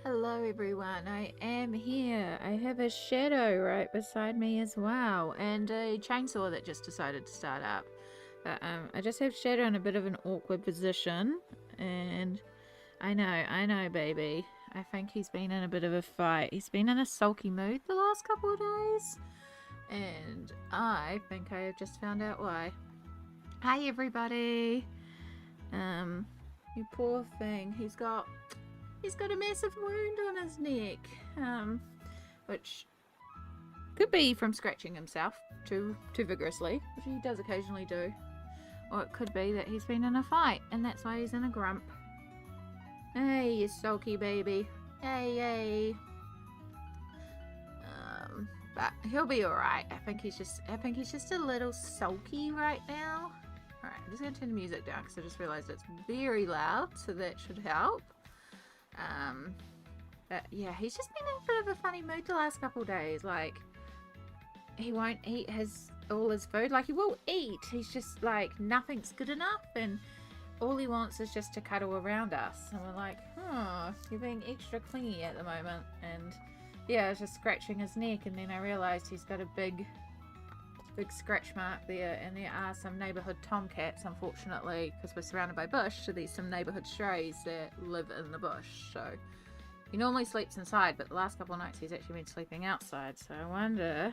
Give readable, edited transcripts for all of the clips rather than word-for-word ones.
Hello everyone, I am here. I have a shadow right beside me as well, and a chainsaw that just decided to start up. But I just have Shadow in a bit of an awkward position, and I know, baby. I think he's been in a bit of a fight. He's been in a sulky mood the last couple of days, and I think I have just found out why. Hi everybody. You poor thing. He's got a massive wound on his neck, which could be from scratching himself too vigorously, which he does occasionally do. Or it could be that he's been in a fight, and that's why he's in a grump. Hey, you sulky baby. Hey. But he'll be alright. I think he's just a little sulky right now. Alright, I'm just gonna turn the music down because I just realised it's very loud, so that should help. But yeah, he's just been in a bit of a funny mood the last couple of days. Like, he won't eat all his food. Like, he will eat. He's just like, nothing's good enough, and all he wants is just to cuddle around us. And we're like, you're being extra clingy at the moment. And yeah, I was just scratching his neck, and then I realised he's got a big scratch mark there, and there are some neighbourhood tomcats, unfortunately, because we're surrounded by bush, so there's some neighbourhood strays that live in the bush. So he normally sleeps inside, but the last couple of nights he's actually been sleeping outside. So I wonder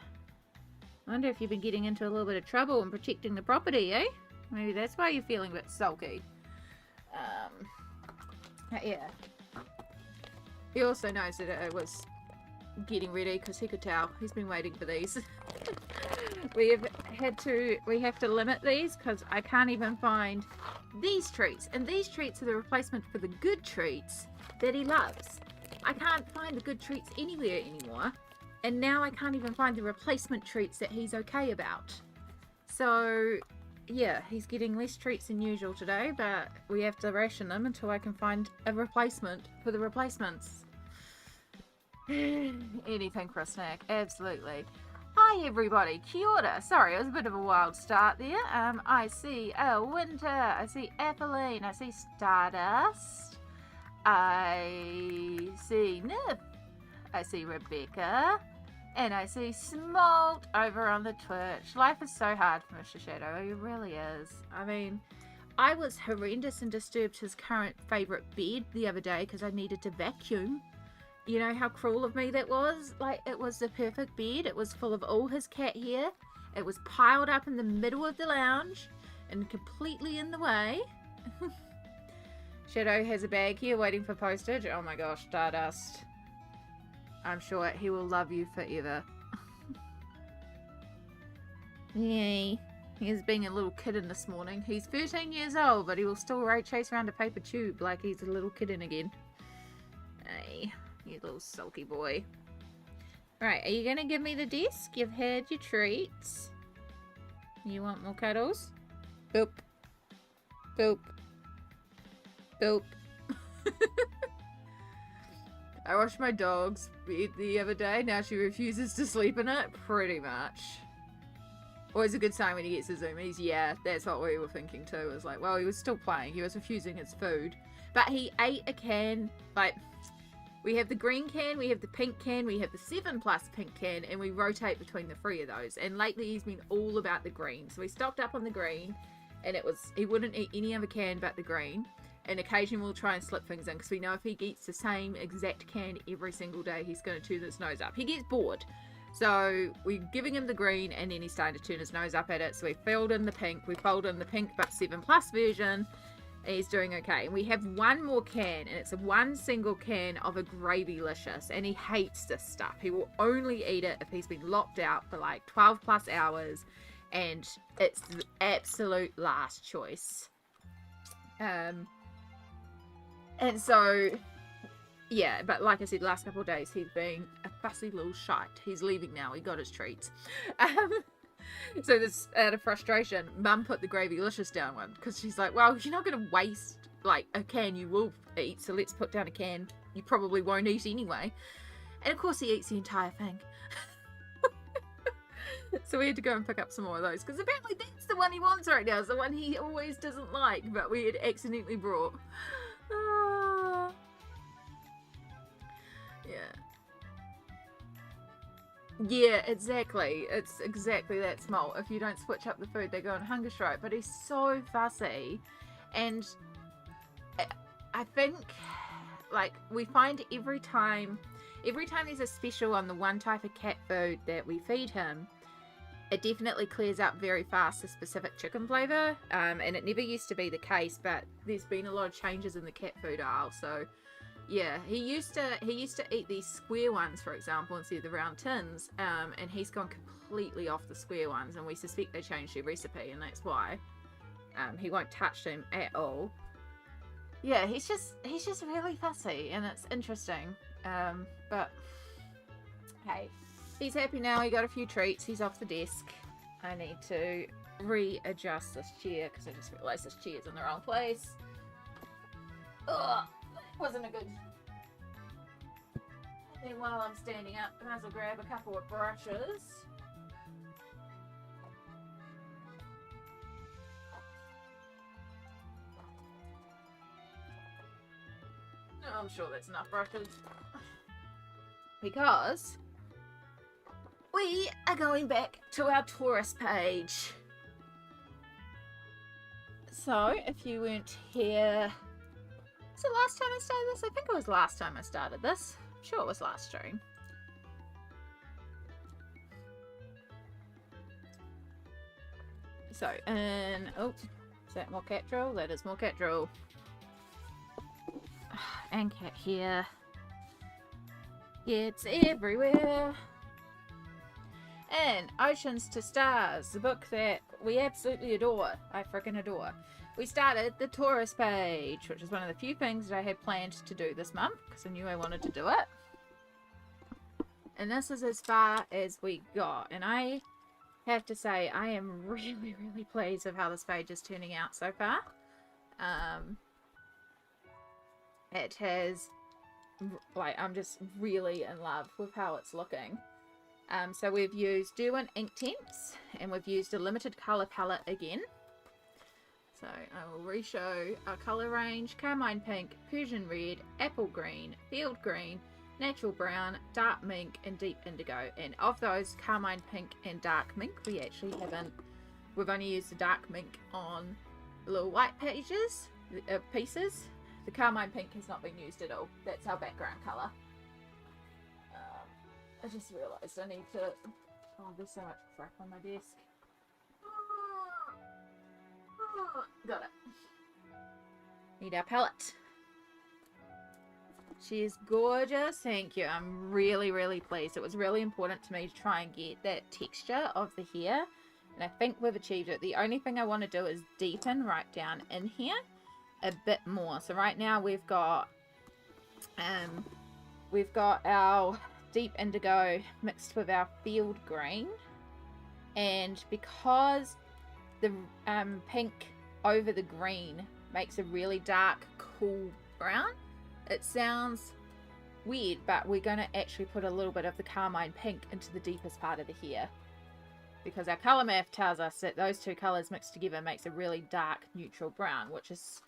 if you've been getting into a little bit of trouble and protecting the property, eh? Maybe that's why you're feeling a bit sulky. Yeah. He also knows that it was getting ready because he could tell. He's been waiting for these. we have to limit these because I can't even find these treats, and these treats are the replacement for the good treats that he loves. I can't find the good treats anywhere anymore, and now I can't even find the replacement treats that he's okay about. So yeah, he's getting less treats than usual today, but we have to ration them until I can find a replacement for the replacements. Anything for a snack, absolutely. Hi everybody, kia ora. Sorry, it was a bit of a wild start there. I see Winter, I see Appeline, I see Stardust, I see Nif, I see Rebecca, and I see Smolt over on the Twitch. Life is so hard for Mr. Shadow, it really is. I mean, I was horrendous and disturbed his current favourite bed the other day because I needed to vacuum. You know how cruel of me that was? Like, it was the perfect bed. It was full of all his cat hair. It was piled up in the middle of the lounge and completely in the way. Shadow has a bag here waiting for postage. Oh my gosh, Stardust. I'm sure he will love you forever. Yay. He is being a little kitten this morning. He's 13 years old, but he will still chase around a paper tube like he's a little kitten again. Hey. You little sulky boy. Right, are you going to give me the disc? You've had your treats. You want more cuddles? Boop. Boop. Boop. I washed my dog's bed the other day. Now she refuses to sleep in it. Pretty much. Always a good sign when he gets his zoomies. Yeah, that's what we were thinking too. It was like, well, he was still playing. He was refusing his food. But he ate a can, like... We have the green can, we have the pink can, we have the 7+ pink can, and we rotate between the 3 of those. And lately he's been all about the green. So we stocked up on the green, and he wouldn't eat any other can but the green. And occasionally we'll try and slip things in, because we know if he eats the same exact can every single day, he's going to turn his nose up. He gets bored. So we're giving him the green, and then he's starting to turn his nose up at it. So we filled in the pink, we fold in the pink but 7+ version. He's doing okay. And we have one more can, and it's one single can of a Gravylicious, and he hates this stuff. He will only eat it if he's been locked out for like 12+ hours, and it's the absolute last choice. And so yeah, but like I said, last couple of days he's been a fussy little shite. He's leaving now. He got his treats. So this, out of frustration, Mum put the Gravylicious down one, because she's like, well, you're not going to waste like a can you will eat, so let's put down a can you probably won't eat anyway. And of course he eats the entire thing. So we had to go and pick up some more of those, because apparently that's the one he wants right now. It's the one he always doesn't like, but we had accidentally brought. Yeah, exactly. It's exactly that small. If you don't switch up the food, they go on hunger strike. But he's so fussy. And I think, like, we find every time there's a special on the one type of cat food that we feed him, it definitely clears up very fast the specific chicken flavour. And it never used to be the case, but there's been a lot of changes in the cat food aisle. So yeah, he used to eat these square ones, for example, instead of the round tins. And he's gone completely off the square ones, and we suspect they changed their recipe, and that's why. He won't touch them at all. Yeah, he's just really fussy, and it's interesting. But hey, he's happy now. He got a few treats. He's off the desk. I need to readjust this chair because I just realised this chair's in the wrong place. Ugh, that wasn't a good. And then while I'm standing up, I might as well grab a couple of brushes. I'm sure that's enough brushes. Because we are going back to our Taurus page. So, if you weren't here... Was it last time I started this? I think it was last time I started this. I'm sure it was last stream. So, and... Oh, is that more cat drill? That is more cat drill. And cat here. It's everywhere. And Oceans to Stars, the book that we absolutely adore. I freaking adore. We started the Taurus page, which is one of the few things that I had planned to do this month because I knew I wanted to do it. And this is as far as we got. And I have to say, I am really, really pleased with how this page is turning out so far. It has, like, I'm just really in love with how it's looking. So we've used Derwent ink tints, and we've used a limited colour palette again. So I will re-show our colour range: Carmine Pink, Persian Red, Apple Green, Field Green, Natural Brown, Dark Mink, and Deep Indigo. And of those Carmine Pink and Dark Mink, we've only used the Dark Mink on little white pieces. The Carmine Pink has not been used at all. That's our background colour. I just realised I need to... Oh, there's so much crap on my desk. Got it. Need our palette. She is gorgeous. Thank you. I'm really, really pleased. It was really important to me to try and get that texture of the hair. And I think we've achieved it. The only thing I want to do is deepen right down in here a bit more. So right now we've got our deep indigo mixed with our field green, and because the pink over the green makes a really dark cool brown, it sounds weird, but we're going to actually put a little bit of the carmine pink into the deepest part of the hair, because our color math tells us that those two colors mixed together makes a really dark neutral brown, which is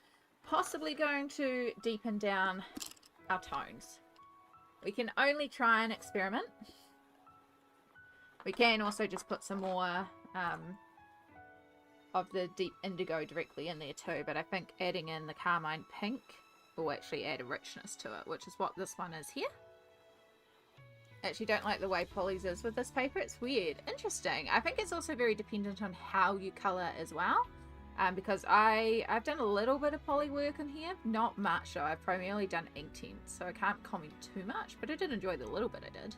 possibly going to deepen down our tones. We can only try and experiment. We can also just put some more of the deep indigo directly in there too, but I think adding in the carmine pink will actually add a richness to it, which is what this one is here. I actually don't like the way Polly's is with this paper. It's weird. Interesting. I think it's also very dependent on how you colour as well. Because I've done a little bit of poly work in here, not much though. I've primarily done ink tints, so I can't comment too much, but I did enjoy the little bit I did.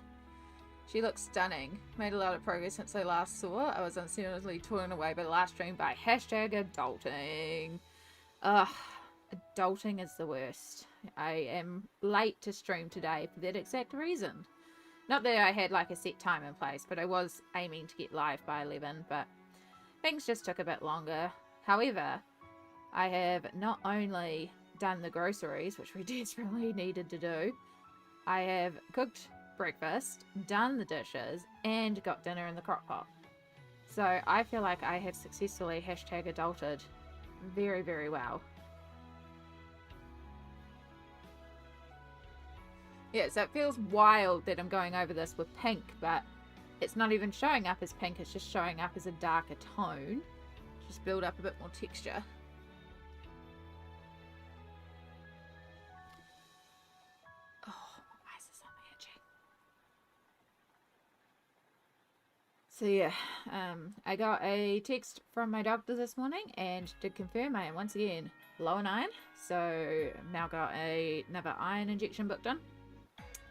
She looks stunning. Made a lot of progress since I last saw her. I was uncertainly torn away by the last stream by #adulting. Ugh, adulting is the worst. I am late to stream today for that exact reason. Not that I had like a set time in place, but I was aiming to get live by 11, but things just took a bit longer. However, I have not only done the groceries, which we desperately needed to do, I have cooked breakfast, done the dishes, and got dinner in the crock pot. So I feel like I have successfully #adulted very, very well. Yeah, so it feels wild that I'm going over this with pink, but it's not even showing up as pink, it's just showing up as a darker tone. Just build up a bit more texture. Oh, my eyes are so itchy. So yeah, I got a text from my doctor this morning and did confirm I am once again low in iron. So now got another iron injection booked in.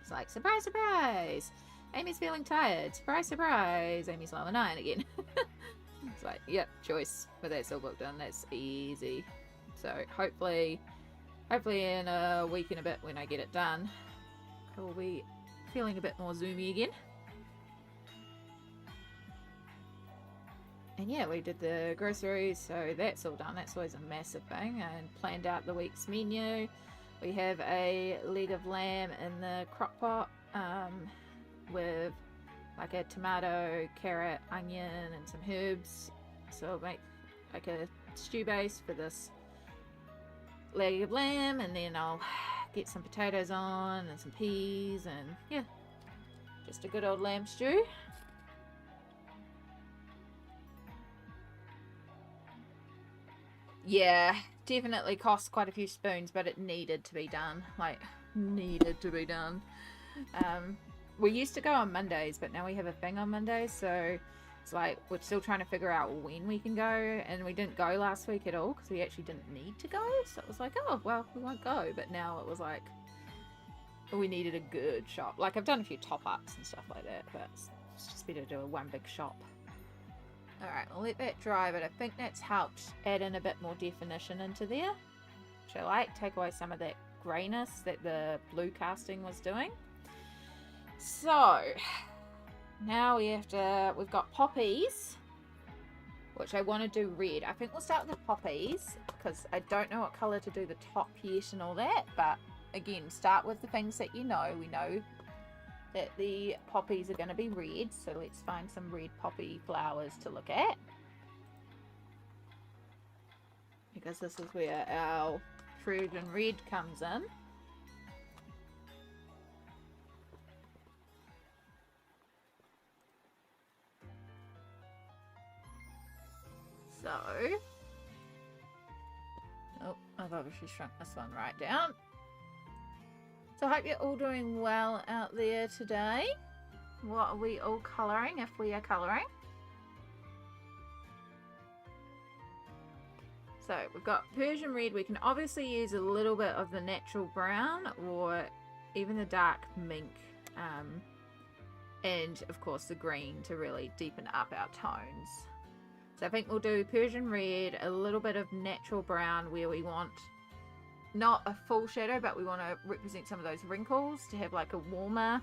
It's like, surprise, surprise! Amy's feeling tired. Surprise, surprise! Amy's low in iron again. It's like, yep, choice. But that's all booked in. That's easy. So hopefully in a week and a bit when I get it done, I will be feeling a bit more zoomy again. And yeah, we did the groceries, so that's all done. That's always a massive thing. And planned out the week's menu. We have a leg of lamb in the crock pot with like a tomato, carrot, onion, and some herbs. So I'll make like a stew base for this leg of lamb, and then I'll get some potatoes on and some peas, and yeah, just a good old lamb stew. Yeah, definitely cost quite a few spoons, but it needed to be done. Like, needed to be done. We used to go on Mondays, but now we have a thing on Mondays, so it's like we're still trying to figure out when we can go, and we didn't go last week at all because we actually didn't need to go, so it was like, oh, well, we won't go, but now it was like we needed a good shop. Like, I've done a few top-ups and stuff like that, but it's just better to do a one big shop. Alright, I'll let that dry, but I think that's helped add in a bit more definition into there, which I like. Take away some of that greyness that the blue casting was doing. So, now we've got poppies, which I want to do red. I think we'll start with the poppies, because I don't know what colour to do the top yet and all that, but again, start with the things that you know. We know that the poppies are going to be red, so let's find some red poppy flowers to look at, because this is where our Trojan red comes in. So, oh, I've obviously shrunk this one right down. So I hope you're all doing well out there today. What are we all colouring, if we are colouring? So we've got Persian red. We can obviously use a little bit of the natural brown or even the dark mink. And of course the green to really deepen up our tones. So I think we'll do Persian red, a little bit of natural brown where we want not a full shadow, but we want to represent some of those wrinkles to have like a warmer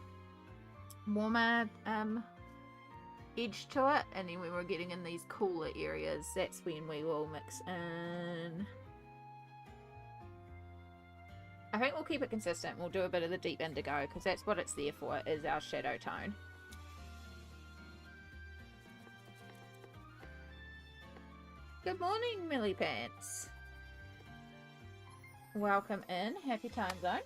edge to it. And then when we're getting in these cooler areas, that's when we will mix in. I think we'll keep it consistent. We'll do a bit of the deep indigo because that's what it's there for, is our shadow tone. Good morning, Millie Pants. Welcome in. Happy time zone.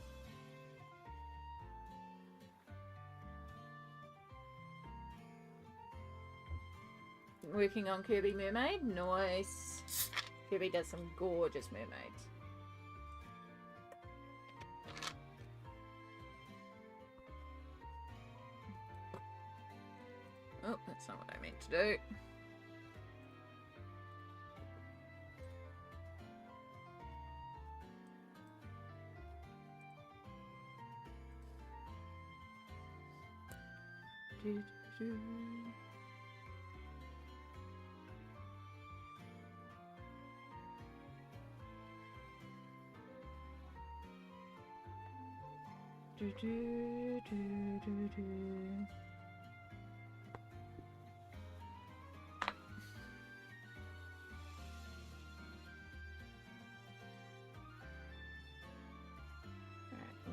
Working on Kirby Mermaid. Nice. Kirby does some gorgeous mermaids. Oh, that's not what I meant to do. A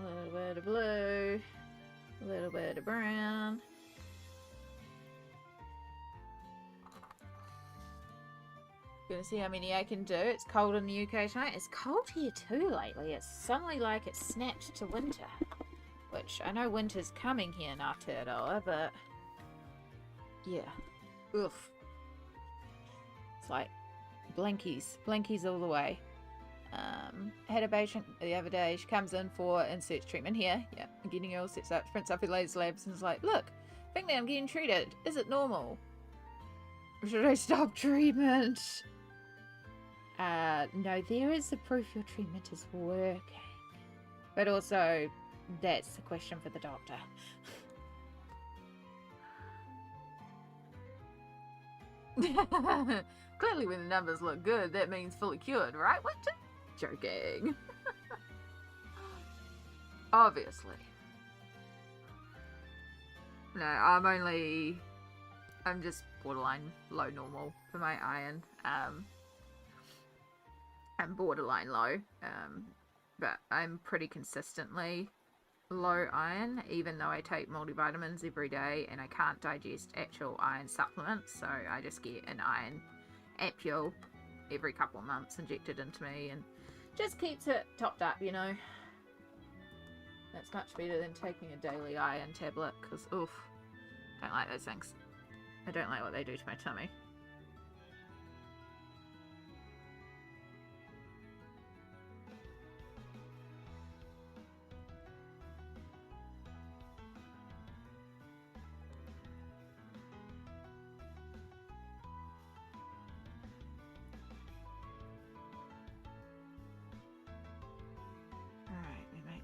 little bit of blue, a little bit of brown. Gonna see how many I can do. It's cold in the UK tonight. It's cold here too lately. It's suddenly like it snapped to winter. Which, I know winter's coming here in Aotearoa, but Yeah. Oof. It's like blankies all the way. Had a patient the other day. She comes in for in-search treatment here. Yeah, I'm getting all sets up. Prints up her latest labs and is like, look, I think that I'm getting treated. Is it normal? Should I stop treatment? No, there is the proof your treatment is working. But also, that's the question for the doctor. Clearly when the numbers look good, that means fully cured, right? What? Joking. Obviously. No, I'm just borderline low normal for my iron. I'm borderline low. But I'm pretty consistently low iron, even though I take multivitamins every day and I can't digest actual iron supplements, so I just get an iron ampule every couple of months injected into me and just keeps it topped up, you know. That's much better than taking a daily iron tablet, because oof, don't like those things. I don't like what they do to my tummy.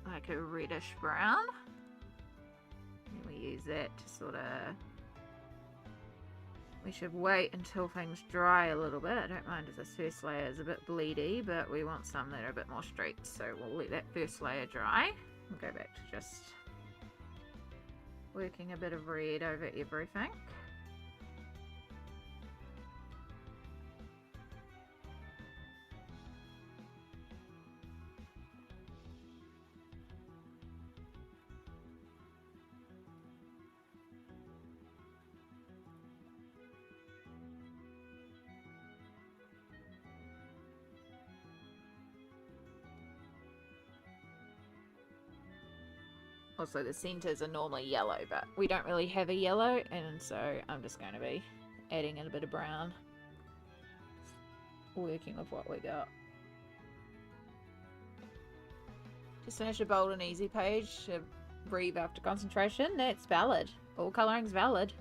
Like a reddish brown. And we use that to sort of... We should wait until things dry a little bit. I don't mind if this first layer is a bit bleedy, but we want some that are a bit more streaked, so we'll let that first layer dry. We'll go back to just working a bit of red over everything. Also, the centers are normally yellow, but we don't really have a yellow, and so I'm just going to be adding in a bit of brown. Working with what we got. Just finished a bold and easy page. Breathe after concentration. That's valid. All coloring's valid.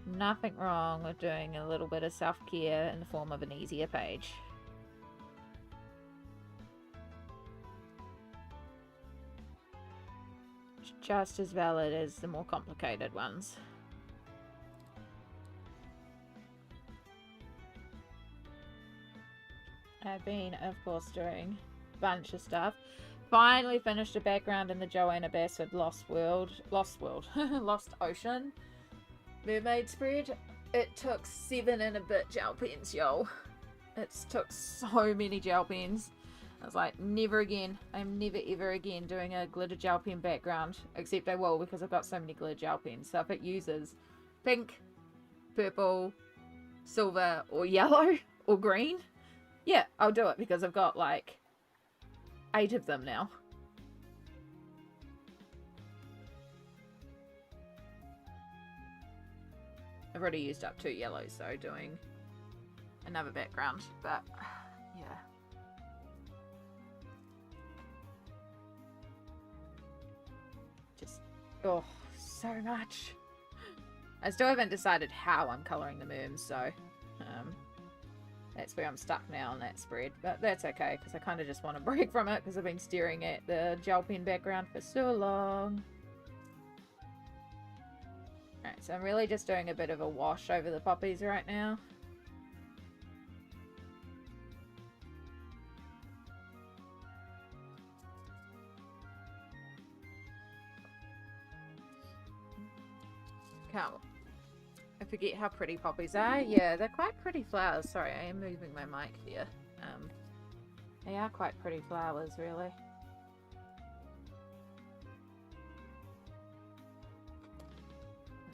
Nothing wrong with doing a little bit of self-care in the form of an easier page. Just as valid as the more complicated ones. I've been, of course, doing a bunch of stuff. Finally finished a background in the Joanna Bassford Lost Ocean mermaid spread. It took 7 and a bit gel pens, y'all. It took so many gel pens. I was like, never again. I'm never ever again doing a glitter gel pen background. Except I will, because I've got so many glitter gel pens. So if it uses pink, purple, silver, or yellow, or green, yeah, I'll do it, because I've got like 8 of them now. I've already used up 2 yellows, so doing another background, but yeah. Just, oh, so much. I still haven't decided how I'm colouring the merms, so that's where I'm stuck now on that spread. But that's okay, because I kind of just want to break from it, because I've been staring at the gel pen background for so long. Alright, so I'm really just doing a bit of a wash over the poppies right now. I forget how pretty poppies are. Yeah, they're quite pretty flowers. Sorry, I am moving my mic here. They are quite pretty flowers, really.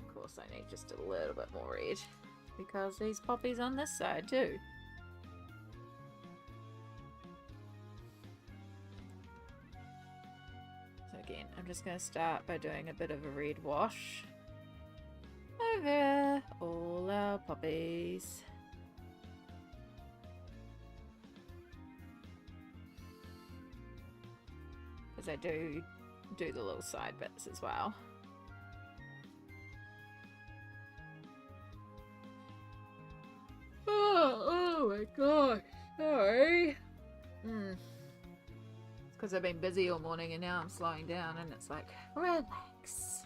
Of course, I need just a little bit more red, because these poppies on this side too. So again, I'm just going to start by doing a bit of a red wash. Over all our poppies. Because I do the little side bits as well. Oh my gosh. Sorry. It's because I've been busy all morning and now I'm slowing down and it's like, relax.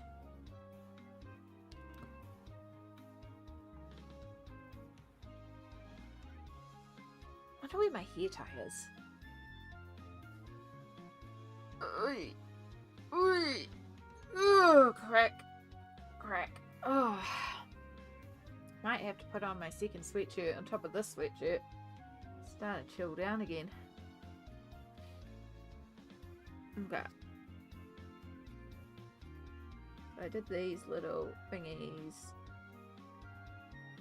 I wonder where my hair tie is. Oi. Oi. Oh, crack. Crack. Oh. Might have to put on my second sweatshirt on top of this sweatshirt. Start to chill down again. Okay. I did these little thingies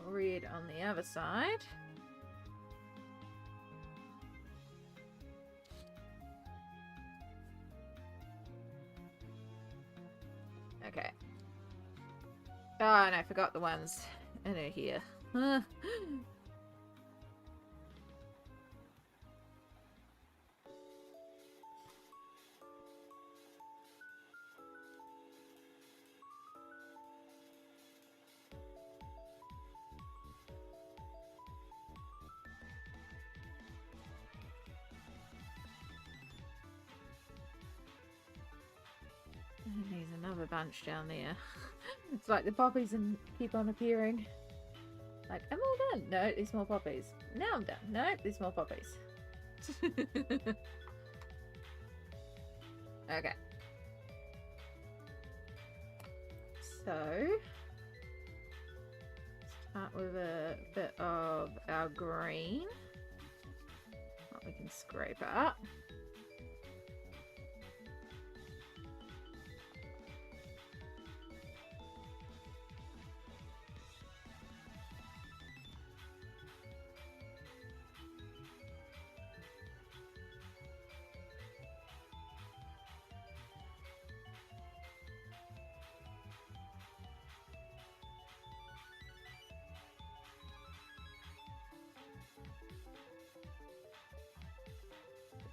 red on the other side. Okay. Oh, and I forgot the ones in her here. There's another bunch down there. It's like the poppies and keep on appearing. Like, I'm all done. No, there's more poppies. Now I'm done. No, there's more poppies. Okay. So, start with a bit of our green. What we can scrape up.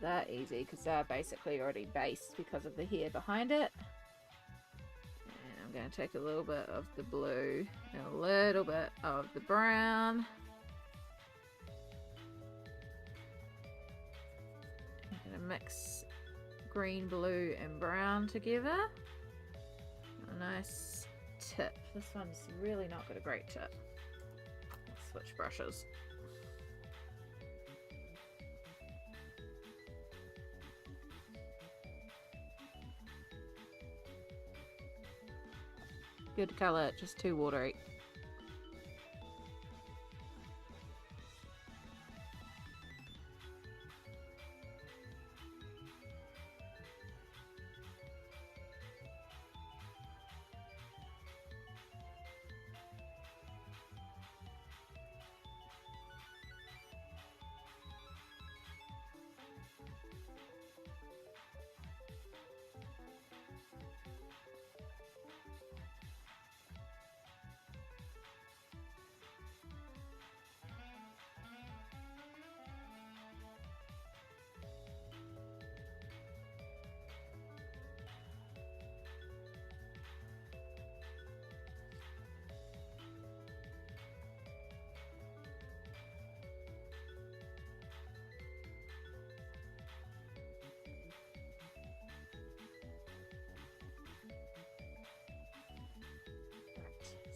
That easy because they're basically already based because of the hair behind it. And I'm going to take a little bit of the blue and a little bit of the brown. I'm going to mix green, blue and brown together. A nice tip. This one's really not got a great tip. Let's switch brushes. Good colour, just too watery.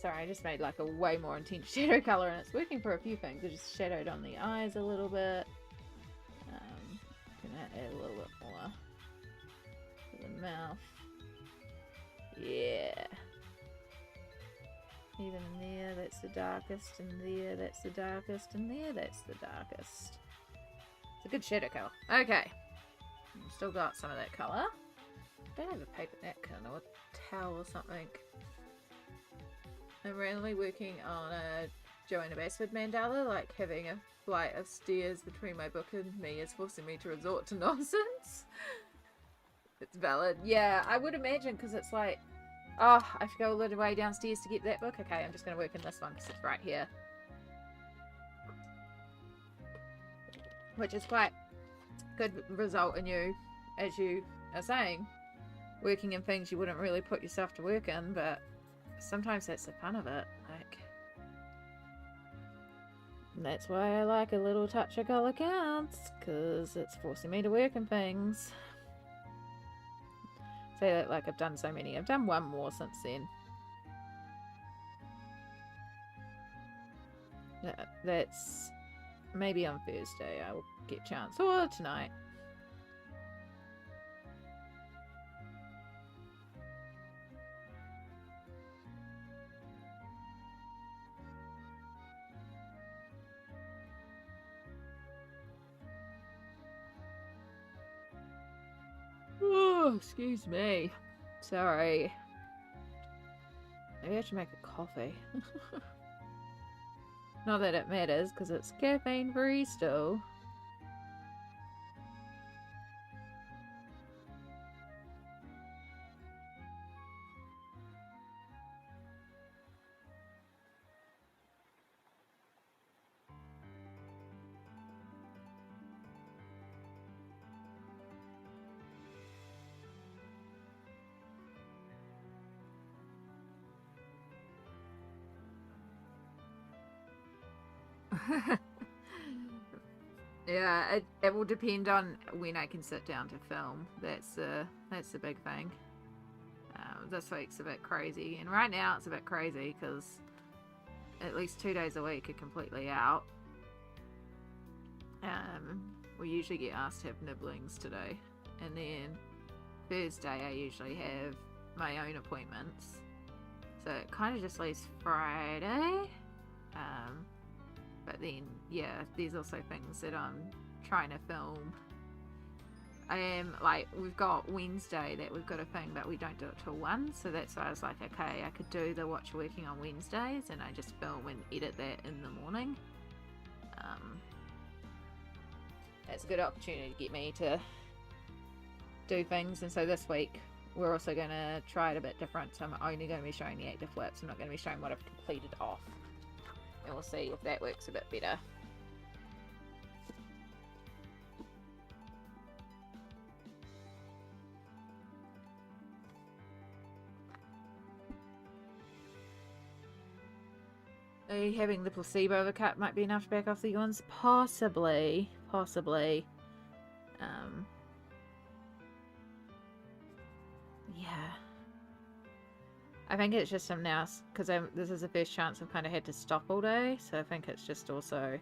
Sorry, I just made like a way more intense shadow colour and it's working for a few things. I just shadowed on the eyes a little bit. Gonna add a little bit more to the mouth. Yeah. Even in there, that's the darkest, and there, that's the darkest, and there, that's the darkest. It's a good shadow colour. Okay. Still got some of that colour. Don't have a paper napkin or a towel or something. I'm randomly working on a Joanna Basford mandala, like having a flight of stairs between my book and me is forcing me to resort to nonsense. It's valid. Yeah, I would imagine, because it's like, Oh, I have to go all the way downstairs to get that book. Okay, I'm just going to work in this one because it's right here. Which is quite good result in you, as you are saying. Working in things you wouldn't really put yourself to work in, but sometimes that's the fun of it. Like, and that's why I like a little touch of colour counts, because it's forcing me to work in things. Say that like I've done so many. I've done one more since then. That's maybe on Thursday I will get a chance, or tonight. Oh, excuse me. Sorry. Maybe I should make a coffee. Not that it matters, because it's caffeine free still. Yeah, it will depend on when I can sit down to film. That's the big thing. This week's a bit crazy, and right now it's a bit crazy because at least 2 days a week are completely out. We usually get asked to have nibblings today, and then Thursday I usually have my own appointments, so it kind of just leaves Friday. But then, yeah, there's also things that I'm trying to film. We've got Wednesday that we've got a thing, but we don't do it till 1, so that's why I was like, okay, I could do the watch working on Wednesdays, and I just film and edit that in the morning. That's a good opportunity to get me to do things, and so this week we're also going to try it a bit different, so I'm only going to be showing the active flips. I'm not going to be showing what I've completed off. And we'll see if that works a bit better. Having the placebo of a cut might be enough to back off the yawns. Possibly. Yeah. I think it's just some now, because this is the first chance I've kind of had to stop all day, so I think it's just also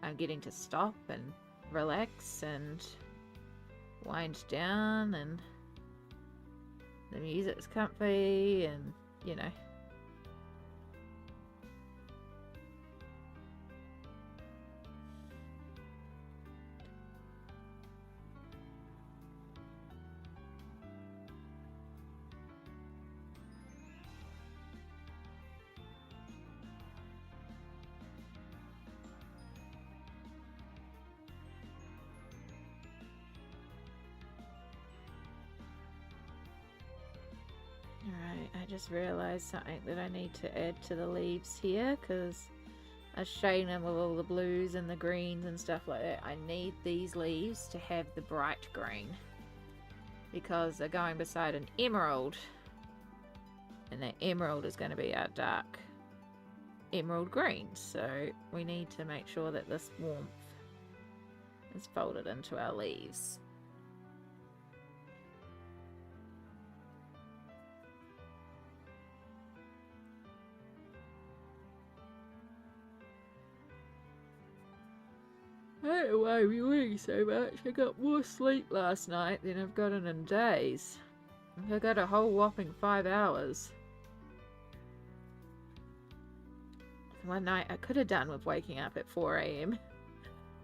I'm getting to stop and relax and wind down, and the music's comfy, and you know. Alright, I just realised something that I need to add to the leaves here, because I was shading them with all the blues and the greens and stuff like that. I need these leaves to have the bright green, because they're going beside an emerald, and that emerald is going to be our dark emerald green, so we need to make sure that this warmth is folded into our leaves. I don't know why I'm yawning so much. I got more sleep last night than I've gotten in days. I got a whole whopping 5 hours. One night I could have done with waking up at 4 AM,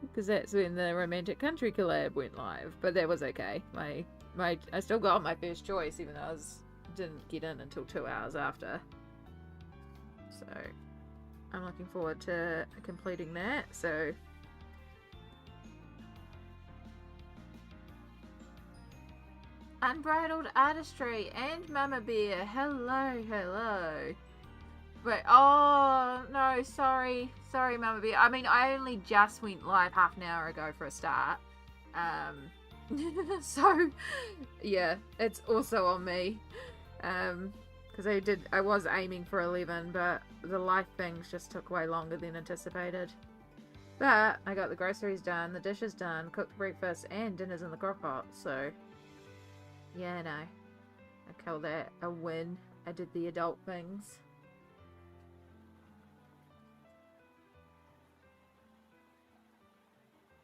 because that's when the Romantic Country collab went live, but that was okay. I still got my first choice, even though I didn't get in until 2 hours after. So I'm looking forward to completing that. So Unbridled Artistry and Mama Bear. Hello, hello. Wait, oh, no, sorry. Sorry, Mama Bear. I mean, I only just went live half an hour ago for a start. So, yeah, it's also on me. Because I was aiming for 11, but the life things just took way longer than anticipated. But I got the groceries done, the dishes done, cooked breakfast, and dinner's in the crock pot, so yeah, no. I call that a win. I did the adult things.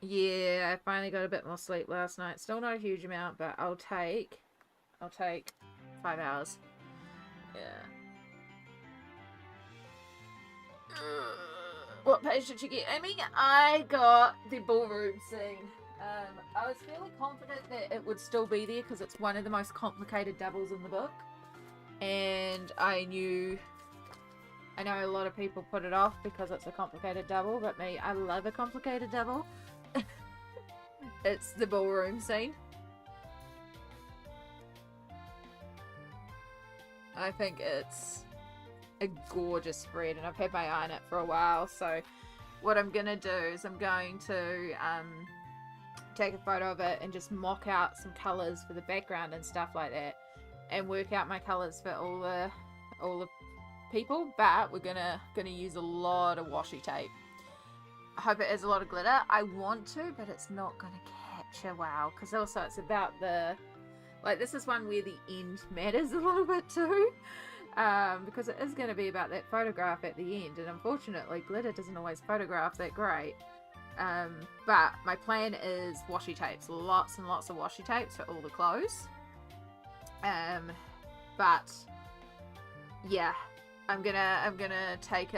Yeah, I finally got a bit more sleep last night. Still not a huge amount, but I'll take 5 hours. Yeah. What page did you get, Amy? I got the ballroom scene. I was fairly confident that it would still be there because it's one of the most complicated doubles in the book. And I know a lot of people put it off because it's a complicated double, but me, I love a complicated double. It's the ballroom scene. I think it's a gorgeous spread, and I've had my eye on it for a while, so what I'm gonna do is I'm going to take a photo of it and just mock out some colours for the background and stuff like that, and work out my colours for all the people, but we're gonna use a lot of washi tape. I hope it has a lot of glitter. I want to, but it's not gonna capture wow, because also it's about the, like, this is one where the end matters a little bit too. Because it is going to be about that photograph at the end, and unfortunately glitter doesn't always photograph that great. But my plan is washi tapes, lots and lots of washi tapes for all the clothes. But yeah, I'm gonna take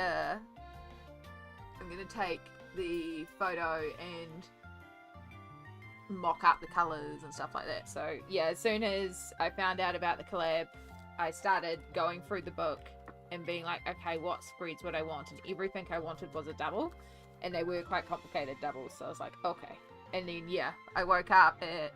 the photo and mock up the colors and stuff like that. So yeah, as soon as I found out about the collab, I started going through the book and being like, okay, what spreads would I want? And everything I wanted was a double, and they were quite complicated doubles, so I was like, okay. And then yeah, I woke up at,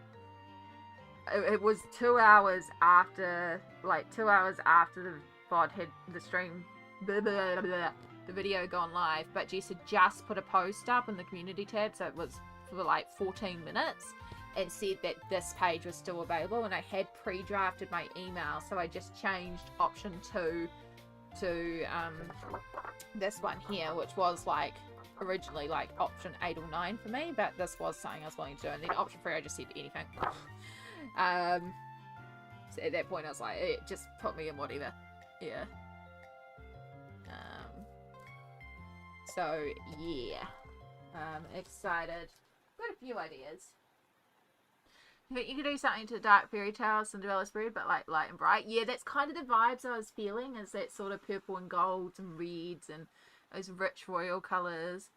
it was 2 hours after, like 2 hours after the VOD had, the stream, blah, blah, blah, the video gone live, but Jess had just put a post up in the community tab, so it was for like 14 minutes, and said that this page was still available, and I had pre-drafted my email, so I just changed option 2 to this one here, which was like originally like option 8 or 9 for me, but this was something I was willing to do, and then option 3 I just said anything. So at that point I was like, it just put me in whatever. Yeah. So yeah, excited. Got a few ideas. I think you could do something to Dark Fairy Tale Cinderella spread, but like light and bright. Yeah, that's kind of the vibes I was feeling, is that sort of purple and golds and reds and those rich royal colours.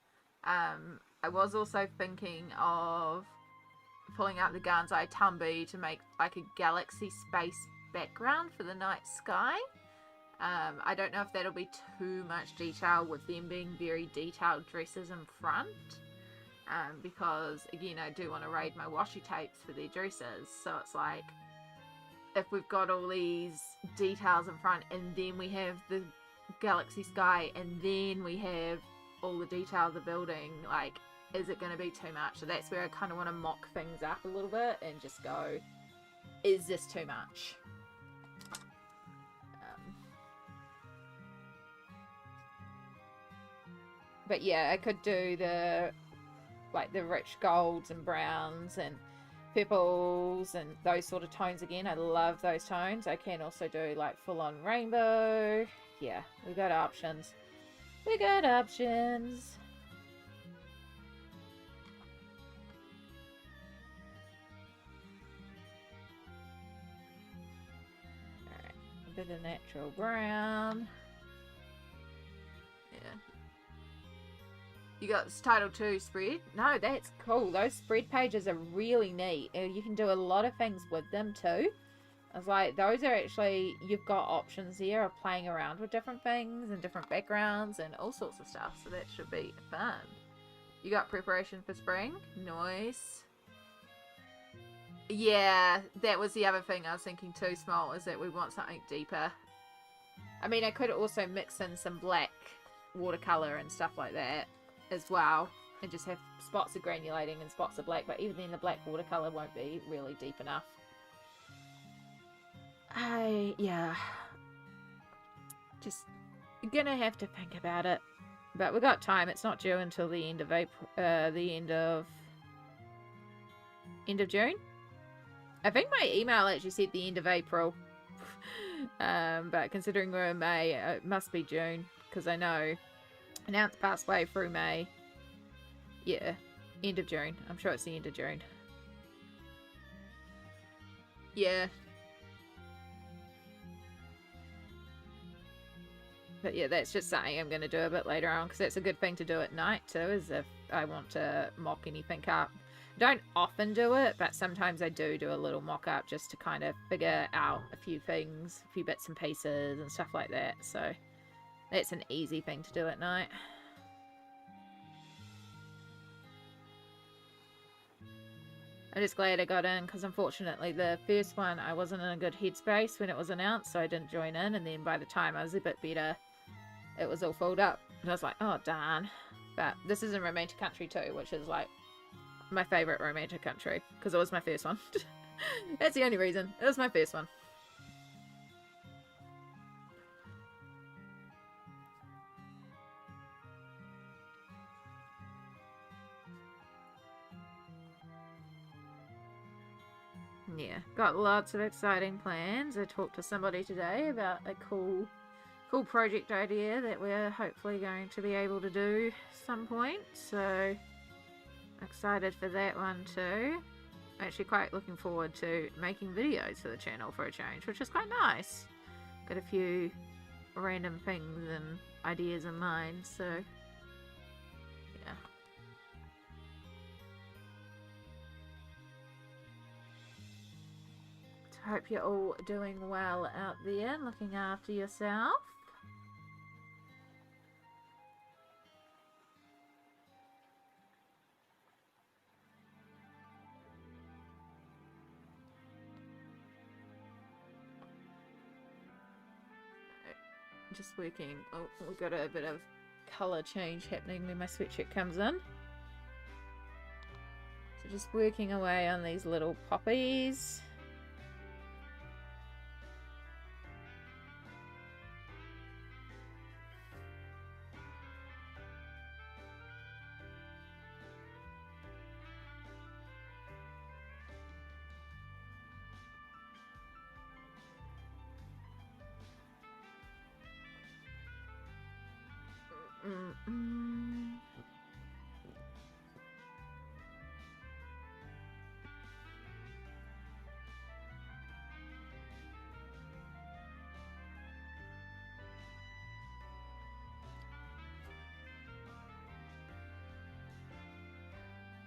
I was also thinking of pulling out the Gansai Tumby to make like a galaxy space background for the night sky. I don't know if that'll be too much detail with them being very detailed dresses in front. Because again, I do want to raid my washi tapes for their dresses, so it's like, if we've got all these details in front and then we have the galaxy sky and then we have all the detail of the building, like, is it going to be too much? So that's where I kind of want to mock things up a little bit and just go, is this too much? But yeah, I could do the rich golds and browns and purples and those sort of tones again. I love those tones. I can also do like full-on rainbow. Yeah, we got options. We got options. Alright, a bit of natural brown. Yeah. You got this title 2 spread. No, that's cool. Those spread pages are really neat. You can do a lot of things with them too. I was like, those are actually, you've got options here of playing around with different things and different backgrounds and all sorts of stuff. So that should be fun. You got preparation for spring. Nice. Yeah, that was the other thing I was thinking too, Small, is that we want something deeper. I mean, I could also mix in some black watercolor and stuff like that as well, and just have spots of granulating and spots of black, but even then the black watercolor won't be really deep enough. Yeah. Just gonna have to think about it. But we got time. It's not due until the end of April, the end of June. I think my email actually said the end of April. But considering we're in May, it must be June, because I know now it's passed way through May. Yeah, end of June. I'm sure it's the end of June. Yeah. But yeah, that's just something I'm going to do a bit later on, because that's a good thing to do at night too, is if I want to mock anything up. Don't often do it, but sometimes I do a little mock-up just to kind of figure out a few things, a few bits and pieces and stuff like that. So that's an easy thing to do at night. I'm just glad I got in, because unfortunately the first one I wasn't in a good headspace when it was announced, so I didn't join in, and then by the time I was a bit better, it was all filled up. And I was like, oh darn. But this is in Romantic Country too, which is like my favourite romantic country, because it was my first one. That's the only reason. It was my first one. Yeah, got lots of exciting plans. I talked to somebody today about a cool project idea that we're hopefully going to be able to do some point, so excited for that one too. I'm actually quite looking forward to making videos for the channel for a change, which is quite nice. Got a few random things and ideas in mind, so yeah. So hope you're all doing well out there, looking after yourself. Just working. Oh, we've got a bit of colour change happening when my sweatshirt comes in. So just working away on these little poppies.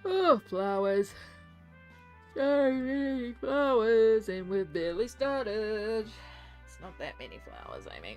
Oh, flowers. So many flowers, and we've barely started. It's not that many flowers, Amy.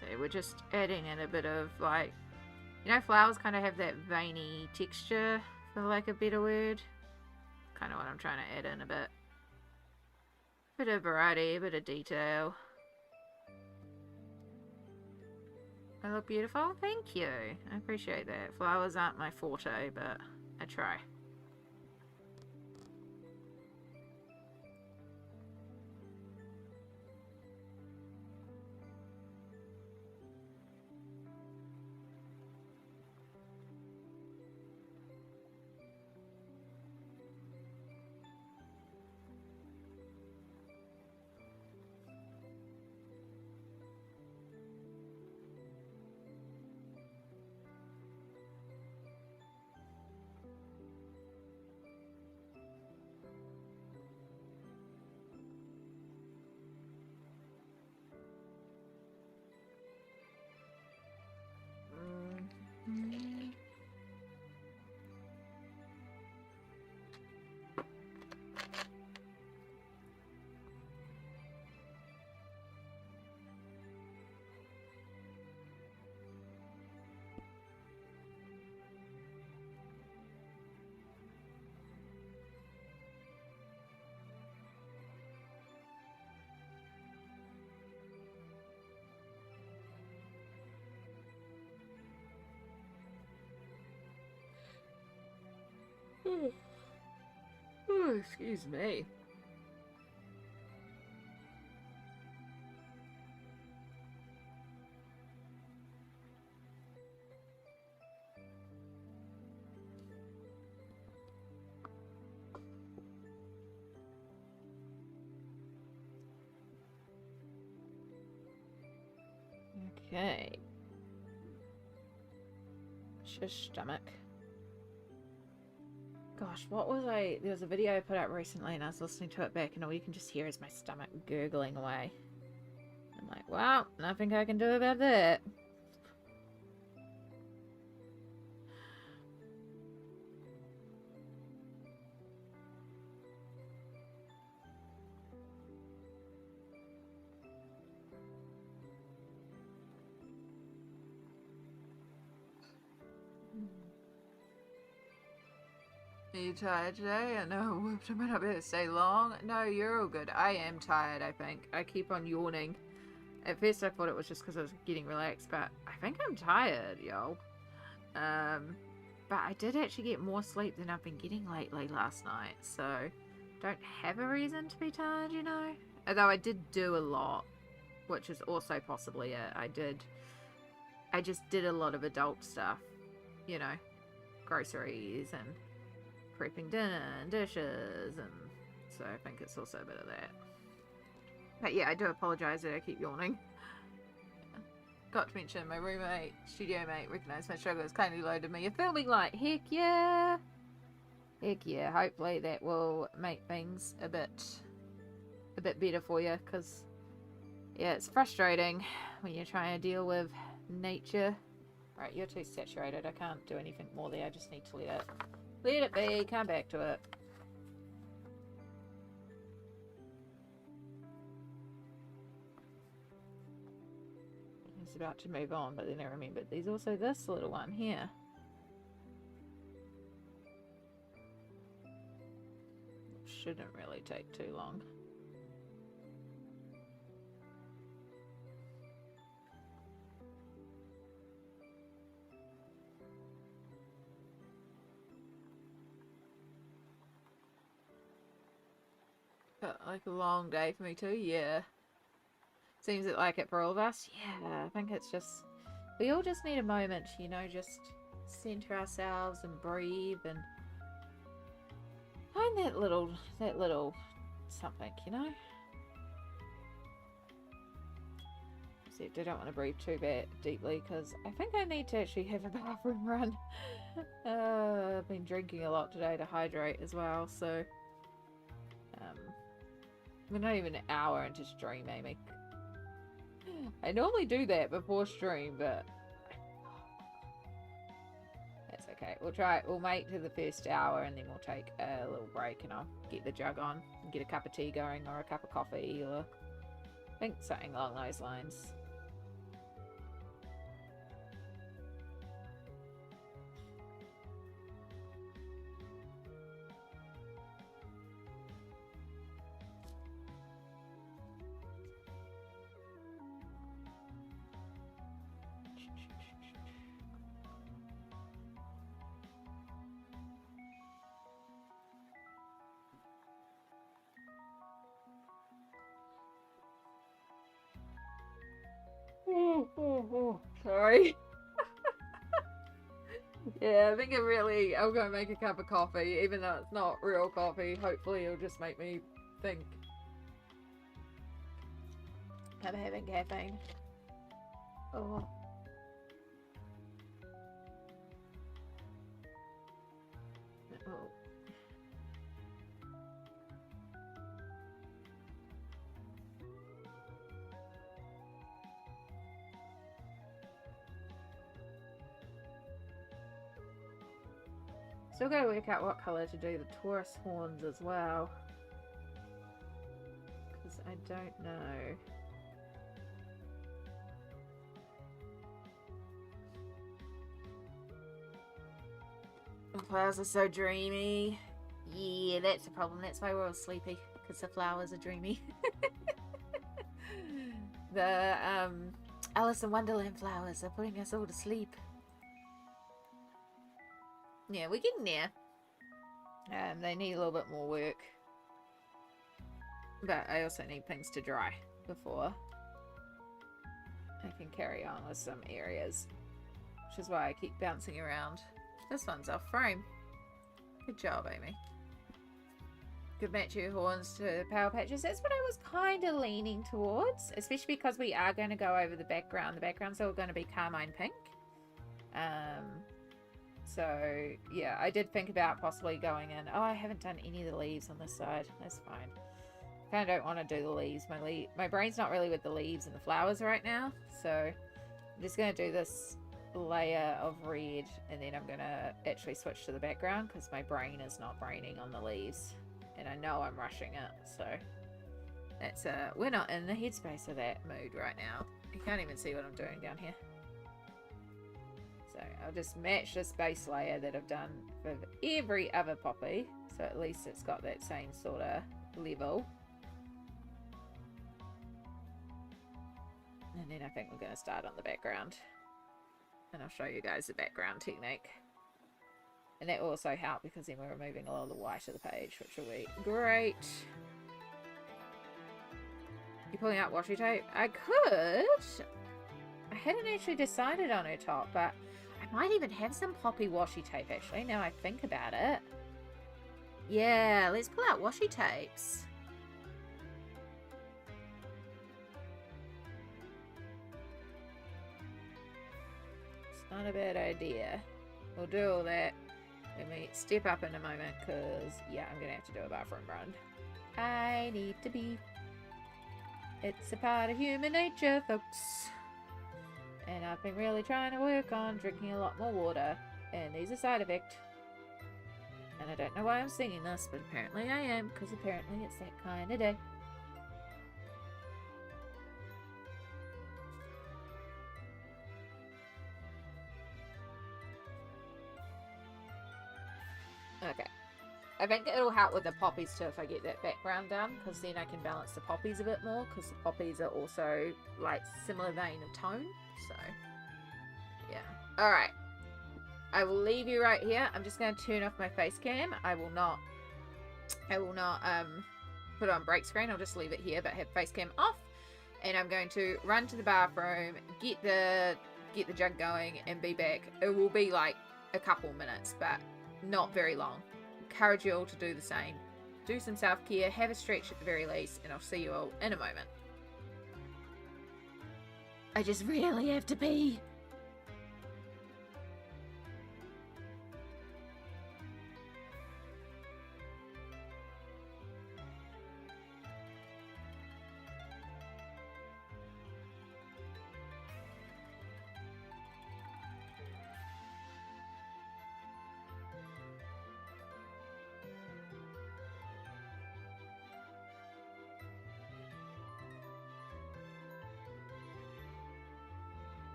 So we're just adding in a bit of, like, you know, flowers kind of have that veiny texture, for lack of a better word. Kind of what I'm trying to add in a bit. Bit of variety, a bit of detail. I look beautiful? Thank you. I appreciate that. Flowers aren't my forte, but I try. Oh, excuse me. Okay. Shish stomach. Gosh, what was I... There was a video I put out recently and I was listening to it back and all you can just hear is my stomach gurgling away. I'm like, well, nothing I can do about that. Are you tired today? I know I might not be able to stay long. No, you're all good. I am tired, I think. I keep on yawning. At first I thought it was just because I was getting relaxed, but I think I'm tired, yo. But I did actually get more sleep than I've been getting lately last night, so don't have a reason to be tired, you know? Although I did do a lot, which is also possibly it. I just did a lot of adult stuff, you know, groceries and prepping dinner and dishes, and so I think it's also a bit of that. But yeah, I do apologise that I keep yawning. Got to mention, my roommate, studio mate, recognised my struggles, kindly loaded me a filming light. Heck yeah! Heck yeah, hopefully that will make things a bit better for you, because yeah, it's frustrating when you're trying to deal with nature. Right, you're too saturated, I can't do anything more there, I just need to let it be, come back to it. I was about to move on, but then I remembered there's also this little one here. Shouldn't really take too long. But like a long day for me too, yeah. Seems like it for all of us. Yeah, I think it's just... We all just need a moment, you know, just center ourselves and breathe and find that little something, you know? Except I don't want to breathe too deeply because I think I need to actually have a bathroom run. I've been drinking a lot today to hydrate as well, so... we're not even an hour into stream, Amy. I normally do that before stream, but that's okay. We'll try it. We'll make to the first hour and then we'll take a little break and I'll get the jug on and get a cup of tea going or a cup of coffee or I think something along those lines. Sorry. Yeah, I think I'm gonna make a cup of coffee, even though it's not real coffee. Hopefully it'll just make me think I'm having caffeine. Oh. Oh. Still gotta work out what colour to do the Taurus horns as well. Because I don't know. The flowers are so dreamy. Yeah, that's the problem. That's why we're all sleepy. Because the flowers are dreamy. The Alice in Wonderland flowers are putting us all to sleep. Yeah, we're getting there. They need a little bit more work. But I also need things to dry before I can carry on with some areas. Which is why I keep bouncing around. This one's off frame. Good job, Amy. Could match your horns to power patches. That's what I was kind of leaning towards. Especially because we are going to go over the background. The background's all going to be carmine pink. So, yeah, I did think about possibly going in. Oh, I haven't done any of the leaves on this side. That's fine. Kind of don't want to do the leaves. My brain's not really with the leaves and the flowers right now. So, I'm just going to do this layer of red. And then I'm going to actually switch to the background because my brain is not braining on the leaves. And I know I'm rushing it. So, that's we're not in the headspace of that mood right now. You can't even see what I'm doing down here. So I'll just match this base layer that I've done for every other poppy. So at least it's got that same sort of level. And then I think we're going to start on the background. And I'll show you guys the background technique. And that will also help because then we're removing a lot of the white of the page, which will be great. You pulling out washi tape? I could. I hadn't actually decided on her top, but I might even have some poppy washi tape actually, now I think about it. Yeah, let's pull out washi tapes. It's not a bad idea. We'll do all that when we step up in a moment, because, yeah, I'm going to have to do a bathroom run. I need to be. It's a part of human nature, folks. And I've been really trying to work on drinking a lot more water. And there's a side effect. And I don't know why I'm singing this, but apparently I am, because apparently it's that kind of day. Okay. I think it'll help with the poppies too if I get that background done, because then I can balance the poppies a bit more, because the poppies are also like similar vein of tone. So, yeah. Alright. I will leave you right here. I'm just going to turn off my face cam. I will not put it on break screen. I'll just leave it here, but have face cam off. And I'm going to run to the bathroom, get the jug going, and be back. It will be like a couple minutes, but not very long. Encourage you all to do the same. Do some self-care, have a stretch at the very least, and I'll see you all in a moment. I just really have to pee.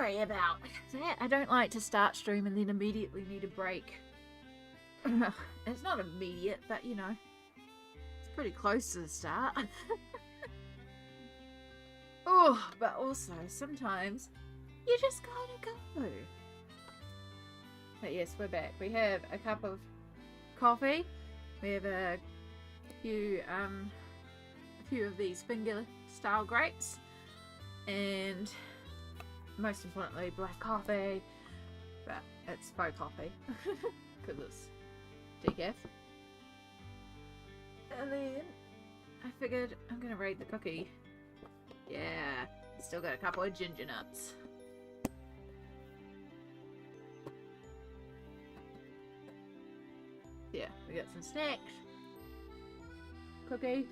sorry about that. I don't like to start stream and then immediately need a break. It's not immediate, but you know, it's pretty close to the start. Oh, but also sometimes you just gotta go. But yes, we're back. We have a cup of coffee. We have a few of these finger style grapes, and most importantly, black coffee. But it's faux coffee because it's decaf. And then I figured I'm gonna raid the cookie. Yeah, still got a couple of ginger nuts. Yeah, we got some snacks. Cookie,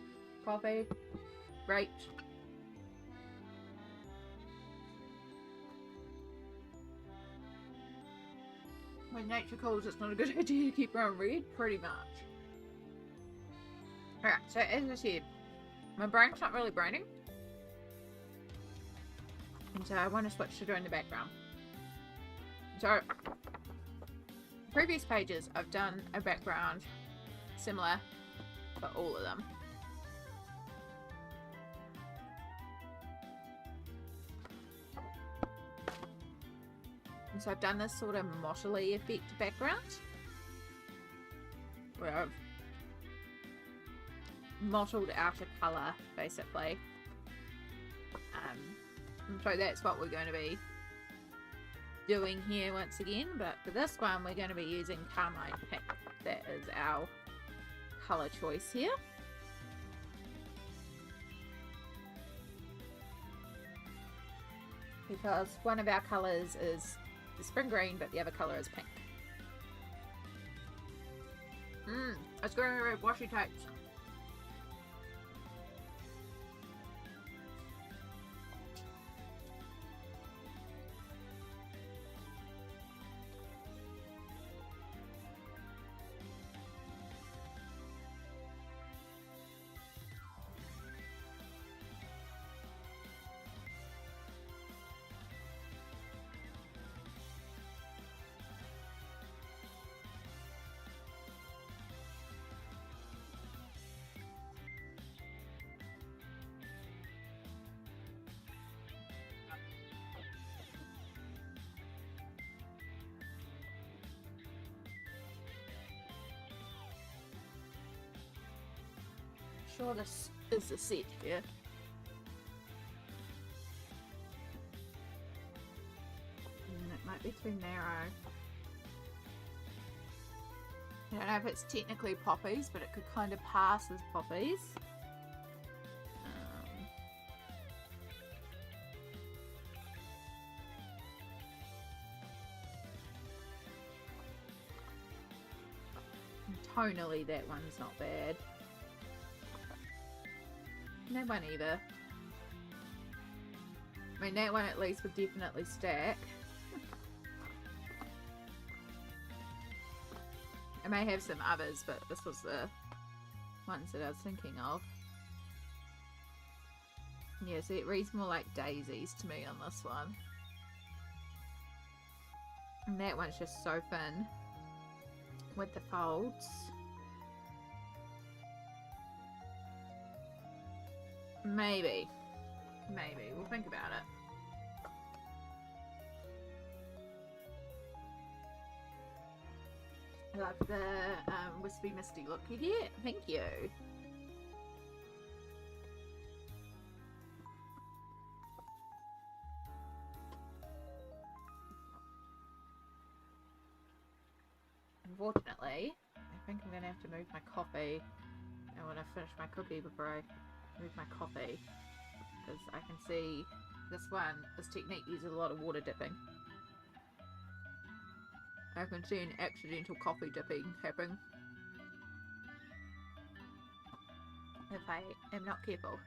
coffee, grapes. When nature calls, it's not a good idea to keep growing red, pretty much. Alright, so as I said, my brain's not really braining. And so I want to switch to doing the background. So, previous pages I've done a background similar for all of them. And so I've done this sort of mottly effect background, where I've mottled out a colour, basically. And so that's what we're going to be doing here once again, but for this one we're going to be using Carmine Pink. That is our colour choice here. Because one of our colours is the spring green, but the other colour is pink. It's going to be washi tapes. Sure, this is the set here. And it might be too narrow. I don't know if it's technically poppies, but it could kind of pass as poppies. And tonally, that one's not bad. That one either. I mean, that one at least would definitely stack. I may have some others, but this was the ones that I was thinking of. Yeah, see, it reads more like daisies to me on this one. And that one's just so thin with the folds. Maybe. Maybe. We'll think about it. I love the wispy misty look you get. Thank you. Unfortunately, I think I'm going to have to move my coffee. I want to finish my cookie before I move my coffee, because I can see this technique uses a lot of water dipping. I can see an accidental coffee dipping happen if I am not careful.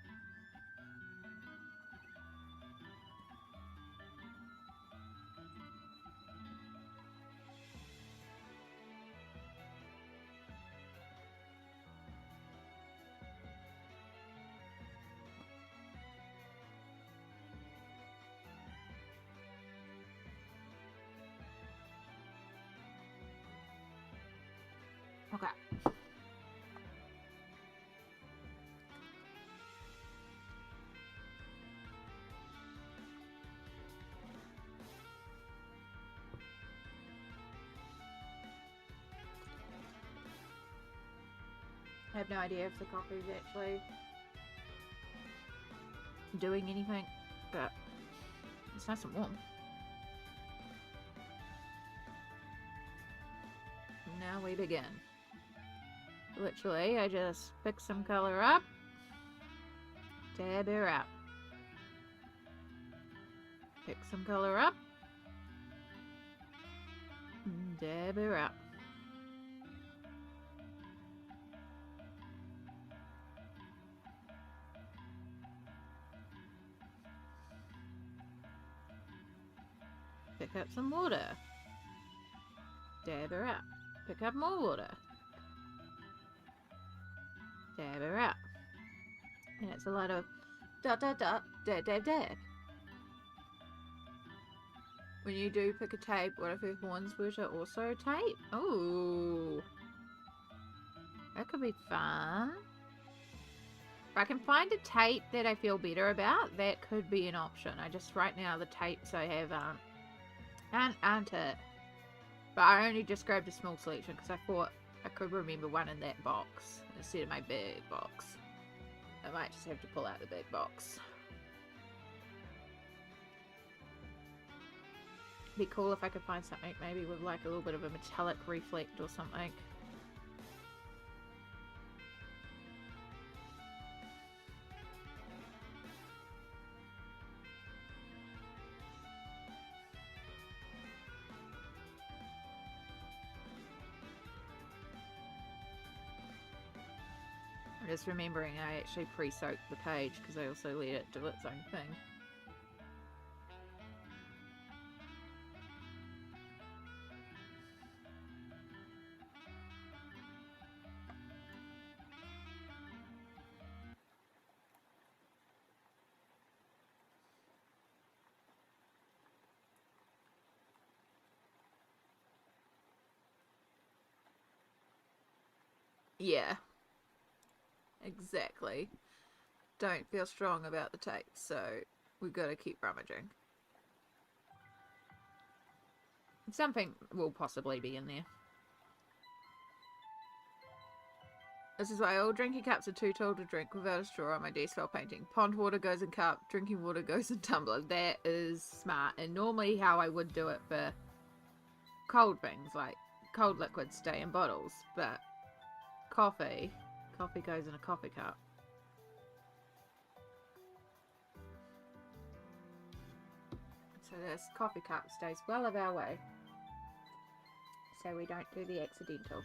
I have no idea if the coffee's actually doing anything, but it's nice and warm. Now we begin. Literally, I just pick some color up, dab her out. Pick some color up, dab her out. Pick up some water. Dab her out. Pick up more water. Dab her out. And it's a lot of dot dot dot, dab dab dab. When you do pick a tape, what if her horns were to also tape? Oh, that could be fun. If I can find a tape that I feel better about, that could be an option. I just, right now, the tapes I have aren't it. But I only just grabbed a small selection because I thought I could remember one in that box instead of my big box. I might just have to pull out the big box. Be cool if I could find something maybe with like a little bit of a metallic reflect or something. I'm just remembering I actually pre-soaked the page because I also let it do its own thing. Yeah. Exactly. Don't feel strong about the tape, so we've got to keep rummaging. Something will possibly be in there. This is why all drinking cups are too tall to drink without a straw on my desk while painting. Pond water goes in cup, drinking water goes in tumbler. That is smart, and normally how I would do it for cold things, like cold liquids stay in bottles, but coffee goes in a coffee cup. So this coffee cup stays well of our way, so we don't do the accidental.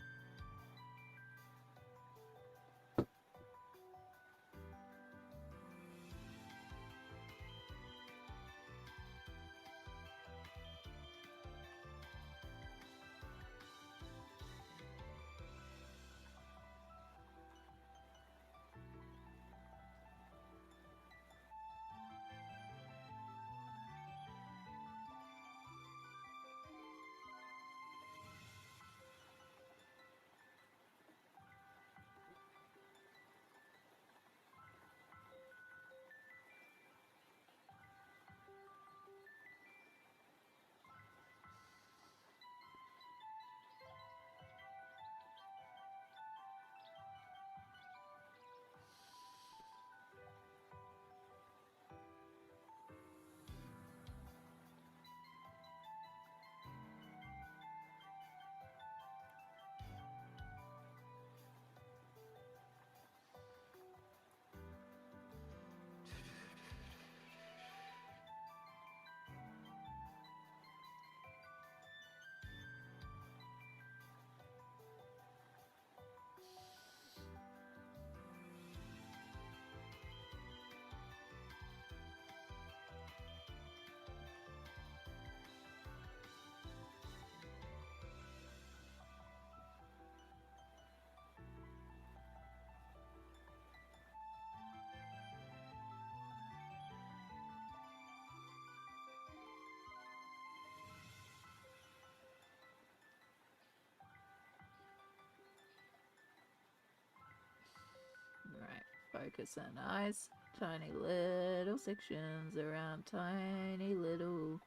Focus on eyes, tiny little sections around tiny little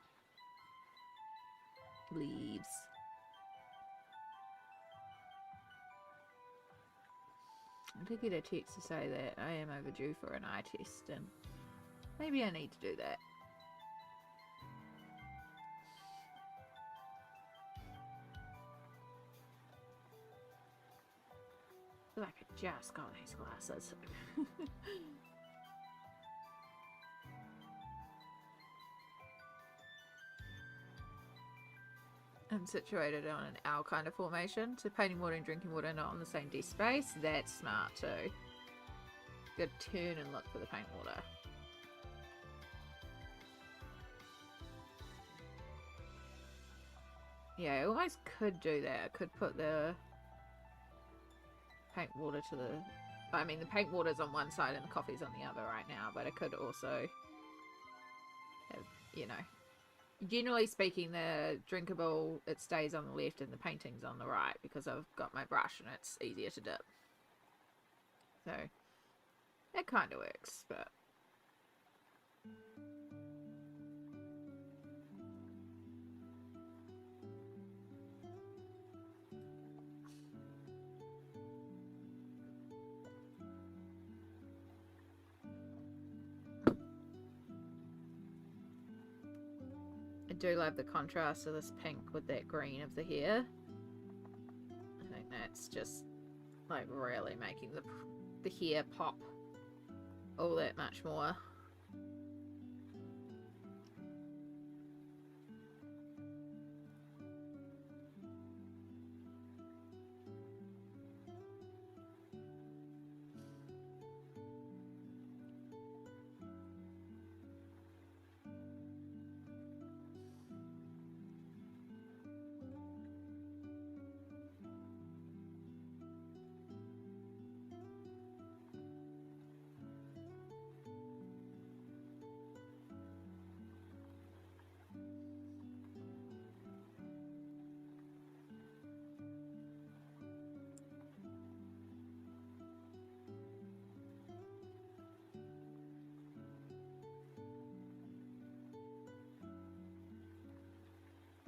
leaves. I did get a text to say that I am overdue for an eye test, and maybe I need to do that. I feel like I just got these glasses. I'm situated on an L kind of formation, so painting water and drinking water not on the same desk space. That's smart too. Gotta turn and look for the paint water. Yeah, I almost could do that. I could put the paint water to the... I mean, the paint water's on one side and the coffee's on the other right now, but I could also have, you know... Generally speaking, the drinkable, it stays on the left and the painting's on the right because I've got my brush and it's easier to dip. So, it kind of works, but... I do love the contrast of this pink with that green of the hair. I think that's just like really making the hair pop all that much more.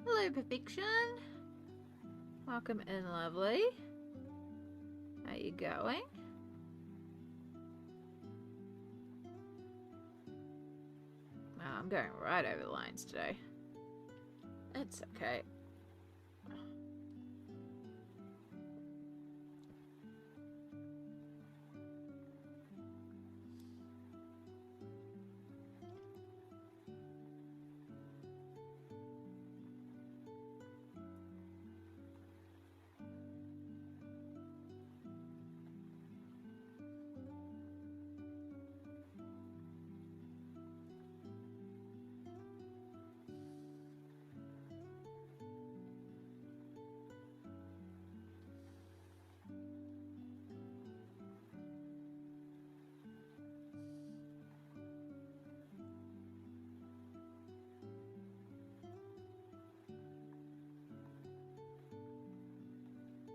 Hello, perfection. Welcome in, lovely. How you going? Oh, I'm going right over the lines today. It's okay.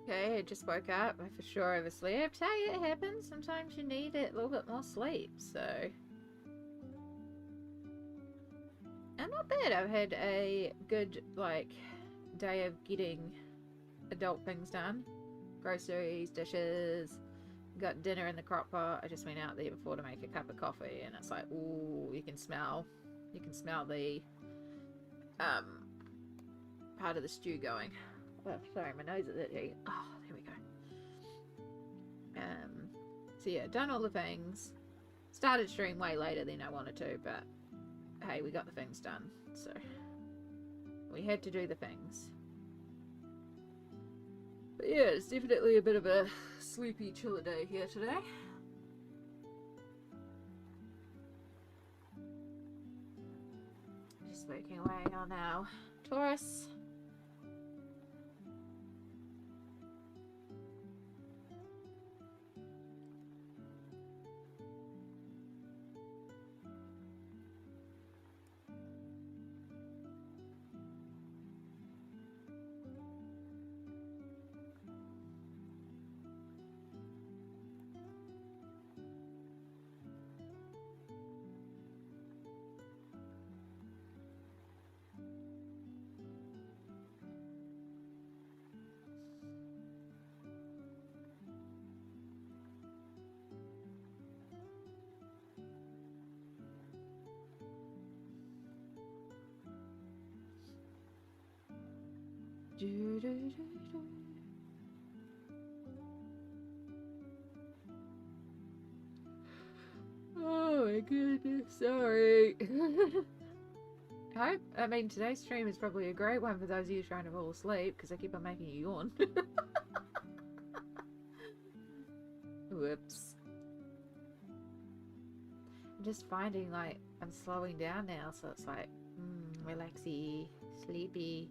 Okay, I just woke up. I for sure overslept. Hey, it happens. Sometimes you need a little bit more sleep, so... And not bad. I've had a good, like, day of getting adult things done. Groceries, dishes, got dinner in the crock pot. I just went out there before to make a cup of coffee, and it's like, ooh, you can smell the, part of the stew going. Oh, sorry, my nose is itchy. Oh, there we go. So yeah, done all the things. Started stream way later than I wanted to, but hey, we got the things done, so we had to do the things. But yeah, it's definitely a bit of a sleepy, chiller day here today. Just working away on our Taurus. Oh my goodness, sorry. I mean, today's stream is probably a great one for those of you trying to fall asleep, because I keep on making you yawn. Whoops. I'm just finding, like, I'm slowing down now, so it's like, relaxy, sleepy.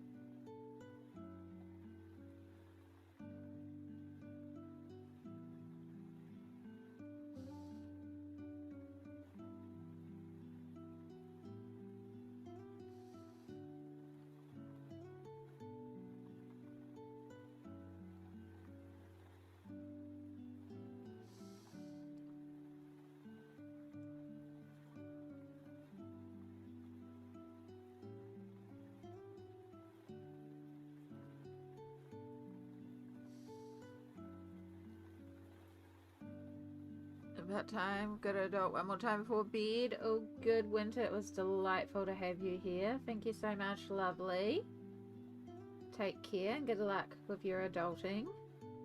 About time. Got to adult one more time before bed. Oh, good, Winter. It was delightful to have you here. Thank you so much, lovely. Take care and good luck with your adulting.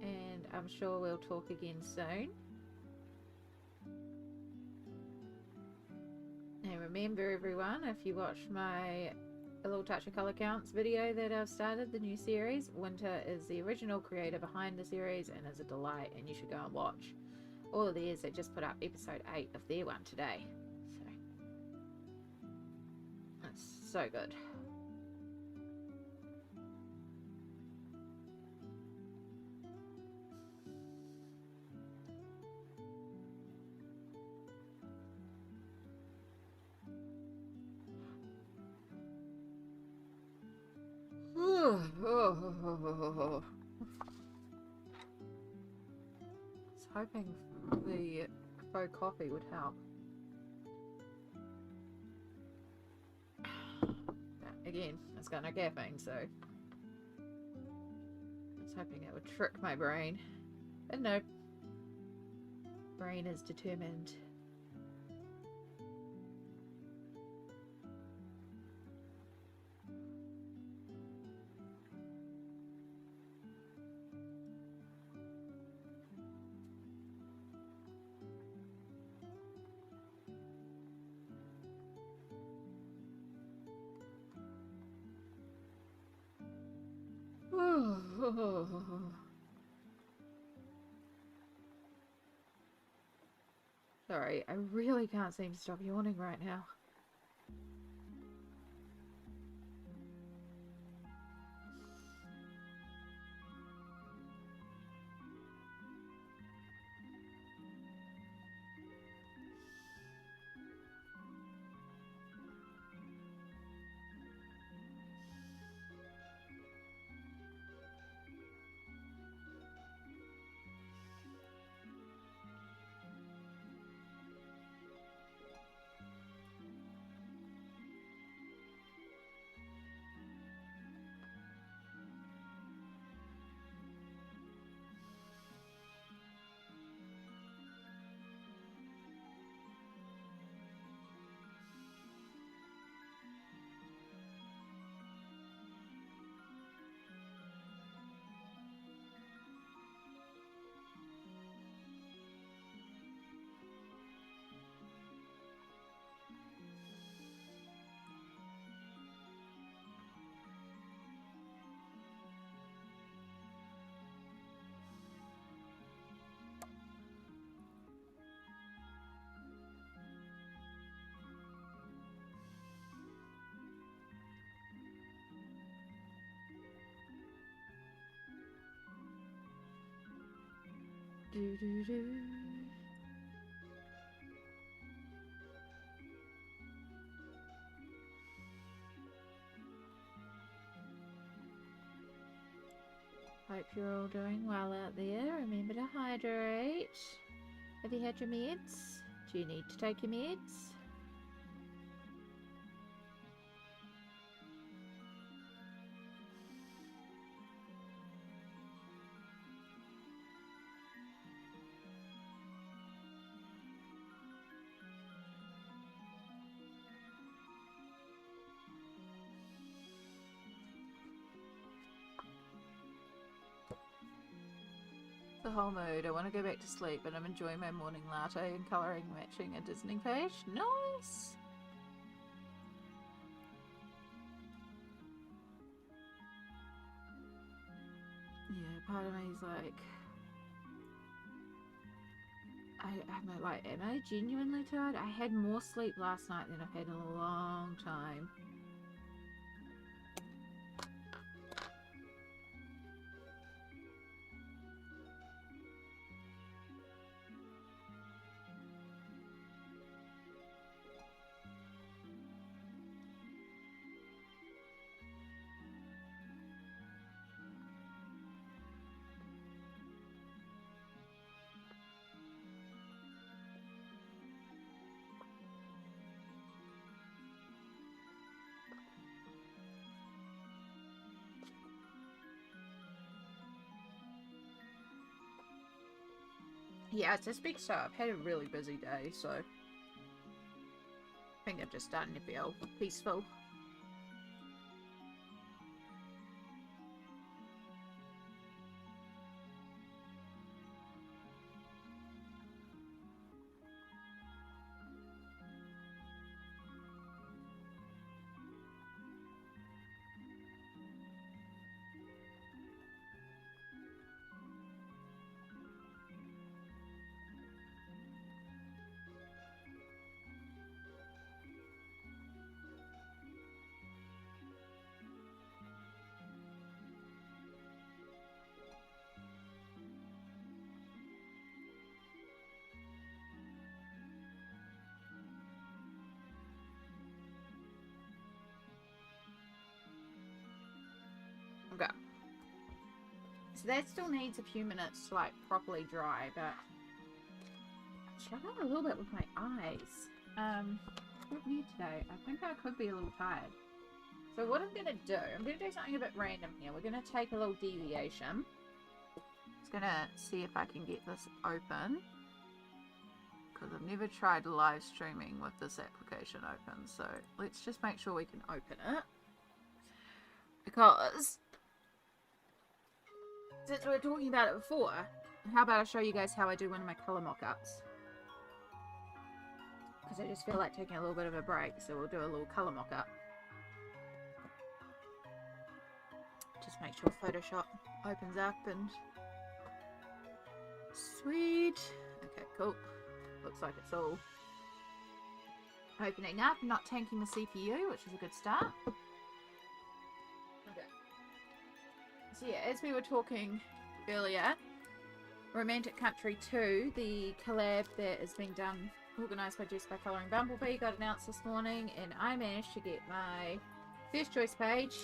And I'm sure we'll talk again soon. And remember, everyone, if you watch my A Little Touch of Colour Counts video that I've started, the new series, Winter is the original creator behind the series and is a delight, and you should go and watch all of theirs. They just put up episode 8 of their one today, so that's so good. I was hoping the faux coffee would help. But again, it's got no caffeine, so I was hoping it would trick my brain. But no. Brain is determined. Sorry, I really can't seem to stop yawning right now. Hope you're all doing well out there. Remember to hydrate. Have you had your meds? Do you need to take your meds? the whole mood. I want to go back to sleep, but I'm enjoying my morning latte and colouring matching a Disney page. Nice! Yeah, part of me is like... I'm like, am I genuinely tired? I had more sleep last night than I've had in a long time. Yeah, it's just big stuff. I've had a really busy day, so I think I'm just starting to feel peaceful. Okay. So that still needs a few minutes to like properly dry, but I'm struggling a little bit with my eyes. Not me today. I think I could be a little tired. So what I'm gonna do, I'm gonna do something a bit random here. We're gonna take a little deviation. Just gonna see if I can get this open, because I've never tried live streaming with this application open. So let's just make sure we can open it, because since we were talking about it before, how about I show you guys how I do one of my colour mock-ups? Because I just feel like taking a little bit of a break, so we'll do a little colour mock-up. Just make sure Photoshop opens up and... Sweet! Okay, cool. Looks like it's all opening up, not tanking the CPU, which is a good start. Okay. So yeah, as we were talking earlier, Romantic Country 2, the collab that is being done, organised by Jess by Colouring Bumblebee, got announced this morning, and I managed to get my first choice page,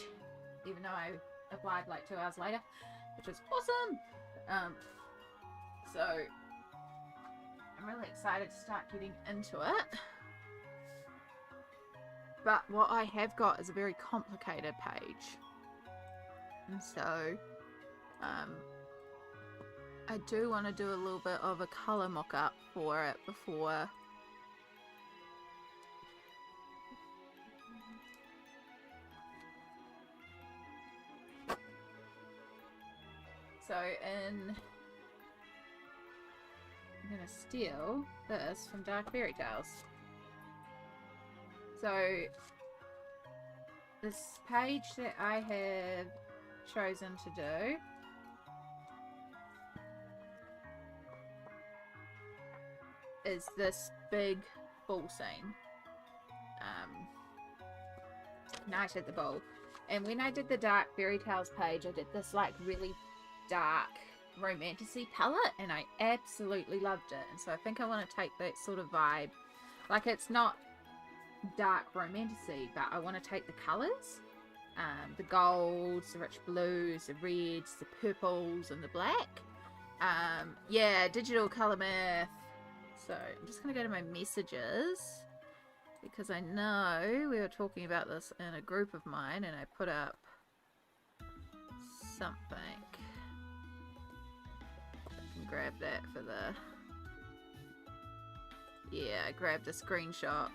even though I applied like 2 hours later, which was awesome! So I'm really excited to start getting into it. But what I have got is a very complicated page. And so, I do want to do a little bit of a colour mock-up for it before... So, I'm going to steal this from Dark Fairy Tales. So, this page that I have chosen to do is this big ball scene. Night at the Ball. And when I did the Dark Fairy Tales page, I did this like really dark romanticy palette, and I absolutely loved it. And so I think I want to take that sort of vibe. Like, it's not dark romanticy, but I want to take the colours, the golds, the rich blues, the reds, the purples, and the black. Yeah, digital colour math. So I'm just going to go to my messages, because I know we were talking about this in a group of mine, and I put up something. I can grab that for the... Yeah, I grabbed a screenshot.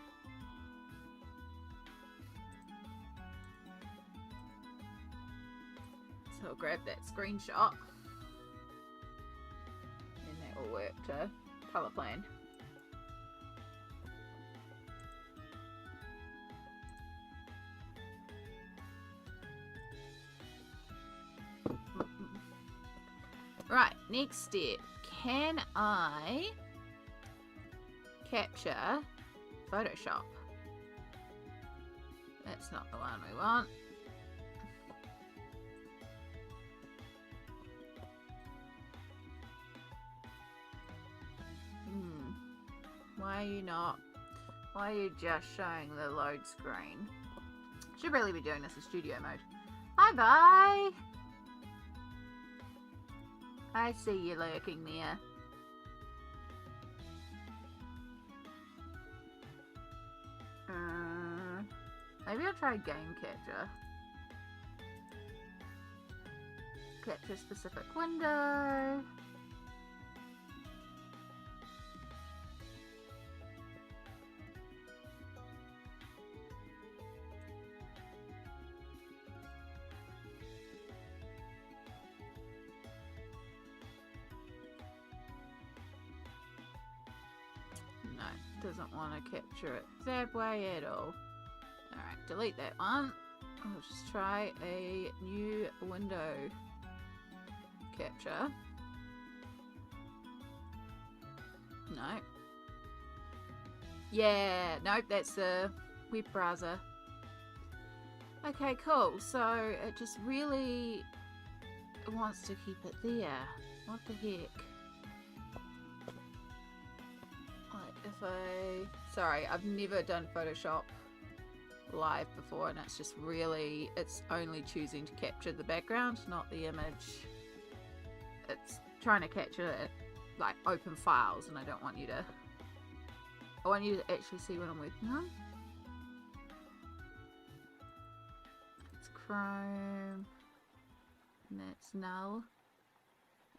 So I'll grab that screenshot. character color plan. Right, next step. Can I capture Photoshop? That's not the one we want. Why are you not? Why are you just showing the load screen? Should really be doing this in studio mode. Bye bye! I see you lurking there. Maybe I'll try game capture. Capture specific window. No, doesn't want to capture it that way at all. Alright, delete that one. I'll just try a new window capture. No. Yeah, nope, that's the web browser. Okay, cool. So it just really wants to keep it there. What the heck? Sorry, I've never done Photoshop live before, and it's just really, it's only choosing to capture the background, not the image. It's trying to capture it like open files, and I don't want you to, I want you to actually see what I'm working on. It's Chrome, and that's null.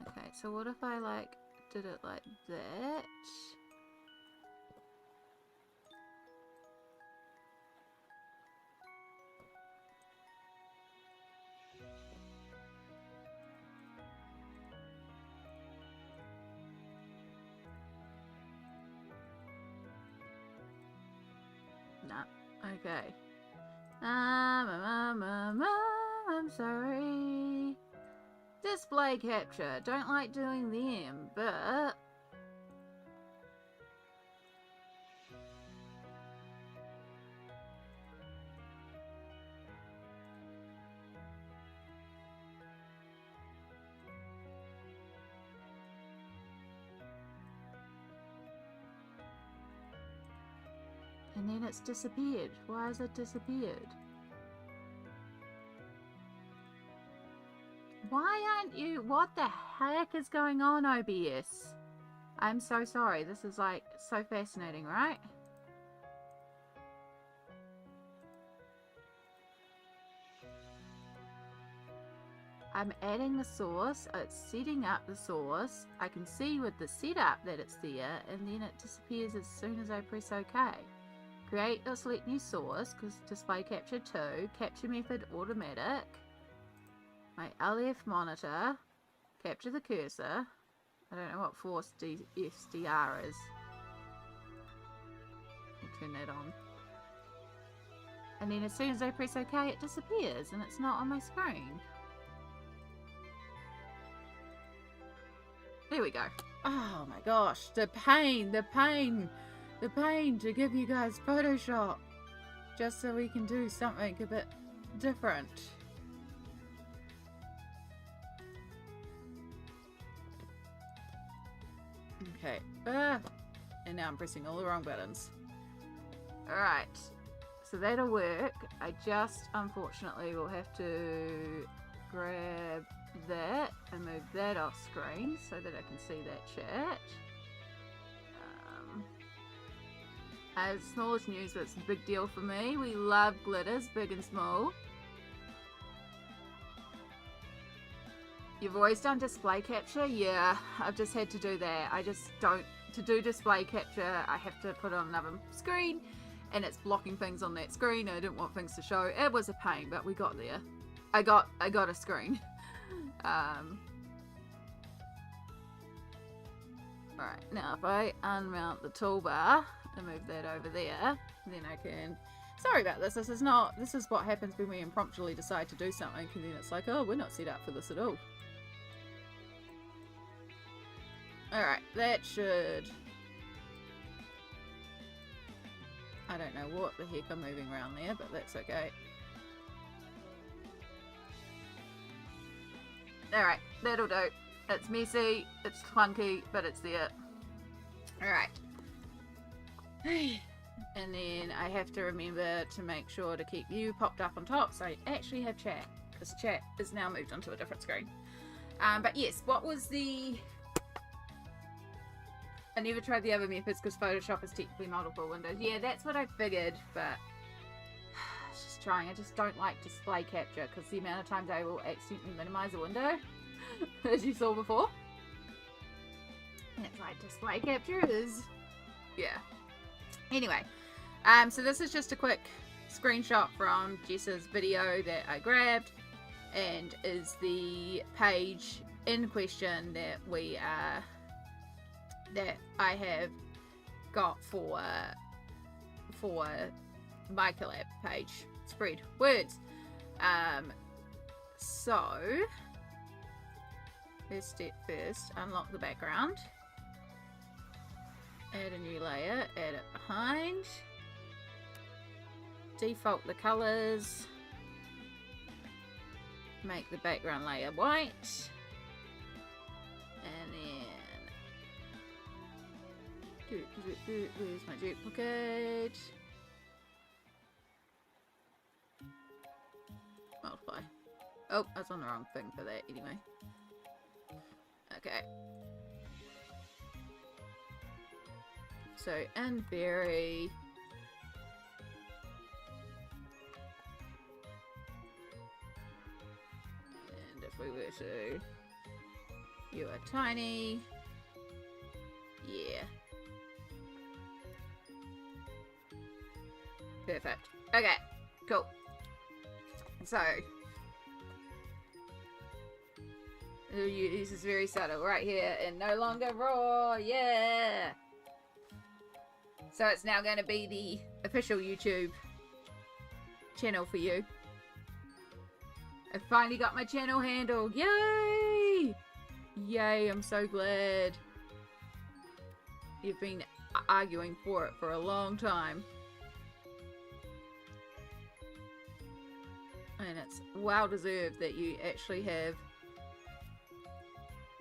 Okay, so what if I like did it like that? Nah. Okay. I'm sorry. Display capture. Don't like doing them, but and then it's disappeared. Why has it disappeared? Why aren't you? What the heck is going on, OBS? I'm so sorry. This is like so fascinating, right? I'm adding the source. It's setting up the source. I can see with the setup that it's there, and then it disappears as soon as I press OK. Create or select new source, because display capture 2, capture method automatic, my LF monitor, capture the cursor. I don't know what force SDR is. I'll turn that on. And then as soon as I press OK, it disappears and it's not on my screen. There we go. Oh my gosh, the pain, the pain. The pain to give you guys Photoshop just so we can do something a bit different. Okay, and now I'm pressing all the wrong buttons. Alright, so that'll work. I just unfortunately will have to grab that and move that off screen so that I can see that chat. Smallest news, but it's a big deal for me. We love glitters, big and small. You've always done display capture? Yeah, I've just had to do that. I just don't, to do display capture, I have to put on another screen, and it's blocking things on that screen. I didn't want things to show. It was a pain, but we got there. I got a screen. Alright, now if I unmount the toolbar and move that over there, then I can... Sorry about this, this is what happens when we impromptu decide to do something, and then it's like, oh, we're not set up for this at all. Alright, that should... I don't know what the heck I'm moving around there, but that's okay. Alright, that'll do. It's messy, it's clunky, but it's there. Alright. And then I have to remember to make sure to keep you popped up on top so I actually have chat. Because chat is now moved onto a different screen. But yes, what was the... I never tried the other methods because Photoshop is technically multiple windows. Yeah, that's what I figured, but... It's just trying. I just don't like display capture because the amount of times I will accidentally minimize a window, as you saw before. And it's like, display capture is... Yeah. Anyway, so this is just a quick screenshot from Jess's video that I grabbed, and is the page in question that I have got for my collab page. Spread words. So first step first, unlock the background. Add a new layer, add it behind. Default the colors. Make the background layer white. And then... Where's my duplicate? Multiply. Oh, I was on the wrong thing for that anyway. Okay. So, and berry. And if we were to... You are tiny. Yeah. Perfect. Okay, cool. So... This is very subtle right here, and no longer raw. Yeah! So it's now going to be the official YouTube channel for you. I finally got my channel handle. Yay! Yay, I'm so glad. You've been arguing for it for a long time. And it's well deserved that you actually have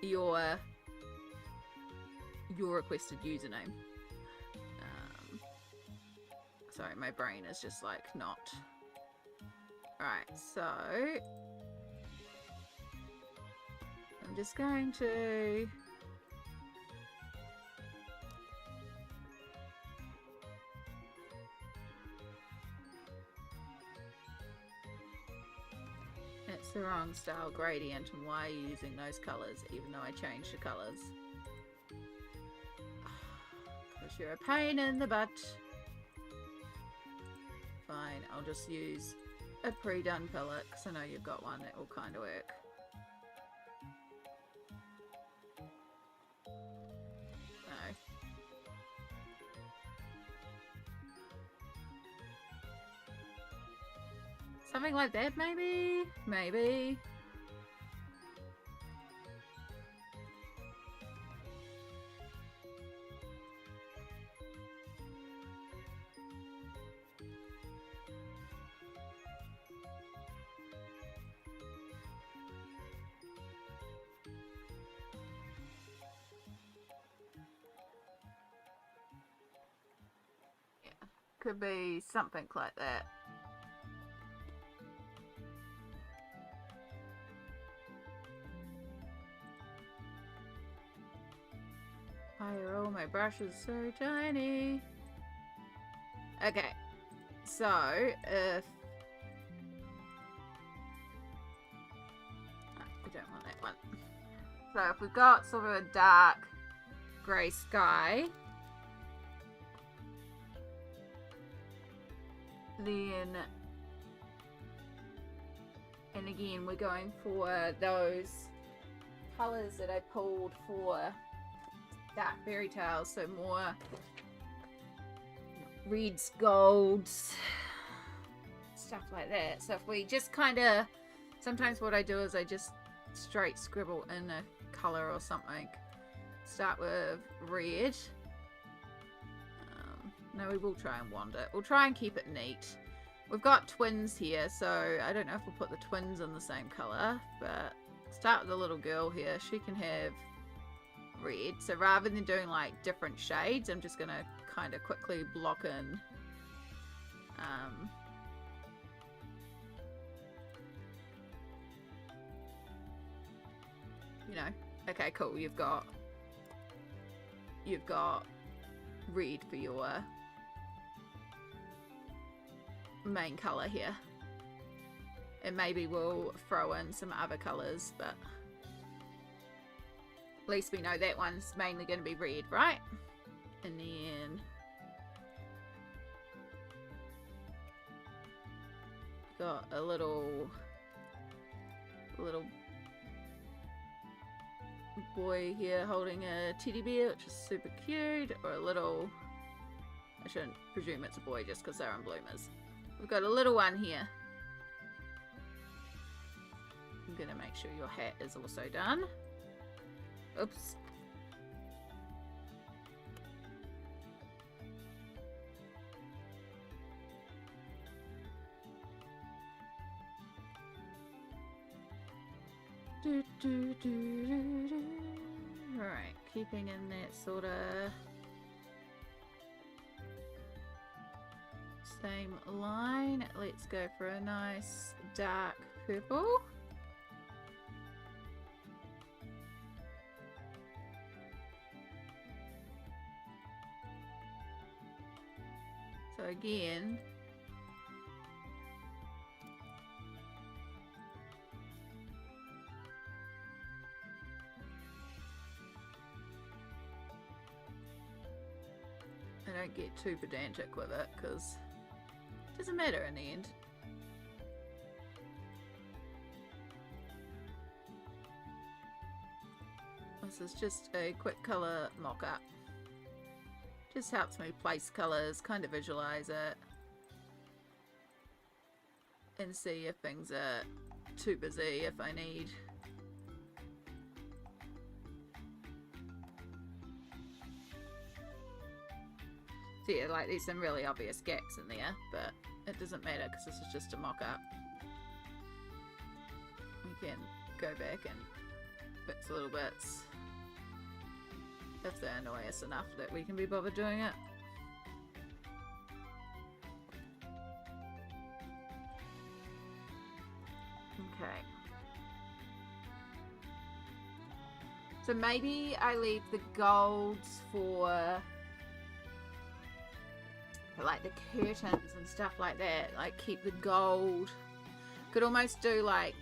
your requested username. Sorry, my brain is just like not. Alright, so I'm just going to it's the wrong style gradient, and why are you using those colours even though I changed the colours? Because you're a pain in the butt. Fine, I'll just use a pre-done palette because I know you've got one that will kind of work. No. Something like that, maybe? Maybe. Could be something like that. Why are all my brushes so tiny? Okay, so if... we don't want that one. So if we've got sort of a dark grey sky, then, and again, we're going for those colours that I pulled for dark fairy tales, so more reds, golds, stuff like that. So if we just kind of, sometimes what I do is I just straight scribble in a color or something. Start with red. No, we will try and wand it. We'll try and keep it neat. We've got twins here, so I don't know if we'll put the twins in the same color, but start with the little girl here. She can have red. So rather than doing like different shades, I'm just gonna kind of quickly block in you know, okay, cool, you've got red for your main color here, and maybe we'll throw in some other colors, but at least we know that one's mainly going to be red, right? And then got a little boy here holding a teddy bear, which is super cute, or a little, I shouldn't presume it's a boy just because they're on bloomers. We've got a little one here. I'm gonna make sure your hat is also done. Oops. Alright, keeping in that sort of same line. Let's go for a nice dark purple. So again, I don't get too pedantic with it because it doesn't matter in the end. This is just a quick colour mock-up. Just helps me place colours, kind of visualise it, and see if things are too busy, if I need. So yeah, like there's some really obvious gaps in there, but it doesn't matter because this is just a mock-up. We can go back and fix little bits if they annoy us enough that we can be bothered doing it. Okay. So maybe I leave the golds for like the curtains and stuff like that. Like keep the gold. Could almost do like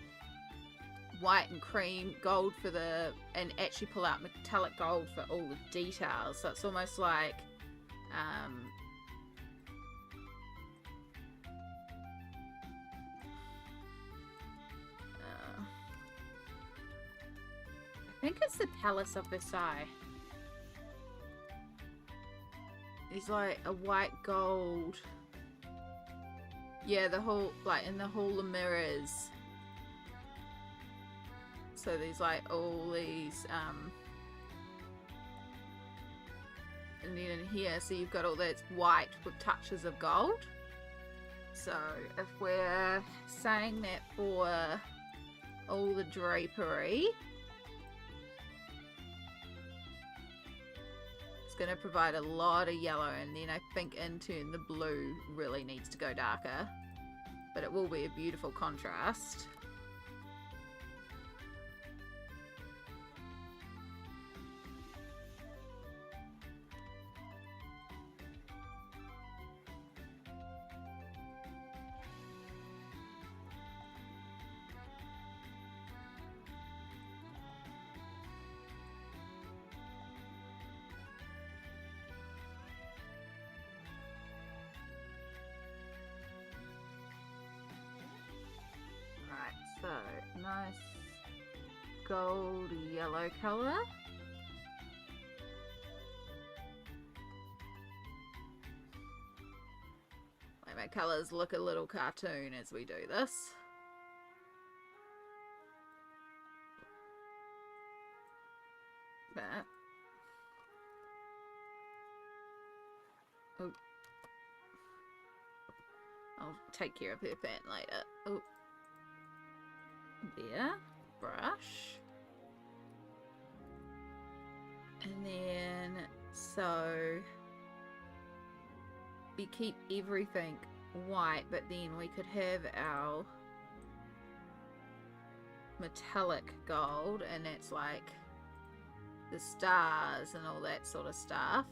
white and cream gold for the, and actually pull out metallic gold for all the details, so it's almost like I think it's the Palace of Versailles. It's like a white gold, yeah, the whole, like in the hall of mirrors. So there's like all these, and then in here, so you've got all that white with touches of gold. So if we're saying that for all the drapery, it's going to provide a lot of yellow, and then I think in turn the blue really needs to go darker, but it will be a beautiful contrast. So, nice gold yellow colour. colours look a little cartoon as we do this. But oh, I'll take care of her fan later. Oh, there, brush, and then so we keep everything white, but then we could have our metallic gold, and that's like the stars and all that sort of stuff,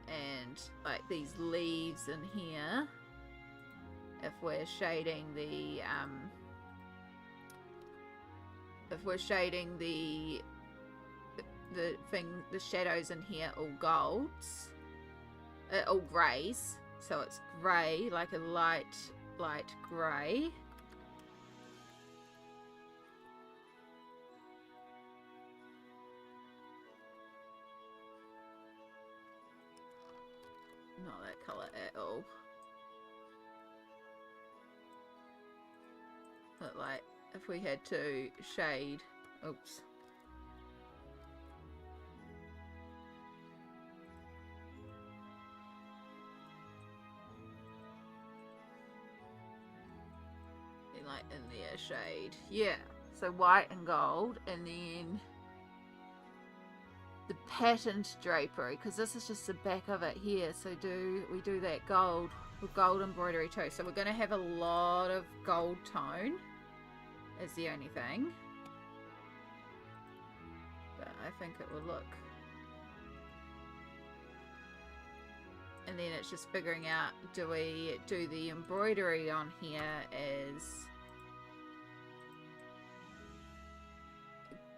and like these leaves in here if we're shading the the shadows in here all golds, all greys, so it's grey, like a light grey. Not that colour at all. But like, if we had to shade, oops. Like in there, shade. Yeah. So white and gold, and then the patterned drapery, because this is just the back of it here, so we do that gold with gold embroidery too. So we're going to have a lot of gold tone is the only thing, but I think it will look, and then it's just figuring out, do we do the embroidery on here as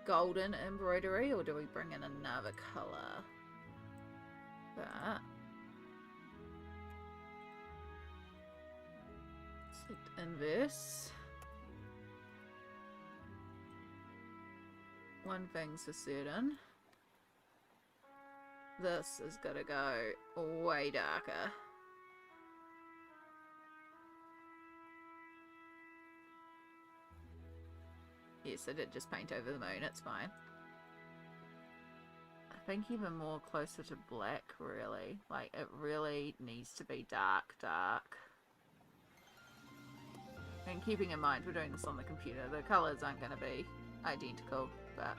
golden embroidery, or do we bring in another colour? But set inverse. One thing's for certain, this is gonna go way darker. Yes, I did just paint over the moon, it's fine. I think even more closer to black, really. Like, it really needs to be dark, dark. And keeping in mind, we're doing this on the computer, the colours aren't going to be identical, but...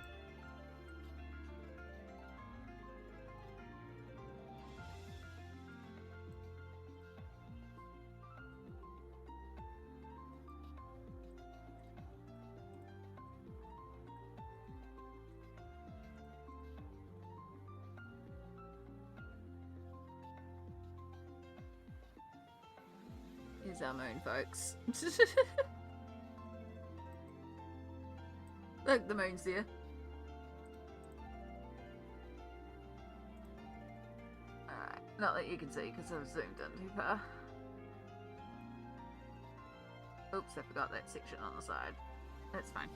here's our moon, folks. Look, the moon's there. Alright, not that you can see because I've zoomed in too far. Oops, I forgot that section on the side. That's fine.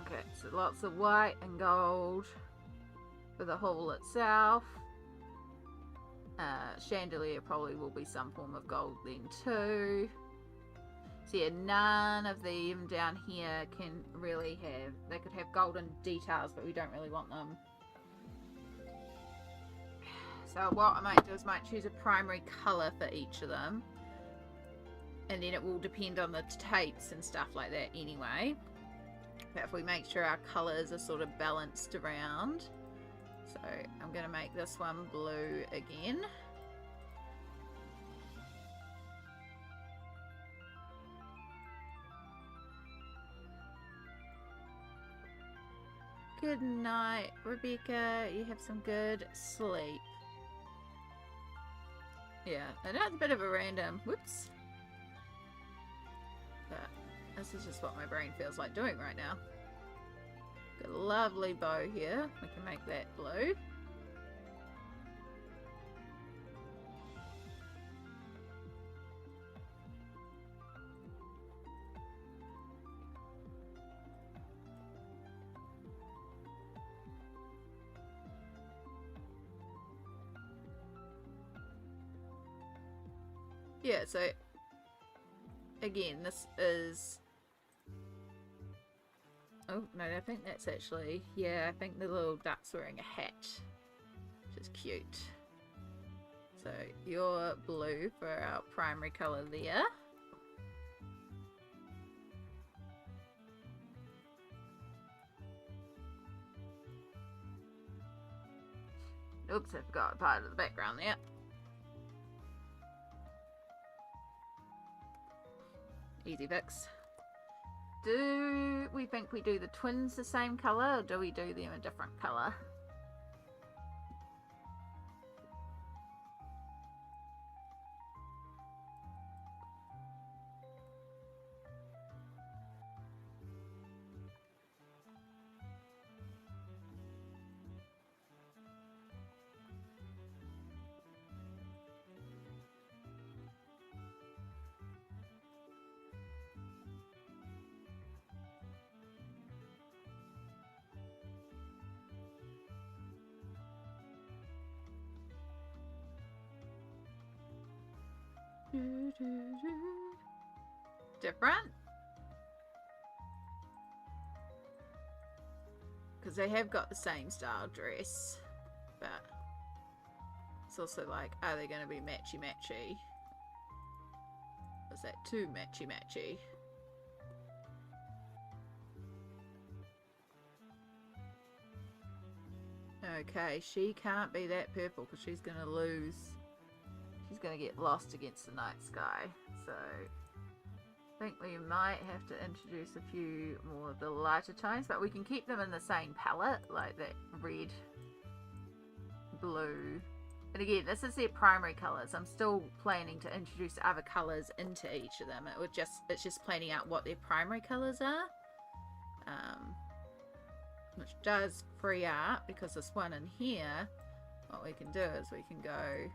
Okay, so lots of white and gold for the hall itself. Chandelier probably will be some form of gold then too. So yeah, none of them down here can really have, they could have golden details, but we don't really want them. So what I might do is might choose a primary colour for each of them. And then it will depend on the tapes and stuff like that anyway. But if we make sure our colours are sort of balanced around. So I'm going to make this one blue again. Good night, Rebecca. You have some good sleep. Yeah, I know it's a bit of a random, whoops. This is just what my brain feels like doing right now. Got a lovely bow here. We can make that blue. Yeah, so again, this is... Oh, no, I think that's actually... Yeah, I think the little duck's wearing a hat, which is cute. So, you're blue for our primary colour there. Oops, I forgot part of the background there. Easy fix. Do we think we do the twins the same colour, or do we do them a different colour? Different? Because they have got the same style dress, but it's also like, are they going to be matchy-matchy? Is that too matchy-matchy? Okay, she can't be that purple because she's going to lose. She's going to get lost against the night sky. So I think we might have to introduce a few more of the lighter tones, but we can keep them in the same palette, like that red, blue. And again, this is their primary colours. I'm still planning to introduce other colours into each of them. It's just planning out what their primary colours are. Which does free up, because this one in here, what we can do is we can go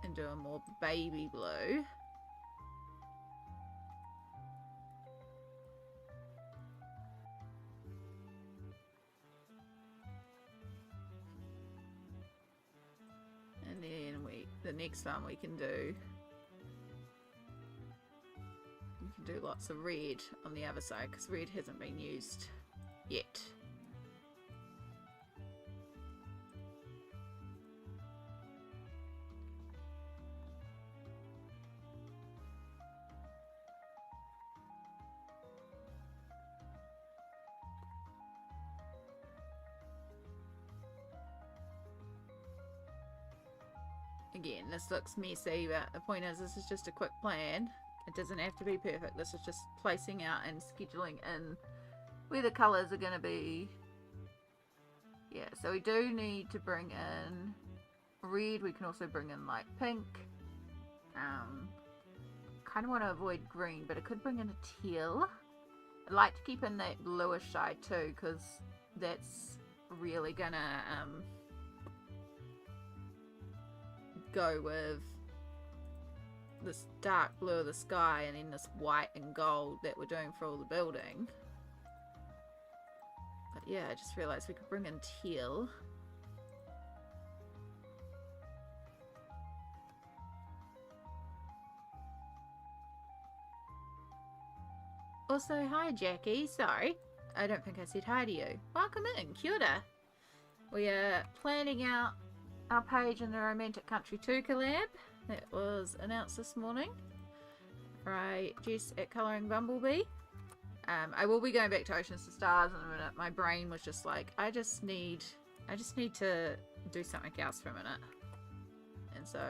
and do a more baby blue. And then the next one we can do lots of red on the other side, because red hasn't been used yet. Again, this looks messy, but the point is this is just a quick plan. It doesn't have to be perfect. This is just placing out and scheduling in where the colours are going to be. Yeah, so we do need to bring in red. We can also bring in like pink. Kind of want to avoid green, but I could bring in a teal. I'd like to keep in that bluish side too, because that's really going to go with this dark blue of the sky and then this white and gold that we're doing for all the building. But yeah, I just realised we could bring in teal. Also, hi Jackie, sorry, I don't think I said hi to you. Welcome in, kia ora. We are planning out our page in the Romantic Country 2 collab that was announced this morning by Jess at Colouring Bumblebee. I will be going back to Oceans to Stars in a minute. My brain was just like, I just need to do something else for a minute. And so,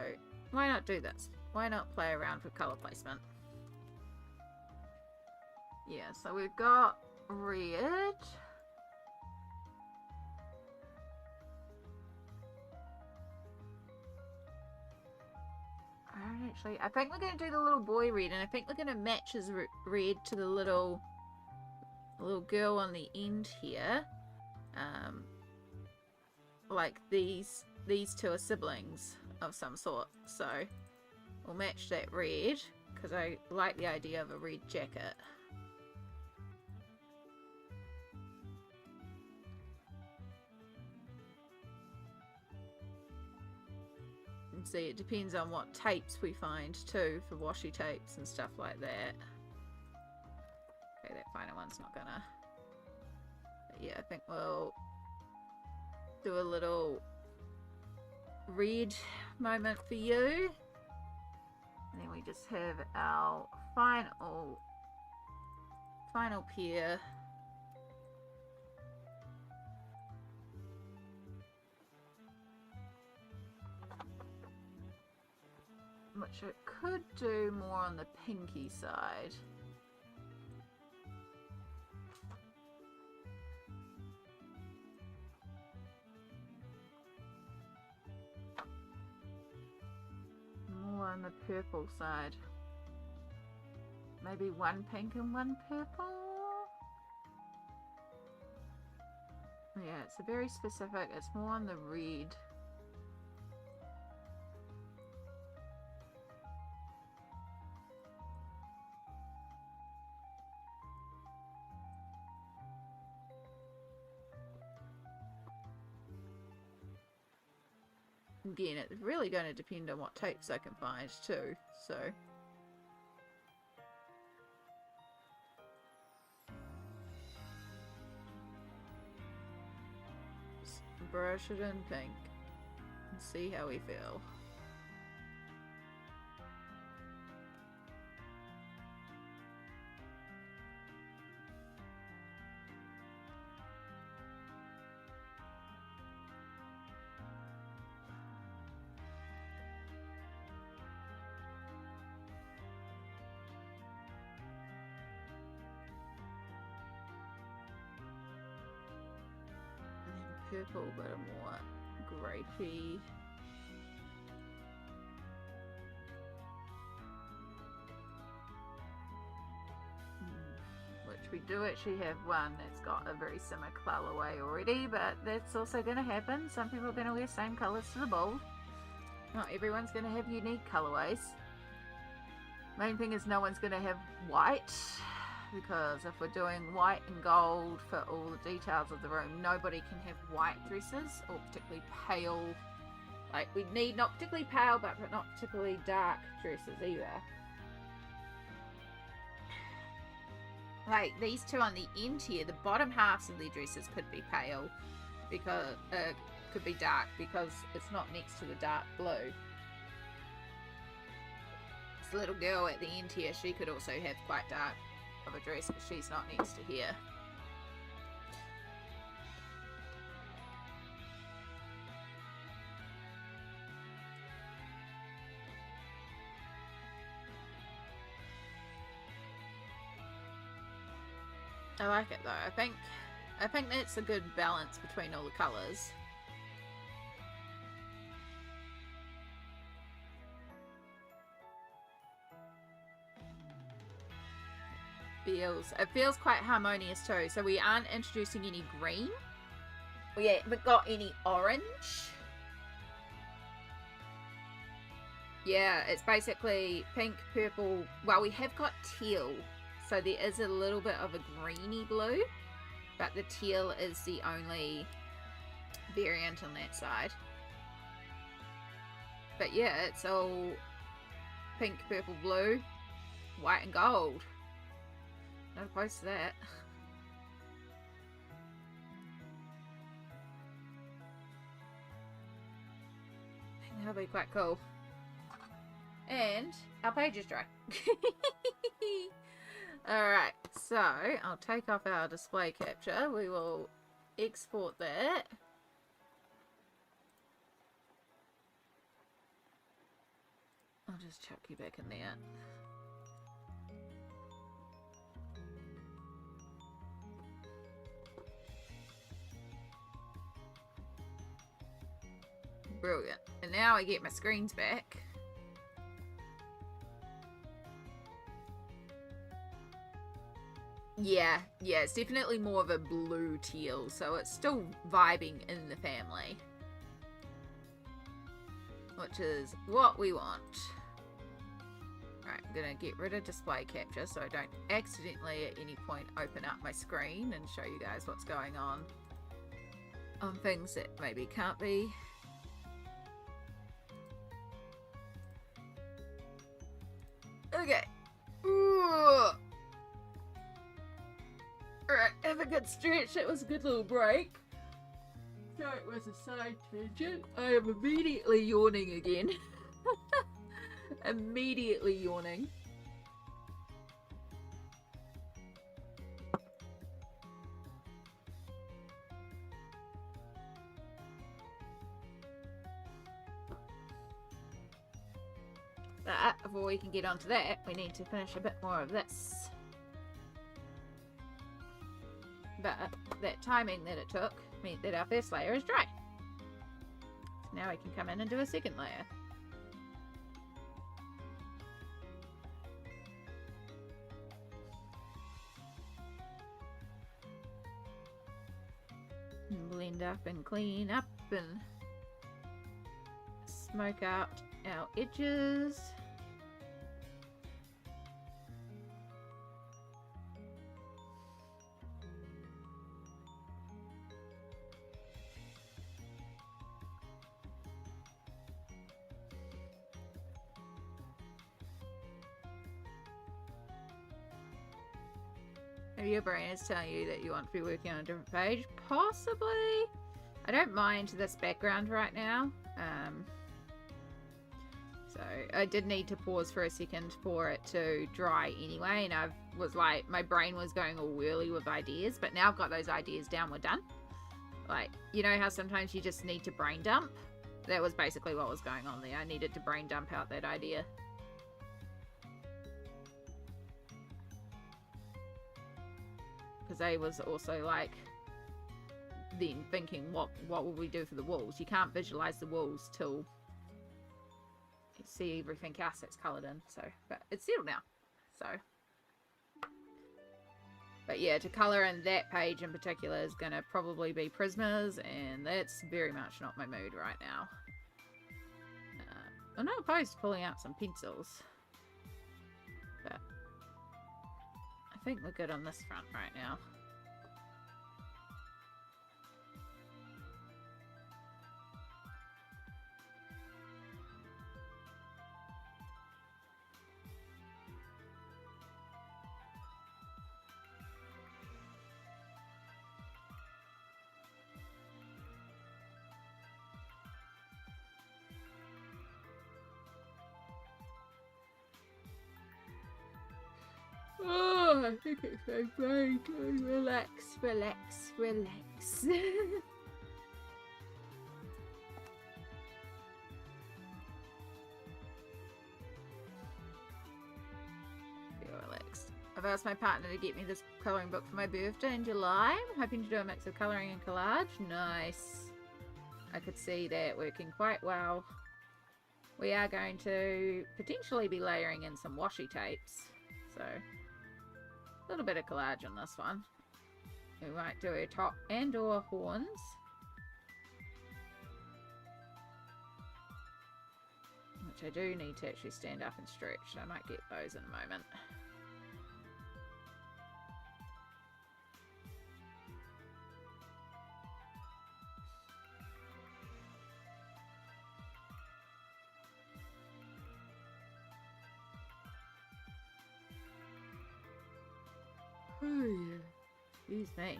why not do this? Why not play around with colour placement? Yeah, so we've got red. I think we're going to do the little boy red, and I think we're going to match his red to the little a little girl on the end here. Like these two are siblings of some sort, so we'll match that red because I like the idea of a red jacket. And see, it depends on what tapes we find too for washi tapes and stuff like that. Okay, that final one's not gonna. But yeah, I think we'll do a little red moment for you. And then we just have our final pair. Which it could do more on the pinky side. More on the purple side. Maybe one pink and one purple? Yeah, it's a very specific, it's more on the red. Again, it's really going to depend on what tapes I can find too, so. Just brush it in pink and see how we feel. Purple, but a more grapey. Which we do actually have one that's got a very similar colorway already, but that's also going to happen. Some people are going to wear same colors to the ball. Not everyone's going to have unique colorways. Main thing is no one's going to have white. Because if we're doing white and gold for all the details of the room, nobody can have white dresses or particularly pale. Like, we need not particularly pale, but not particularly dark dresses either. Like, these two on the end here, the bottom halves of their dresses could be pale, because could be dark, because it's not next to the dark blue. This little girl at the end here, she could also have quite dark of a dress, but she's not next to here. I like it though. I think that's a good balance between all the colours. It feels quite harmonious too. So we aren't introducing any green. We haven't got any orange. Yeah, it's basically pink, purple. Well, we have got teal. So there is a little bit of a greeny blue. But the teal is the only variant on that side. But yeah, it's all pink, purple, blue, white and gold. Not opposed to that. I think that'll be quite cool. And our page is dry. Alright, so I'll take off our display capture. We will export that. I'll just chuck you back in there. Brilliant. And now I get my screens back. Yeah, it's definitely more of a blue teal, so it's still vibing in the family. Which is what we want. Right, I'm gonna get rid of display capture so I don't accidentally at any point open up my screen and show you guys what's going on things that maybe can't be. Okay. Ooh. Alright, have a good stretch. That was a good little break. So it was a side tangent. I am immediately yawning again. Immediately yawning. But before we can get onto that, we need to finish a bit more of this. But that timing that it took meant that our first layer is dry. So now we can come in and do a second layer. And blend up and clean up and smoke out our edges. Maybe your brain is telling you that you want to be working on a different page. Possibly. I don't mind this background right now. So I did need to pause for a second for it to dry anyway. And I was like, my brain was going all whirly with ideas. But now I've got those ideas down, we're done. Like, you know how sometimes you just need to brain dump? That was basically what was going on there. I needed to brain dump out that idea. Because I was also like then thinking what will we do for the walls. You can't visualize the walls till you see everything else that's coloured in. So, but it's settled now. So, but yeah, to colour in that page in particular is going to probably be Prismas, and that's very much not my mood right now. I'm not opposed to pulling out some pencils, but I think we're good on this front right now. Oh, I think it's so very good. Relax, relax, relax. Feel relaxed. I've asked my partner to get me this colouring book for my birthday in July. I'm hoping to do a mix of colouring and collage. Nice. I could see that working quite well. We are going to potentially be layering in some washi tapes. So, a little bit of collage on this one. We might do a top and or horns. Which I do need to actually stand up and stretch. So I might get those in a moment. Oh yeah. Excuse me.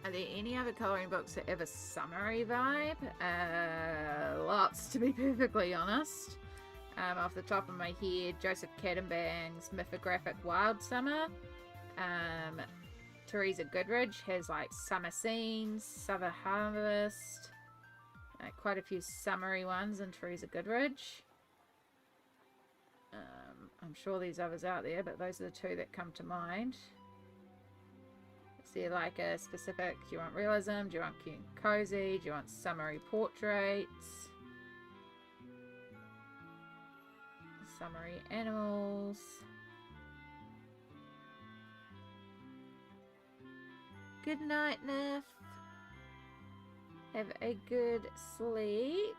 Are there any other colouring books that have a summery vibe? Lots, to be perfectly honest. Off the top of my head, Joseph Cadenbang's Mythographic Wild Summer. Teresa Goodridge has like summer scenes, summer harvest, quite a few summery ones in Teresa Goodridge. I'm sure there's others out there, but those are the two that come to mind. Let's there like a specific, do you want realism, do you want cute and cozy, do you want summary portraits, summary animals, good night, Niff, have a good sleep.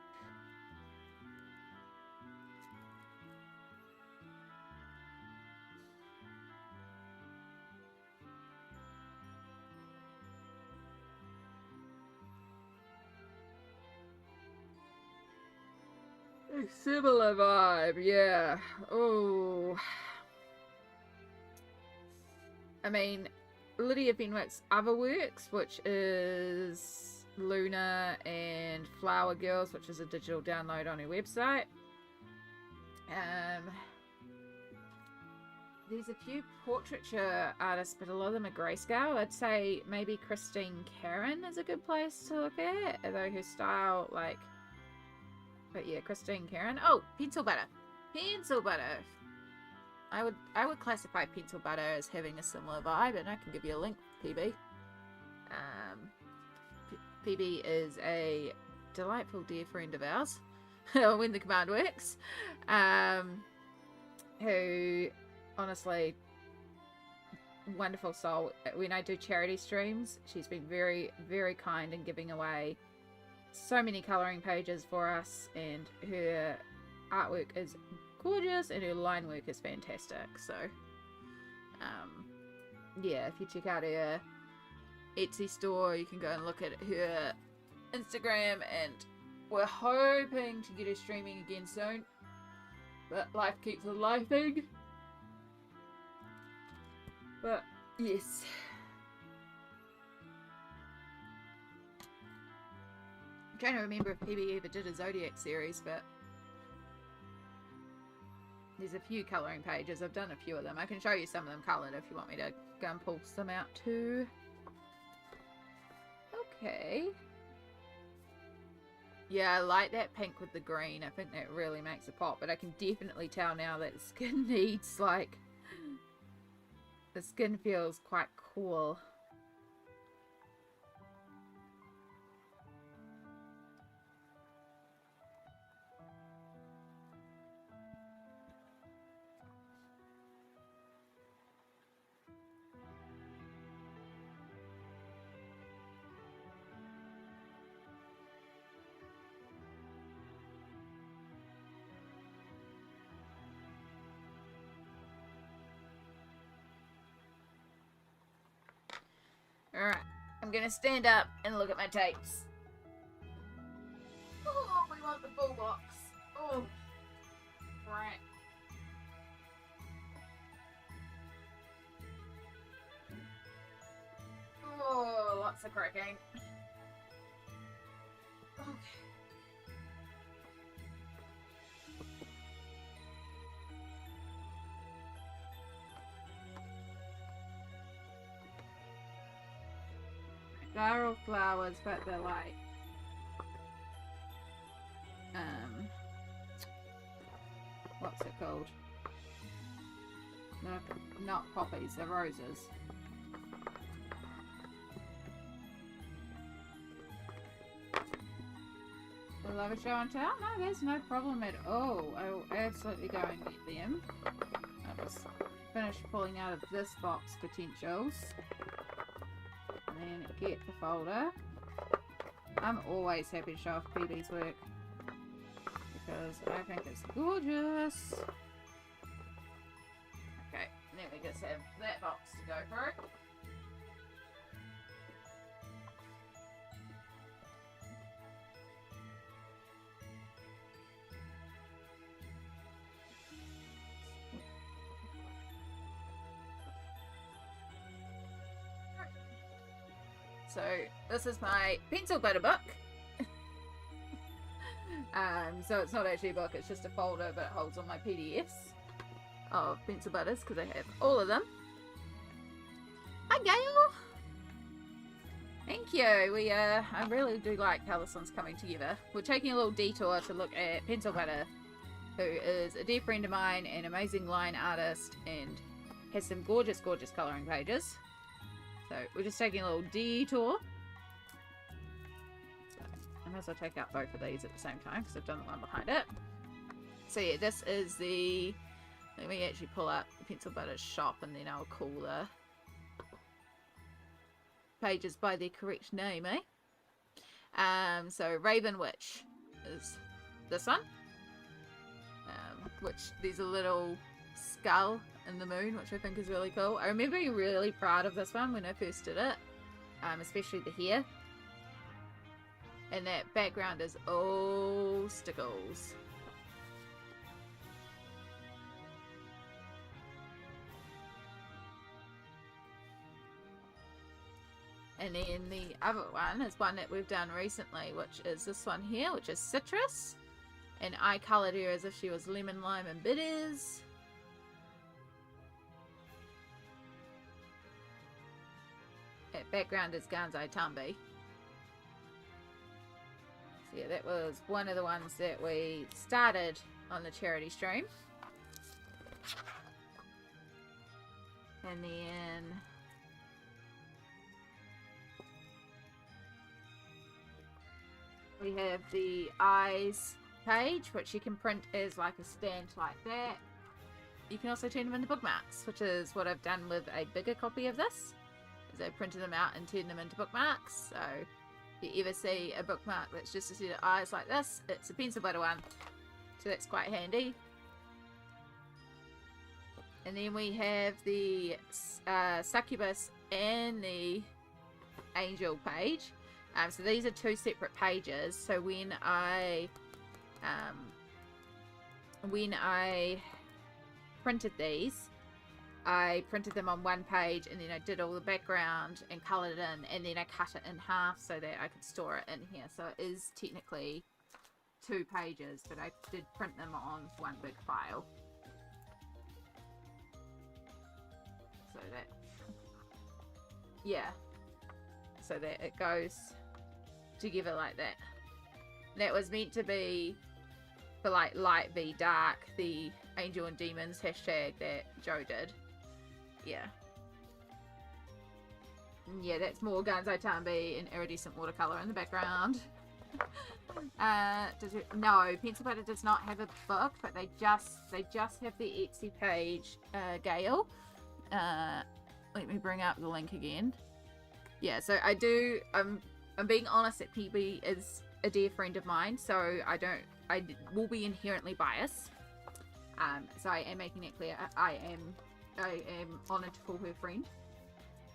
A similar vibe, yeah. Oh. I mean, Lydia Fenwick's other works, which is Luna and Flower Girls, which is a digital download on her website. There's a few portraiture artists, but a lot of them are grayscale. I'd say maybe Christine Karen is a good place to look at, although her style, like... But yeah, Christine Karen. Oh, Pencil Butter. Pencil Butter. I would classify Pencil Butter as having a similar vibe, and I can give you a link, PB. PB is a delightful dear friend of ours, when the command works, who, honestly, wonderful soul. When I do charity streams, she's been very, very kind in giving away so many colouring pages for us, and her artwork is gorgeous and her line work is fantastic. So yeah, if you check out her Etsy store, you can go and look at her Instagram, and we're hoping to get her streaming again soon, but life keeps on lifing. But yes, I'm trying to remember if PB ever did a Zodiac series, but there's a few colouring pages. I've done a few of them. I can show you some of them coloured if you want me to go and pull some out too. Okay. Yeah, I like that pink with the green. I think that really makes it pop, but I can definitely tell now that the skin needs, like, the skin feels quite cool. Alright, I'm gonna stand up and look at my tapes. Oh, we want the full box. Oh, right. Oh, lots of cracking. Okay. Gyral flowers, but they're like what's it called? No, not poppies, they're roses. I love a show and tell? No, there's no problem at all. I will absolutely go and get them. I'll just finish pulling out of this box potentials. And then get the folder. I'm always happy to show off PB's work because I think it's gorgeous. Okay, then we just have that box to go through. So this is my Pencil Butter book. So it's not actually a book, it's just a folder, but it holds all my PDFs of Pencil Butters because I have all of them. Hi Gail! Thank you. I really do like how this one's coming together. We're taking a little detour to look at Pencil Butter, who is a dear friend of mine, an amazing line artist, and has some gorgeous, gorgeous colouring pages. So we're just taking a little detour. So I might as well take out both of these at the same time because I've done the one behind it. So yeah, this is the... Let me actually pull up the Pencil Butter's shop and then I'll call the pages by their correct name, eh? So Raven Witch is this one. Which there's a little skull in the moon, which I think is really cool. I remember being really proud of this one when I first did it. Especially the hair. And that background is all stickles. And then the other one is one that we've done recently, which is this one here, which is Citrus. And I coloured her as if she was lemon, lime, and bitters. That background is Ganzai Tambi. So yeah, that was one of the ones that we started on the charity stream. And then... we have the eyes page, which you can print as like a stand like that. You can also turn them into bookmarks, which is what I've done with a bigger copy of this. Is I printed them out and turned them into bookmarks. So if you ever see a bookmark that's just a set of eyes like this, it's a Pencil Butter one. So that's quite handy. And then we have the succubus and the angel page. So these are two separate pages. So when I printed these, I printed them on one page and then I did all the background and coloured it in, and then I cut it in half so that I could store it in here. So it is technically two pages, but I did print them on one big file. So that, yeah, so that it goes together like that. That was meant to be for like light v dark, the angel and demons hashtag that Joe did. Yeah. Yeah, that's more Ganzai Tambi and iridescent watercolour in the background. No, Pencil Butter does not have a book, but they just have the Etsy page, Gale. Let me bring up the link again. Yeah, so I do, I'm being honest that PB is a dear friend of mine, so I will be inherently biased. So I am making it clear. I am honoured to call her friend.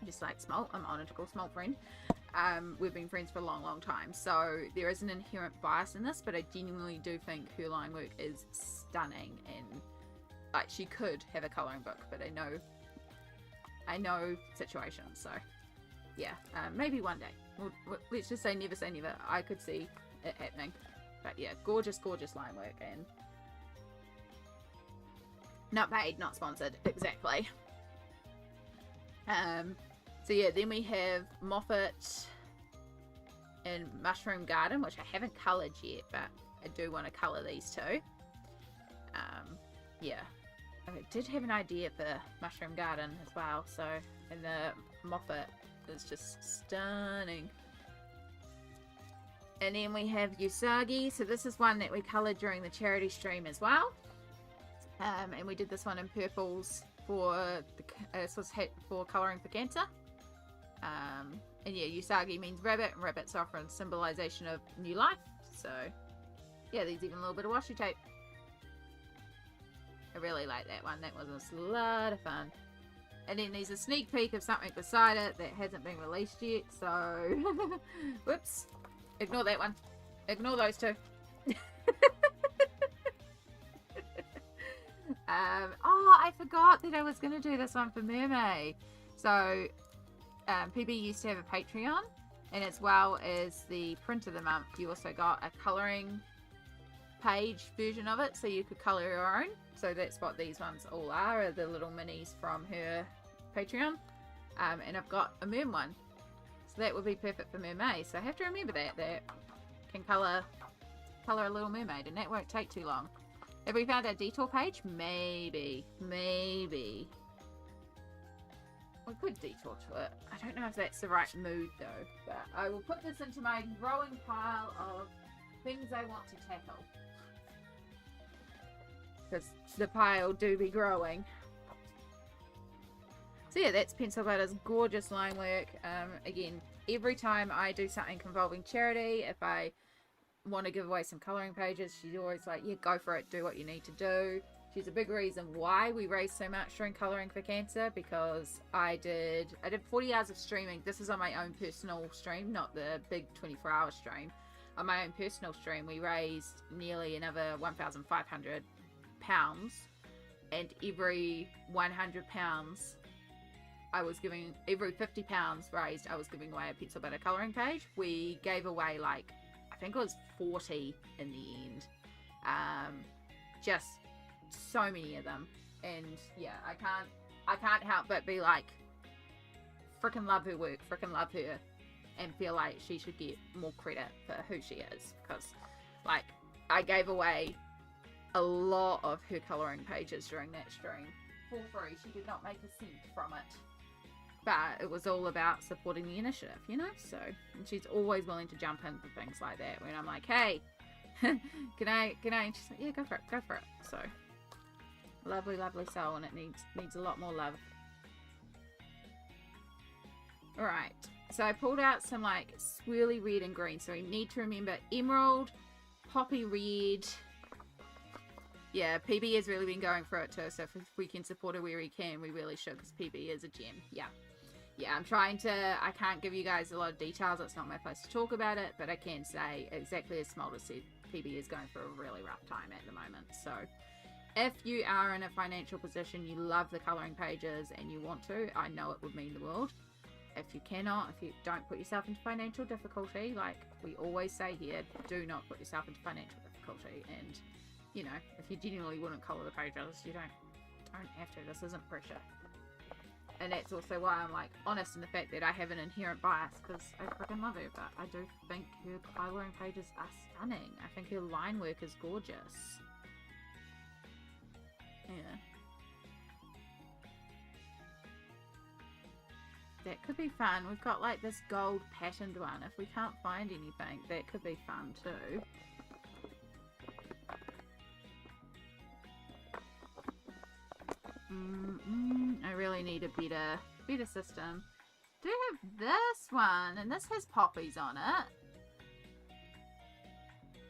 Just like Smalt, I'm honoured to call Smalt friend. We've been friends for a long, long time, so there is an inherent bias in this, but I genuinely do think her line work is stunning, and like she could have a colouring book, but I know situations, so yeah, maybe one day. Let's just say never say never. I could see it happening, but yeah, gorgeous, gorgeous line work, and not paid, not sponsored, exactly. So yeah, then we have Moffat and Mushroom Garden, which I haven't coloured yet, but I do want to colour these two. Yeah, I did have an idea for Mushroom Garden as well, so, and the Moffat is just stunning. And then we have Usagi, so this is one that we coloured during the charity stream as well. And we did this one in purples for this was for colouring for cancer. And yeah, Usagi means rabbit, and rabbits offer a symbolization of new life. So yeah, there's even a little bit of washi tape. I really like that one. That was a lot of fun. And then there's a sneak peek of something beside it that hasn't been released yet. So whoops, ignore that one. Ignore those two. Oh, I forgot that I was going to do this one for Mermaid. So PB used to have a Patreon, and as well as the print of the month, you also got a colouring page version of it, so you could colour your own. So that's what these ones all are the little minis from her Patreon. And I've got a Merm one, so that would be perfect for Mermaid. So I have to remember that can colour a little mermaid, and that won't take too long. Have we found our detour page? Maybe. we could detour to it. I don't know if that's the right mood though, but I will put this into my growing pile of things I want to tackle. Because the pile do be growing. So yeah, that's Pencil Butter's gorgeous line work. Again, every time I do something involving charity, if I want to give away some colouring pages, she's always like, yeah, go for it, do what you need to do. She's a big reason why we raised so much during Colouring for Cancer, because I did 40 hours of streaming. This is on my own personal stream, not the big 24-hour stream. On my own personal stream, we raised nearly another £1,500, and every £100 I was giving, every £50 raised, I was giving away a Pencil Butter colouring page. We gave away like, I think it was 40 in the end. Just so many of them, and yeah, I can't help but be like, freaking love her work, freaking love her, and feel like she should get more credit for who she is, because like I gave away a lot of her colouring pages during that stream for free. She did not make a cent from it, but it was all about supporting the initiative, you know. So, and she's always willing to jump in for things like that when I'm like, hey, can I, and she's like, yeah, go for it. So lovely soul, and it needs a lot more love. Alright, so I pulled out some like swirly red and green, so we need to remember emerald, poppy red. Yeah, PB has really been going for it too, so if we can support her where we can, we really should, because PB is a gem. Yeah, I'm trying to, I can't give you guys a lot of details, it's not my place to talk about it, but I can say exactly as Smolder said, PB is going for a really rough time at the moment. So if you are in a financial position, you love the colouring pages and you want to, I know it would mean the world. If you cannot, if you don't put yourself into financial difficulty, like we always say here, do not put yourself into financial difficulty. And you know, if you genuinely wouldn't colour the pages, you don't have to. This isn't pressure. And that's also why I'm like honest in the fact that I have an inherent bias, because I freaking love her, but I do think her colouring pages are stunning. I think her line work is gorgeous. Yeah. That could be fun. We've got like this gold patterned one. If we can't find anything, that could be fun too. I really need a better system. Do have this one, and this has poppies on it.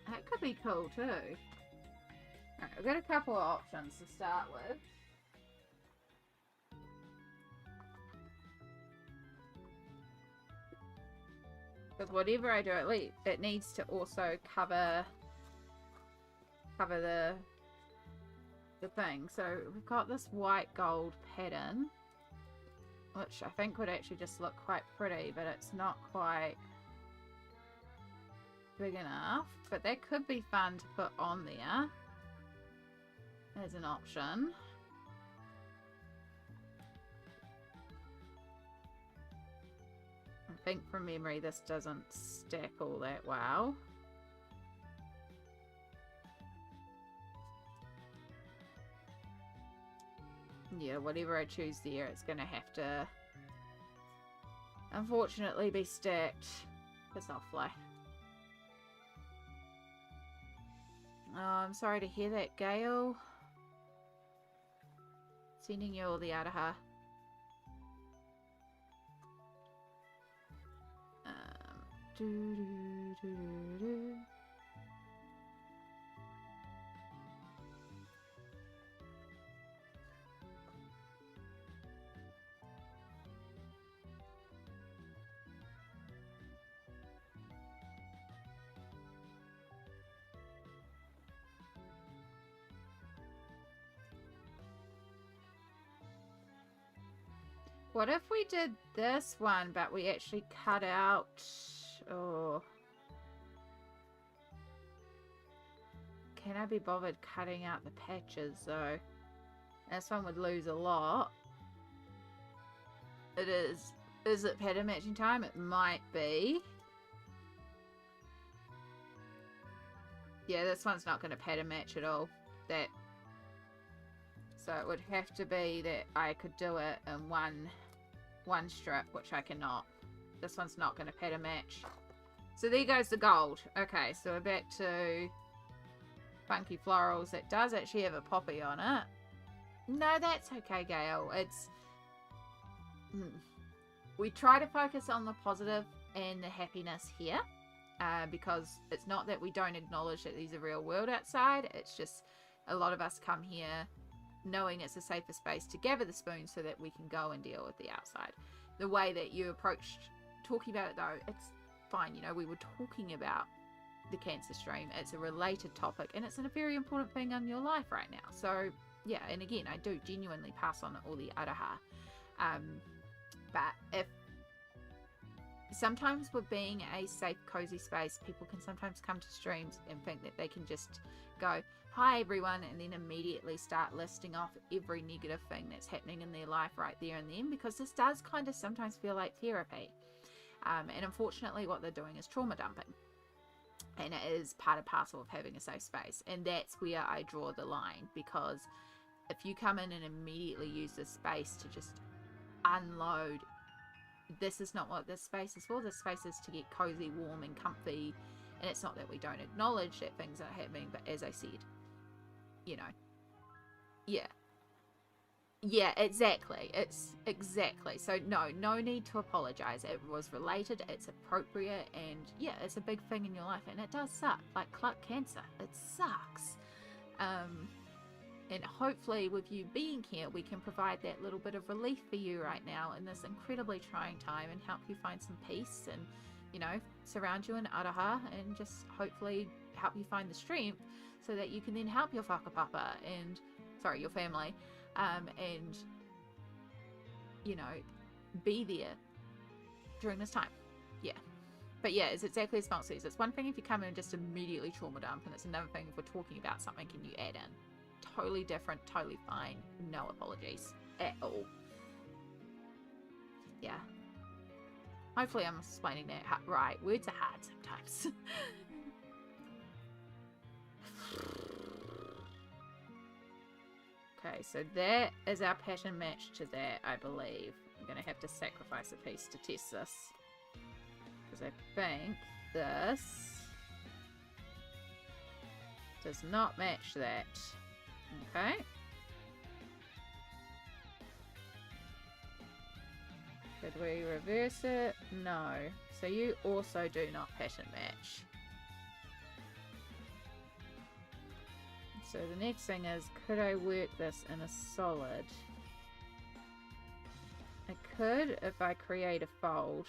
That could be cool too. Alright, we've got a couple of options to start with. Because whatever I do, at least it needs to also cover the thing. So we've got this white gold pattern, which I think would actually just look quite pretty, but it's not quite big enough. But that could be fun to put on there as an option. I think from memory this doesn't stack all that well. Yeah, whatever I choose there, it's going to have to unfortunately be stacked. Piss off, fly. Oh, I'm sorry to hear that, Gail. Sending you all the Araha. What if we did this one, but we actually cut out... Oh. Can I be bothered cutting out the patches, though? This one would lose a lot. It is. Is it pattern matching time? It might be. Yeah, this one's not going to pattern match at all. So it would have to be that I could do it in one one strip, which I cannot. This one's not going to pattern match. So there goes the gold. Okay, so we're back to funky florals. It does actually have a poppy on it. No, that's okay, Gail. It's... We try to focus on the positive and the happiness here. Because it's not that we don't acknowledge that there's a real world outside. It's just a lot of us come here knowing it's a safer space to gather the spoons so that we can go and deal with the outside. The way that you approached talking about it, though, it's fine. You know, we were talking about the cancer stream. It's a related topic, and it's a very important thing in your life right now. So, yeah, and again, I do genuinely pass on all the araha. But if sometimes with being a safe, cozy space, people can sometimes come to streams and think that they can just go, hi everyone, and then immediately start listing off every negative thing that's happening in their life right there and then, because this does kind of sometimes feel like therapy. And unfortunately what they're doing is trauma dumping. And it is part and parcel of having a safe space. And that's where I draw the line, because if you come in and immediately use this space to just unload, this is not what this space is for. This space is to get cozy, warm and comfy, and it's not that we don't acknowledge that things are happening, but as I said, you know, yeah, exactly, it's exactly, so no need to apologize. It was related, it's appropriate, and yeah, it's a big thing in your life, and it does suck, like cancer, it sucks. And hopefully with you being here, we can provide that little bit of relief for you right now in this incredibly trying time, and help you find some peace, and, you know, surround you in araha, and just hopefully help you find the strength so that you can then help your whakapapa and, sorry, your family, and, you know, be there during this time. Yeah. But yeah, it's exactly as Mark says. It's one thing if you come in and just immediately trauma dump, and it's another thing if we're talking about something and you add in. Totally different, totally fine. No apologies at all. Yeah. Hopefully I'm explaining that right. Words are hard sometimes. Okay, so that is our pattern match to that, I believe. I'm going to have to sacrifice a piece to test this, because I think this does not match that. Okay. Could we reverse it? No. So you also do not pattern match. So the next thing is, could I work this in a solid? I could if I create a fold.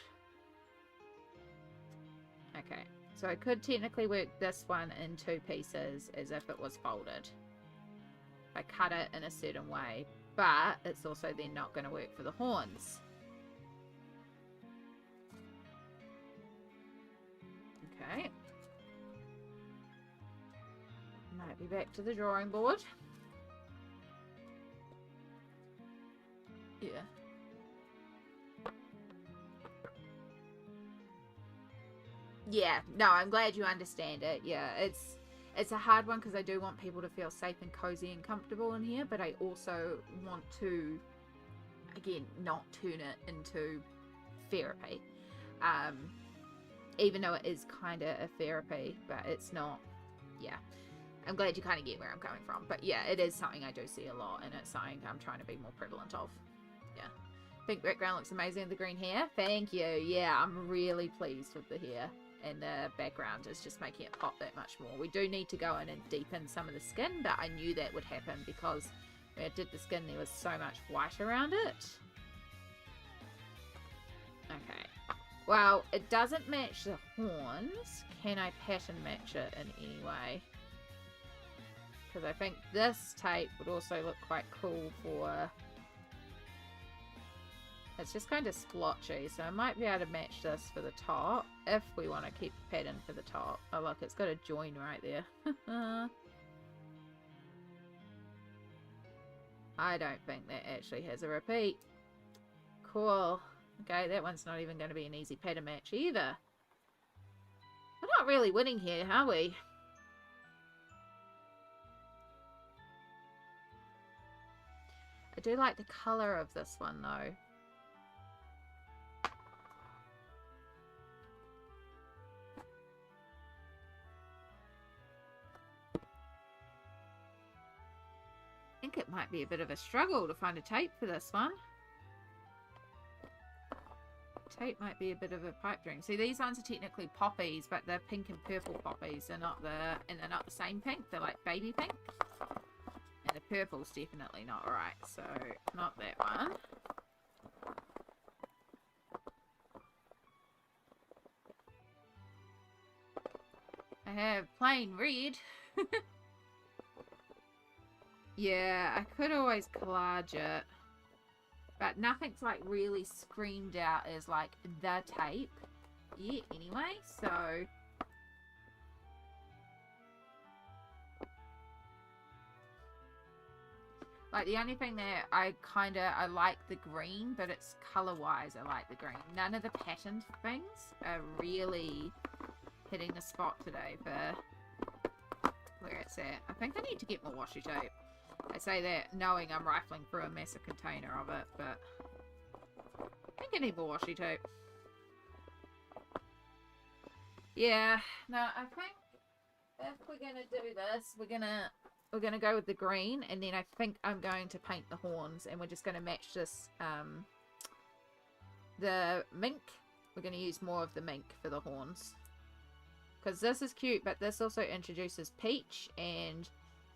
Okay. So I could technically work this one in two pieces as if it was folded. I cut it in a certain way, but it's also then not going to work for the horns. Okay. Might be back to the drawing board. Yeah. Yeah, no, I'm glad you understand it. Yeah, it's a hard one because I do want people to feel safe and cozy and comfortable in here, but I also want to, again, not turn it into therapy. Even though it is kind of a therapy, but it's not. Yeah, I'm glad you kind of get where I'm coming from. But yeah, it is something I do see a lot, and it's something I'm trying to be more prevalent of. Yeah. Pink background looks amazing with the green hair. Thank you. Yeah, I'm really pleased with the hair. And the background is just making it pop that much more. We do need to go in and deepen some of the skin, but I knew that would happen because when I did the skin, there was so much white around it. Okay. Well, it doesn't match the horns. Can I pattern match it in any way? Because I think this tape would also look quite cool for... It's just kind of splotchy, so I might be able to match this for the top if we want to keep the pattern for the top. Oh look, it's got a join right there. I don't think that actually has a repeat. Cool. Okay, that one's not even going to be an easy pattern match either. We're not really winning here, are we? I do like the colour of this one though. think it might be a bit of a struggle to find a tape for this one. Tape might be a bit of a pipe dream. See, these ones are technically poppies, but they're pink and purple poppies. They're not the same pink. They're like baby pink. And the purple's definitely not right, so not that one. I have plain red. Yeah, I could always collage it. But nothing's like really screamed out as like the tape yet anyway, so like the only thing that I like the green, but it's color wise I like the green. None of the patterned things are really hitting the spot today for where it's at. I think I need to get more washi tape. I say that knowing I'm rifling through a massive container of it, but I think I need more washi tape. Yeah, no, I think if we're gonna do this, we're gonna go with the green, and then I think I'm going to paint the horns, and we're just gonna match this the mink. We're gonna use more of the mink for the horns. Because this is cute, but this also introduces peach, and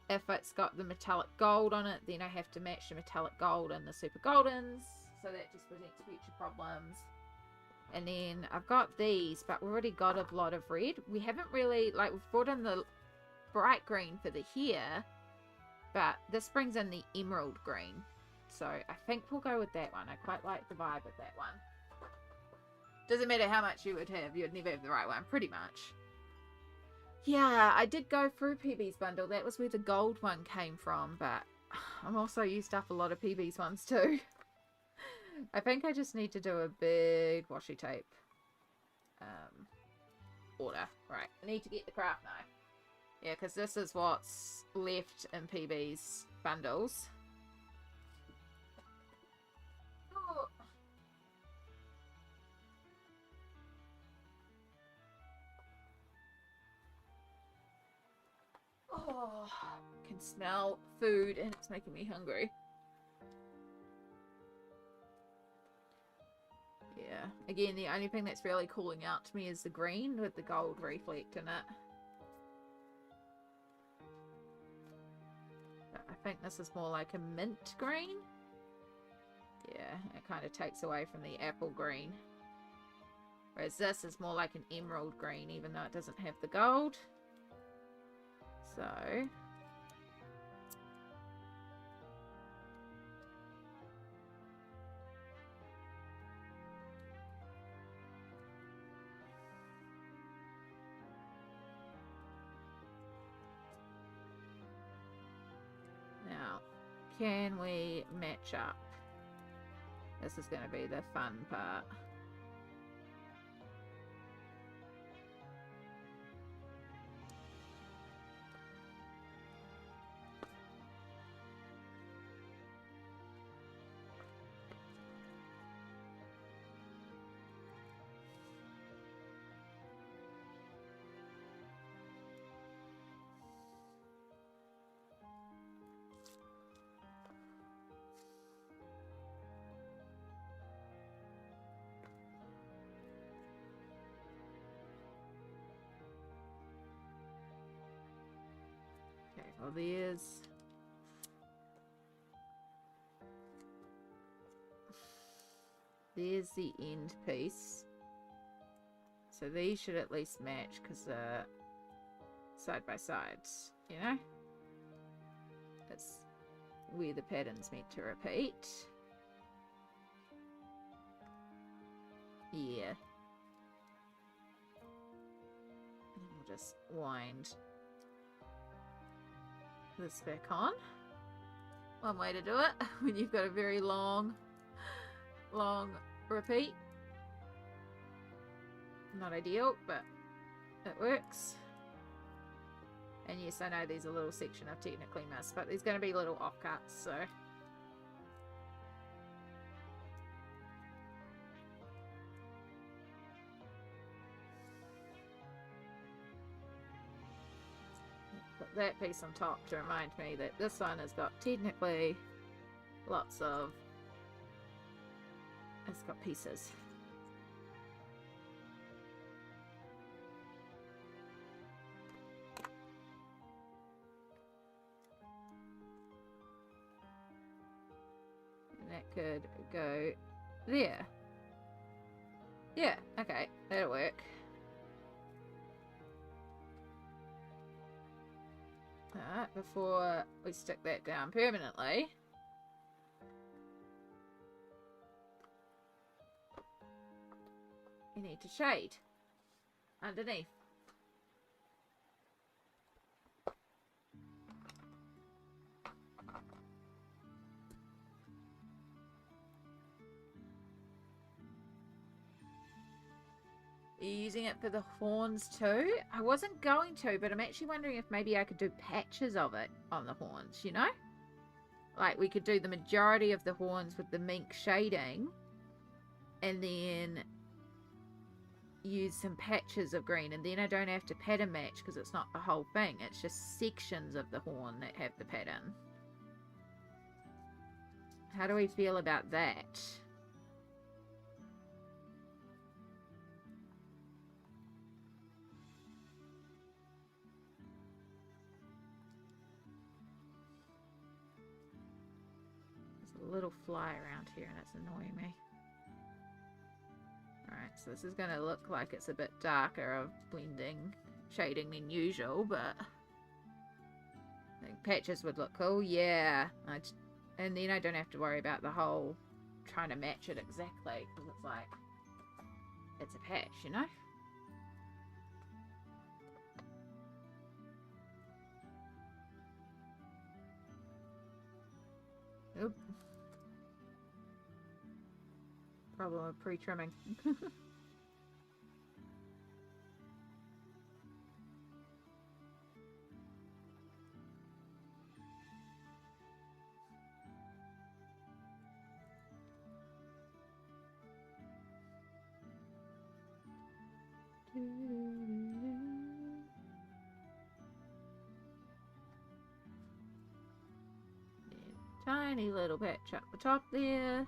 if it's got the metallic gold on it, then I have to match the metallic gold and the super goldens, so that just presents future problems. And then I've got these, but we've already got a lot of red. We haven't really, like, we've brought in the bright green for the hair, but this brings in the emerald green. So I think we'll go with that one. I quite like the vibe of that one. Doesn't matter how much you would have, you'd never have the right one, pretty much. Yeah, I did go through PB's bundle. That was where the gold one came from, but I've also used up a lot of PB's ones too. I think I just need to do a big washi tape order. Right, I need to get the craft knife. Yeah, because this is what's left in PB's bundles. Oh. Oh, I can smell food and it's making me hungry. Yeah, again, the only thing that's really calling out to me is the green with the gold reflect in it. I think this is more like a mint green. Yeah, it kind of takes away from the apple green. Whereas this is more like an emerald green, even though it doesn't have the gold. So now, can we match up? This is going to be the fun part. Okay, well there's the end piece. So these should at least match because they're side by sides, you know? That's where the pattern's meant to repeat. Yeah. And we'll just wind this back on. One way to do it when you've got a very long repeat. Not ideal, but it works. And yes, I know there's a little section I've technically missed, but there's going to be little offcuts, so. Put that piece on top to remind me that this one has got technically lots of... It's got pieces. And that could go there. Yeah, okay, that'll work. Alright, before we stick that down permanently, you need to shade underneath. Are you using it for the horns too? I wasn't going to, but I'm actually wondering if maybe I could do patches of it on the horns, you know? Like, we could do the majority of the horns with the mink shading, and then use some patches of green, and then I don't have to pattern match because it's not the whole thing. It's just sections of the horn that have the pattern. How do we feel about that? A little fly around here and it's annoying me. Alright, so this is going to look like it's a bit darker of blending shading than usual, but I think patches would look cool. Yeah, and then I don't have to worry about the whole trying to match it exactly, because it's like, it's a patch, you know? Oop. Problem of pre-trimming. Tiny little patch up the top there.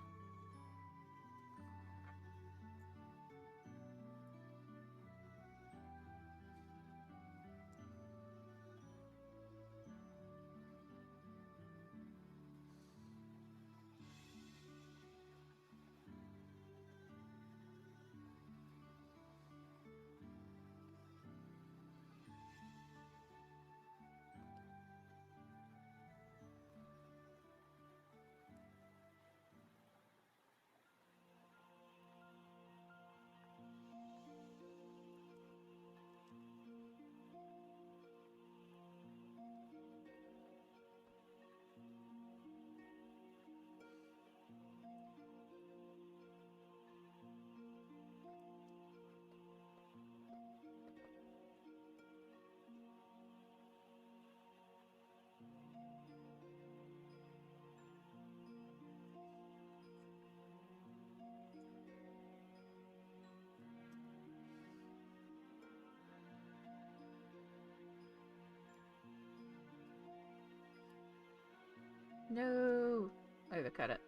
No! Overcut it.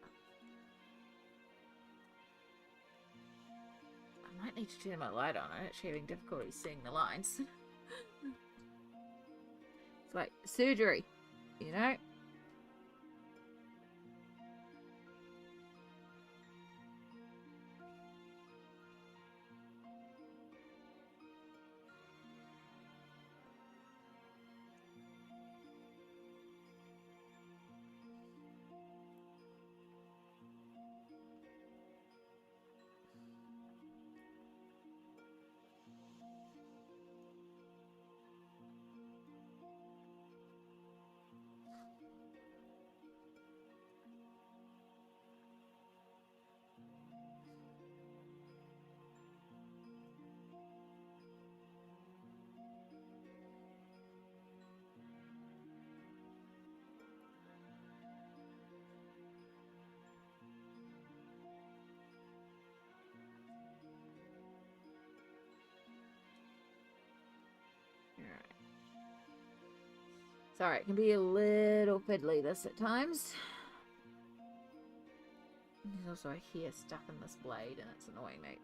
I might need to turn my light on. I'm actually having difficulty seeing the lines. It's like surgery, you know? Sorry, it can be a little fiddly this at times. There's also a hair stuck in this blade and it's annoying me.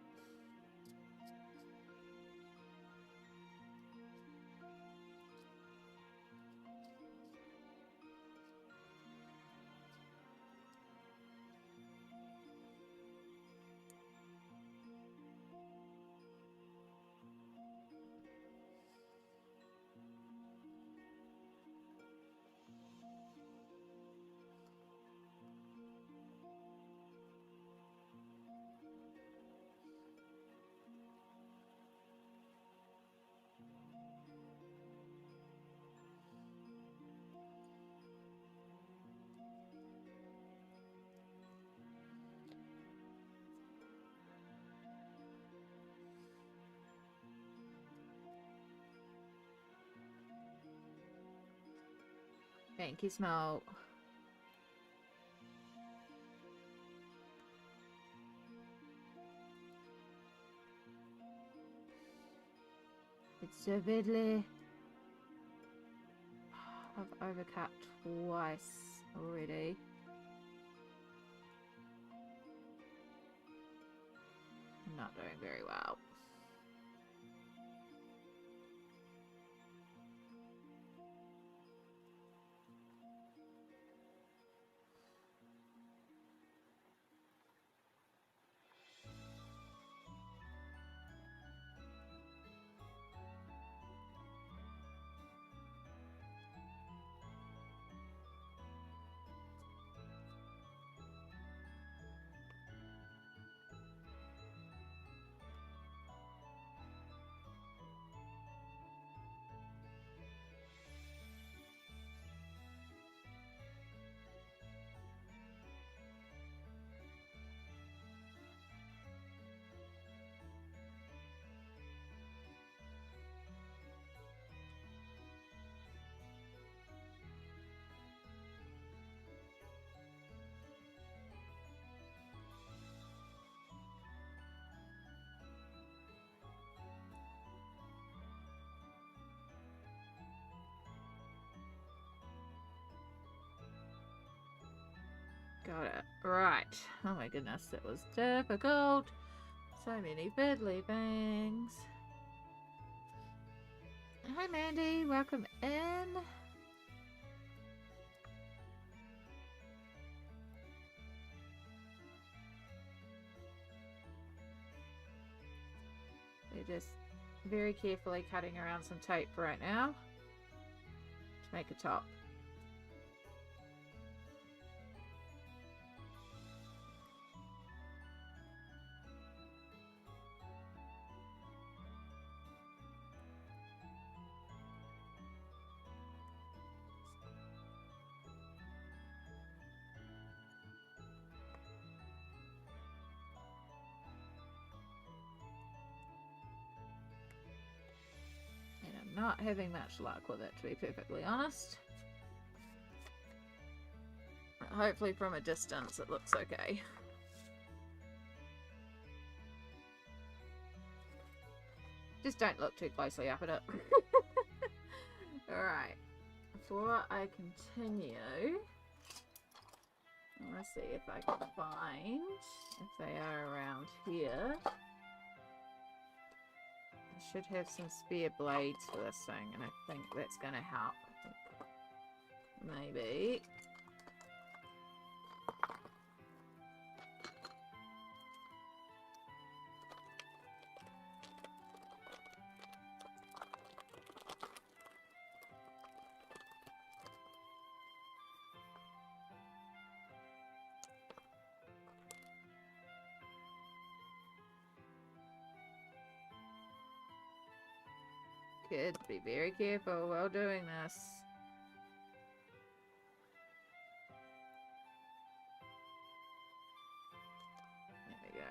Thank you, Smoke. It's so fiddly. I've overcut twice already. I'm not doing very well. Got it. Right. Oh my goodness, it was difficult. So many fiddly things. Hi Mandy, welcome in. They're just very carefully cutting around some tape right now to make a top. Not having much luck with it, to be perfectly honest. Hopefully from a distance it looks okay. Just don't look too closely up at it. Alright. Before I continue, I want to see if I can find if they are around here. I should have some spare blades for this thing, and I think that's going to help. Maybe. Good. Be very careful while doing this. There we go.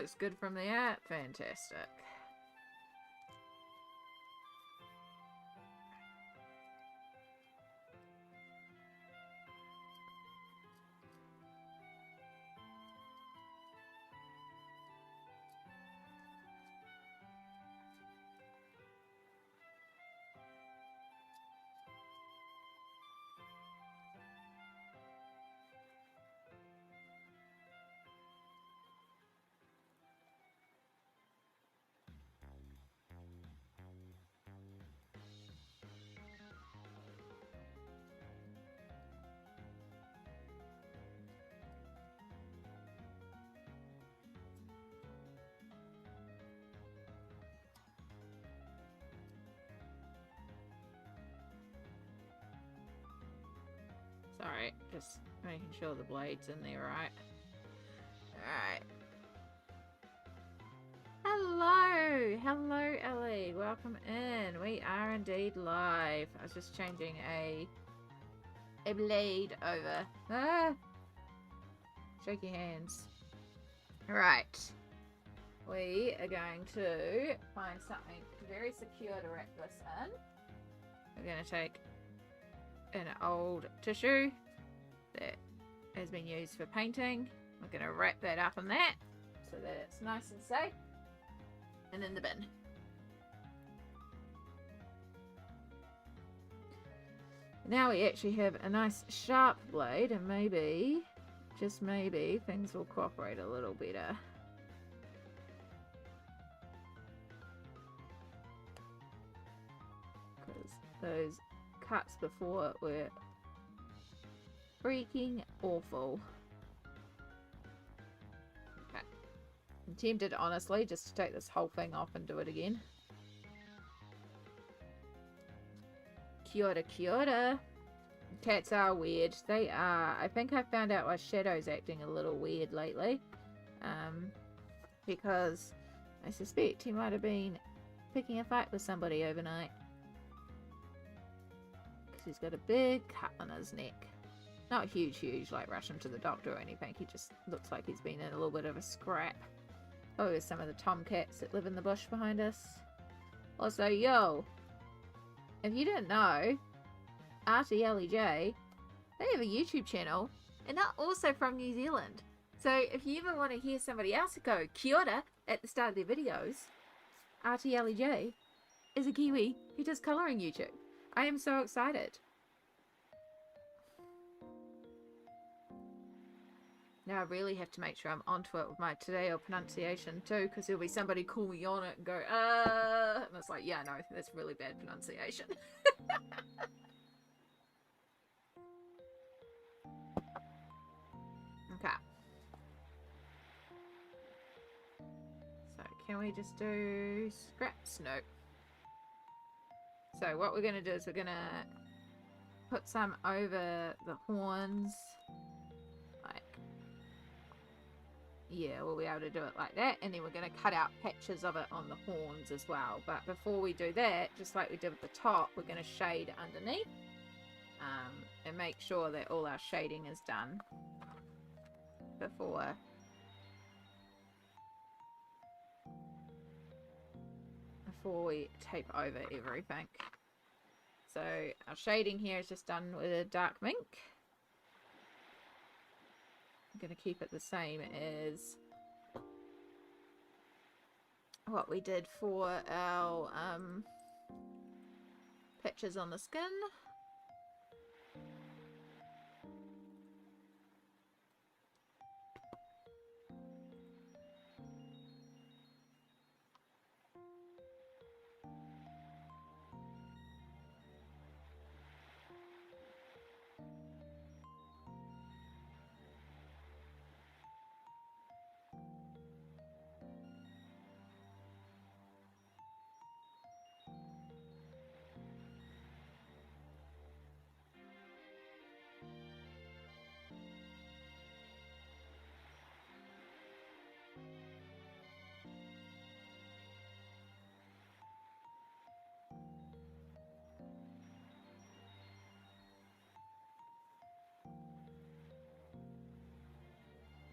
Looks good from the app. Fantastic. Just making sure the blade's in there, right? Alright. Hello! Hello, Ellie. Welcome in. We are indeed live. I was just changing a blade over. Ah! Shaky hands. Right. We are going to find something very secure to wrap this in. We're going to take an old tissue that has been used for painting. We're going to wrap that up in that so that it's nice and safe. And in the bin. Now we actually have a nice sharp blade, and maybe, just maybe, things will cooperate a little better. Because those cuts before were freaking awful. Okay. I'm tempted, honestly, just to take this whole thing off and do it again. Kia ora, kia ora. Cats are weird. They are. I think I found out why Shadow's acting a little weird lately. Because I suspect he might have been picking a fight with somebody overnight. Because he's got a big cut on his neck. Not huge, like rush him to the doctor or anything. He just looks like he's been in a little bit of a scrap. Oh, there's some of the tomcats that live in the bush behind us. Also, yo, if you didn't know, RTLEJ, they have a YouTube channel, and they're also from New Zealand. So if you ever want to hear somebody else go kia ora at the start of their videos, RTLEJ is a Kiwi who does colouring YouTube. I am so excited. Now I really have to make sure I'm onto it with my Te-Reo pronunciation too, because there'll be somebody call me on it and go, and it's like, yeah, no, that's really bad pronunciation. Okay. So, can we just do scraps? Nope. So, what we're going to do is we're going to put some over the horns. Yeah, we'll be able to do it like that, and then we're going to cut out patches of it on the horns as well. But before we do that, just like we did with the top, we're going to shade underneath and make sure that all our shading is done before we tape over everything. So our shading here is just done with a dark mink. I'm going to keep it the same as what we did for our patches on the skin.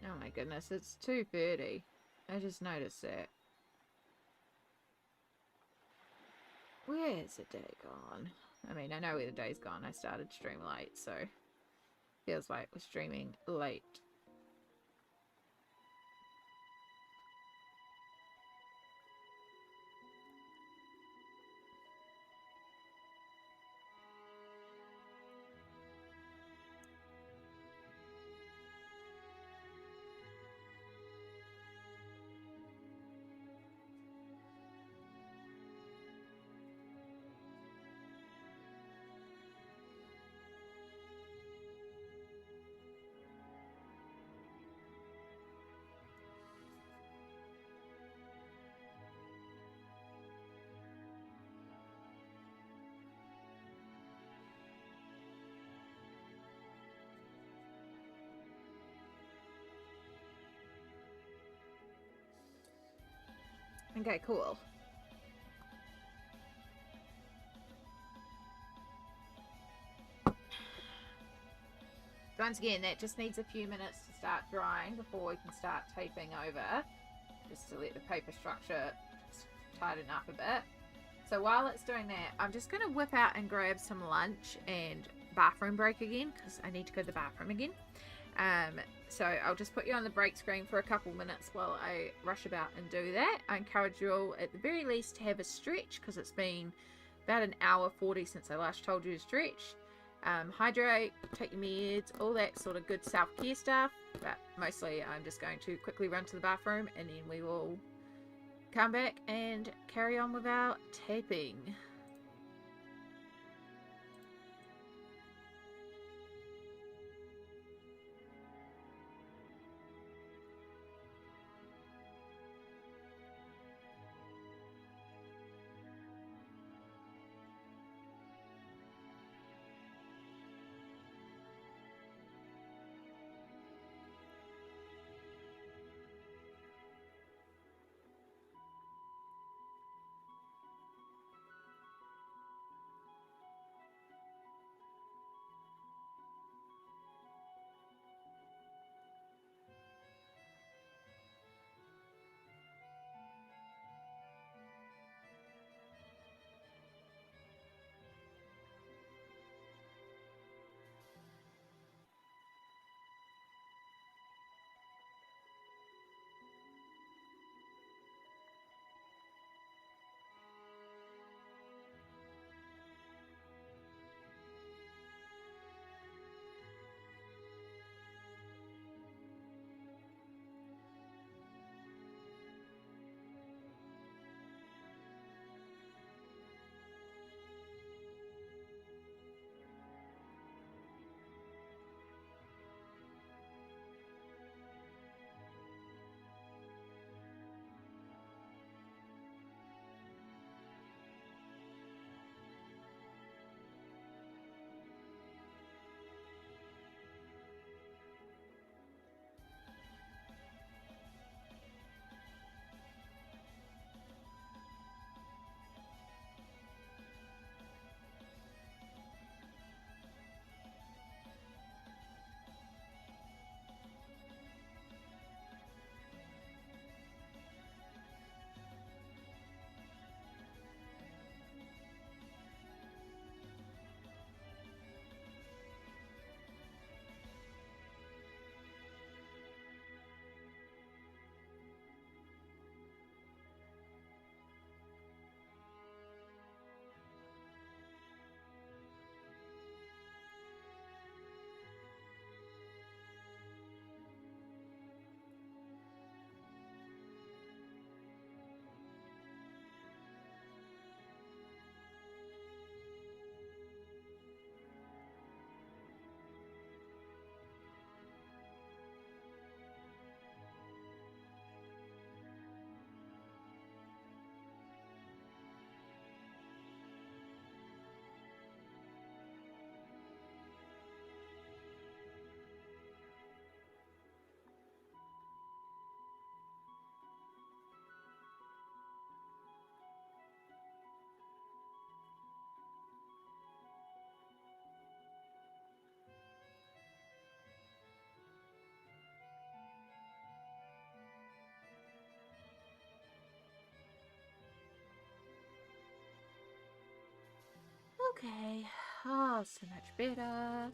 Oh my goodness, it's 2:30. I just noticed that. Where's the day gone? I mean, I know where the day's gone. I started to stream late, so feels like we're streaming late. Okay, cool. Once again, that just needs a few minutes to start drying before we can start taping over, just to let the paper structure tighten up a bit. So while it's doing that, I'm just going to whip out and grab some lunch and bathroom break again, because I need to go to the bathroom again. So I'll just put you on the break screen for a couple minutes while I rush about and do that. I encourage you all at the very least to have a stretch, because it's been about an hour 40 since I last told you to stretch. Hydrate, take your meds, all that sort of good self-care stuff. But mostly I'm just going to quickly run to the bathroom, and then we will come back and carry on with our taping. Okay. Oh, so much better. Alright,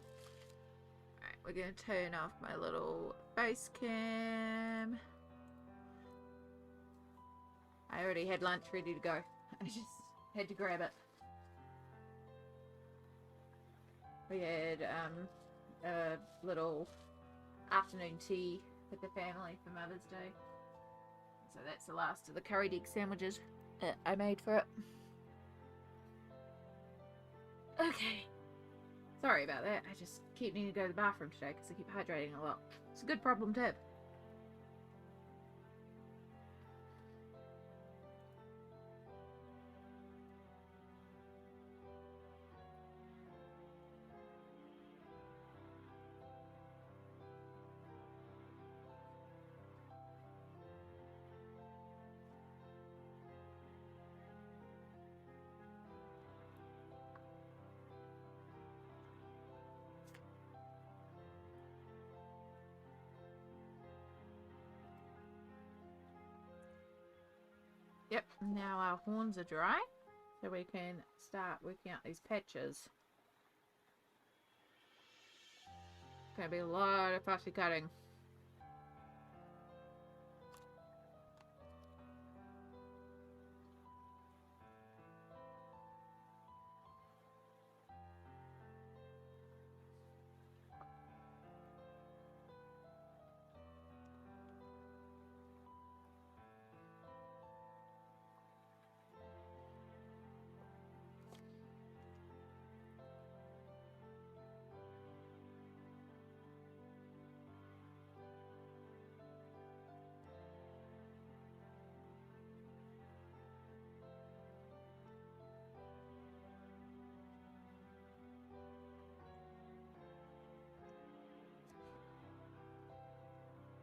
we're going to turn off my little face cam. I already had lunch ready to go. I just had to grab it. We had a little afternoon tea with the family for Mother's Day. So that's the last of the curried egg sandwiches that I made for it. Okay. Sorry about that. I just keep needing to go to the bathroom today because I keep hydrating a lot. It's a good problem to have. Yep, now our horns are dry, so we can start working out these patches. Gonna be a lot of fussy cutting.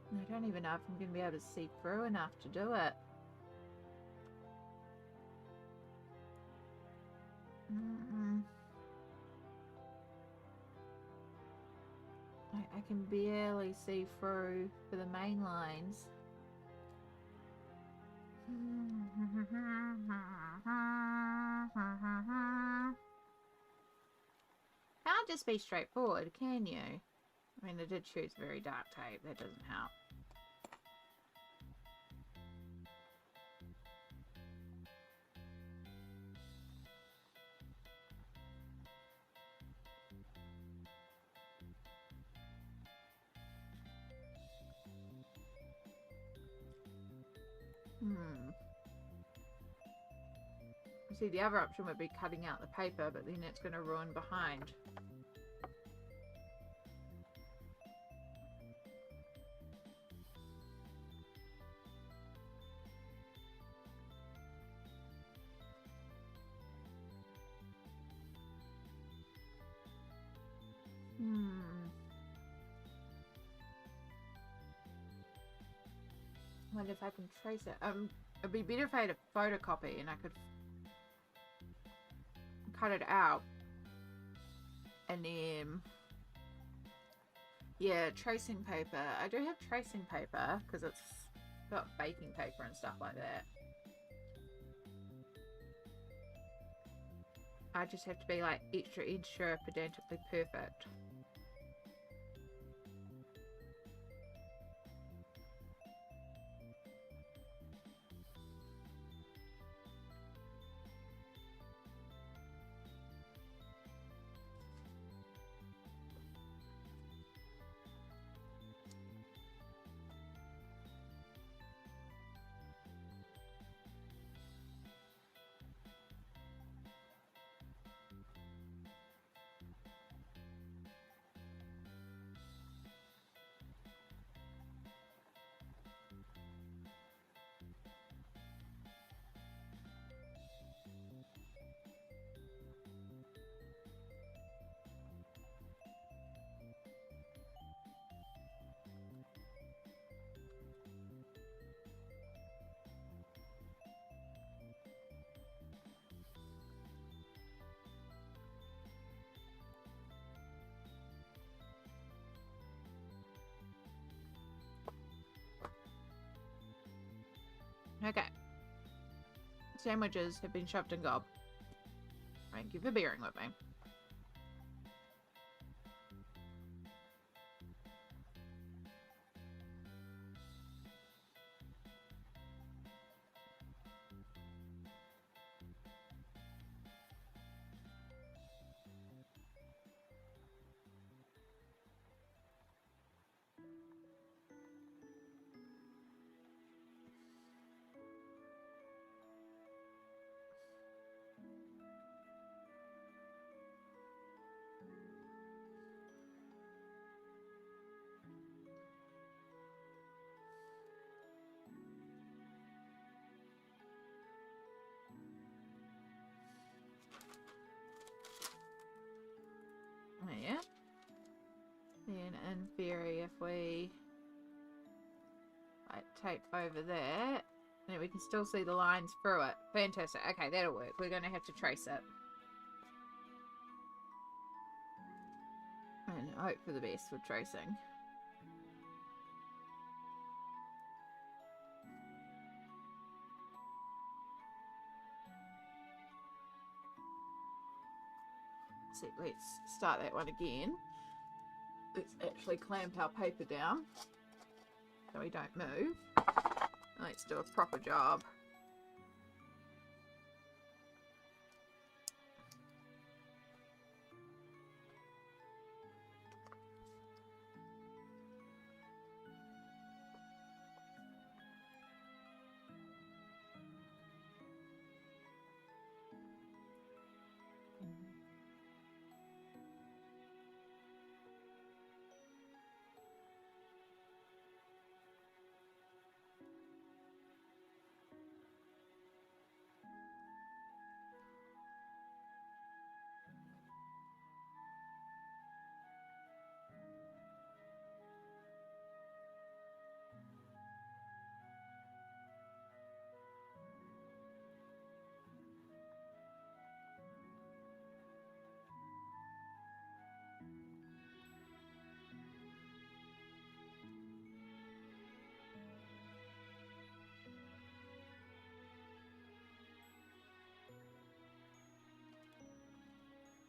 I don't even know if I'm going to be able to see through enough to do it. I can barely see through for the main lines. Can't just be straightforward, can you? I mean, I did choose very dark tape. That doesn't help. See, the other option would be cutting out the paper, but then it's going to ruin behind. I wonder if I can trace it. It'd be better if I had a photocopy and I could cut it out. And then, yeah, tracing paper. I do have tracing paper because it's got baking paper and stuff like that. I just have to be like extra pedantically perfect. Okay. Sandwiches have been shoved in gob. Thank you for bearing with me. Oh, yeah. Then in theory, if we like tape over that, then we can still see the lines through it. Fantastic. Okay, that'll work. We're going to have to trace it. And hope for the best with tracing. see, let's start that one again. Let's actually clamp our paper down so we don't move. Let's do a proper job.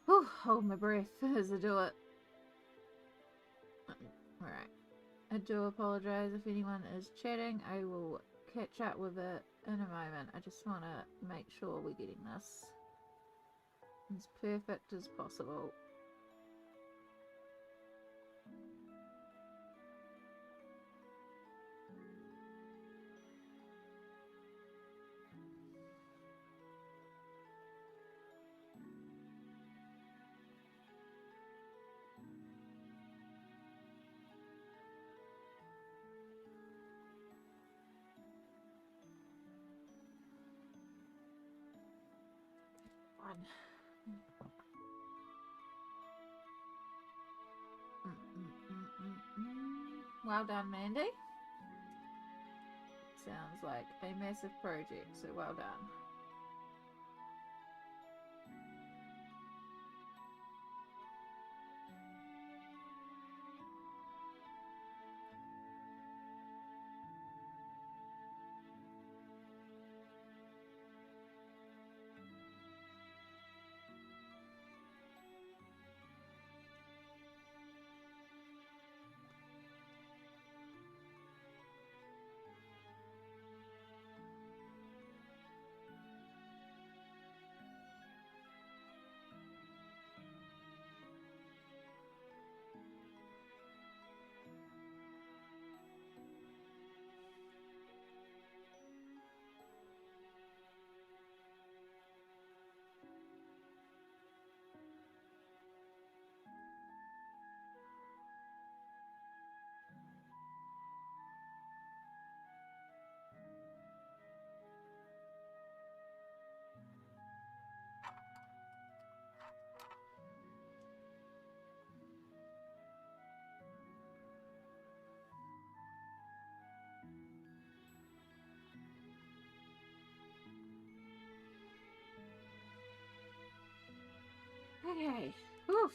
Whew, hold my breath as I do it. Alright. I do apologise if anyone is chatting. I will catch up with it in a moment. I just want to make sure we're getting this as perfect as possible. Well done, Mandy. Sounds like a massive project, so well done. Okay. Oof.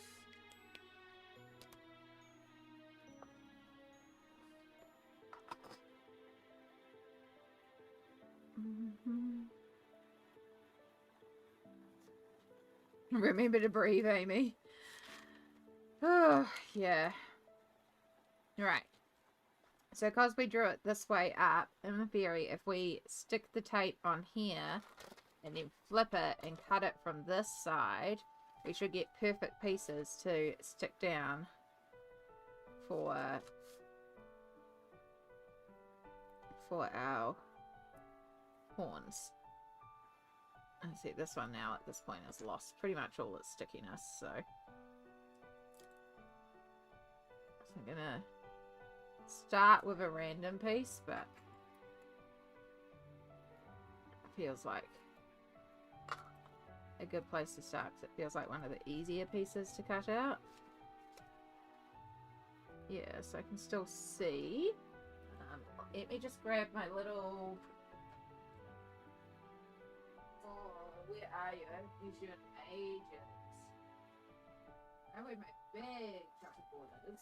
Remember to breathe, Amy. Oh, yeah. Right. So because we drew it this way up, in theory, if we stick the tape on here and then flip it and cut it from this side, we should get perfect pieces to stick down for our horns. And see, this one now at this point has lost pretty much all its stickiness, so I'm gonna start with a random piece, but it feels like a good place to start because it feels like one of the easier pieces to cut out. Yeah, so I can still see. Let me just grab my little... Oh, where are you? I haven't used you in ages. I have my big chalkboard is.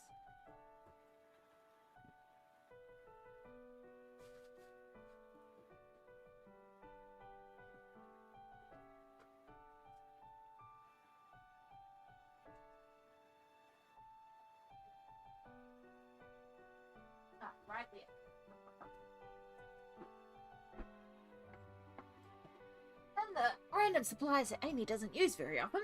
And the random supplies that Amy doesn't use very often.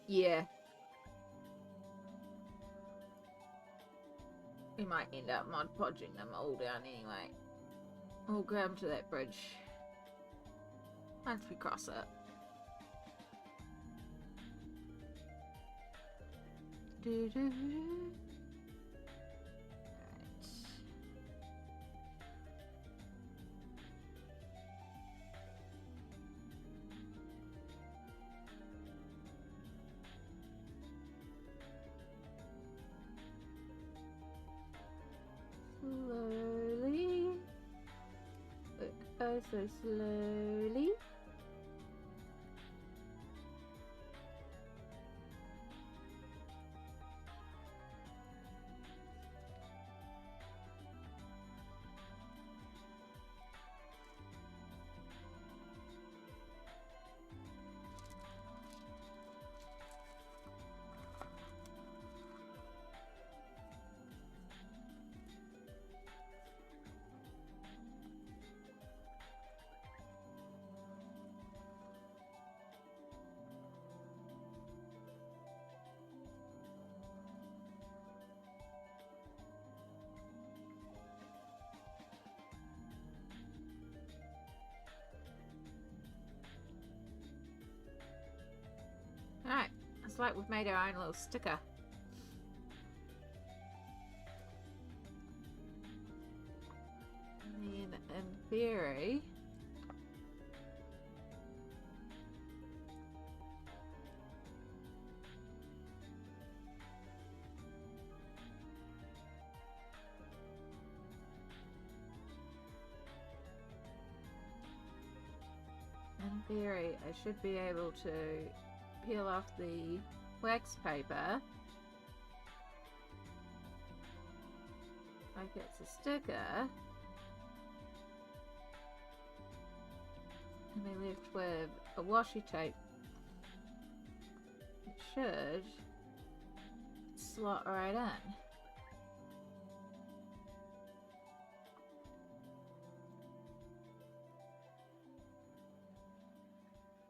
Yeah. We might end up mod podging them all down anyway. We'll grab them to that bridge once we cross it. Right. Slowly. Look, oh so slowly. Alright, it's like we've made our own little sticker. And then, in theory... I should be able to peel off the wax paper like it's a sticker and be left with a washi tape. It should slot right in.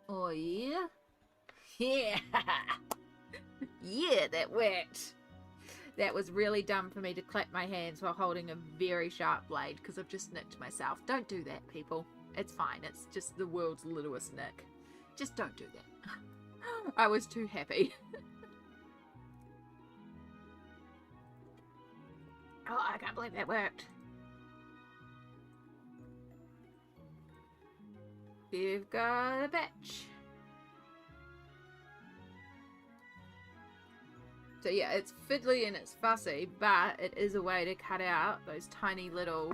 Oh yeah? Yeah! Yeah, that worked! That was really dumb for me to clap my hands while holding a very sharp blade because I've just nicked myself. Don't do that, people. It's fine. It's just the world's littlest nick. Just don't do that. I was too happy. Oh, I can't believe that worked. You've got a batch. So yeah, it's fiddly and it's fussy, but it is a way to cut out those tiny little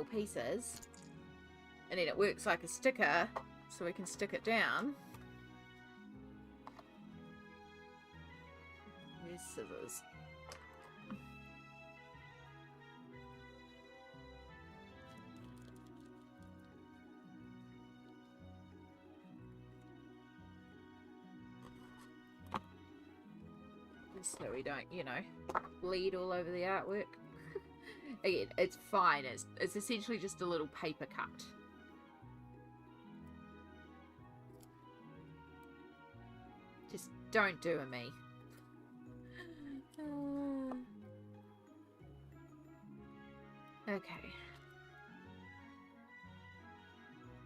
pieces. And then it works like a sticker, so we can stick it down. Here's scissors. So we don't, you know, bleed all over the artwork. Again, it's fine. It's essentially just a little paper cut. Just don't do a me. Okay.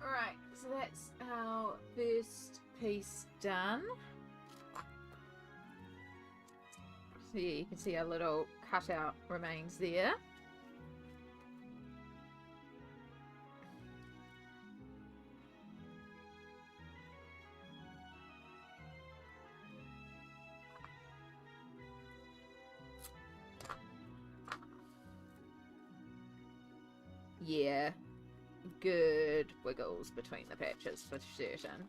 Alright, so that's our first piece done. So yeah, you can see our little cutout remains there. Yeah. Good wiggles between the patches for certain.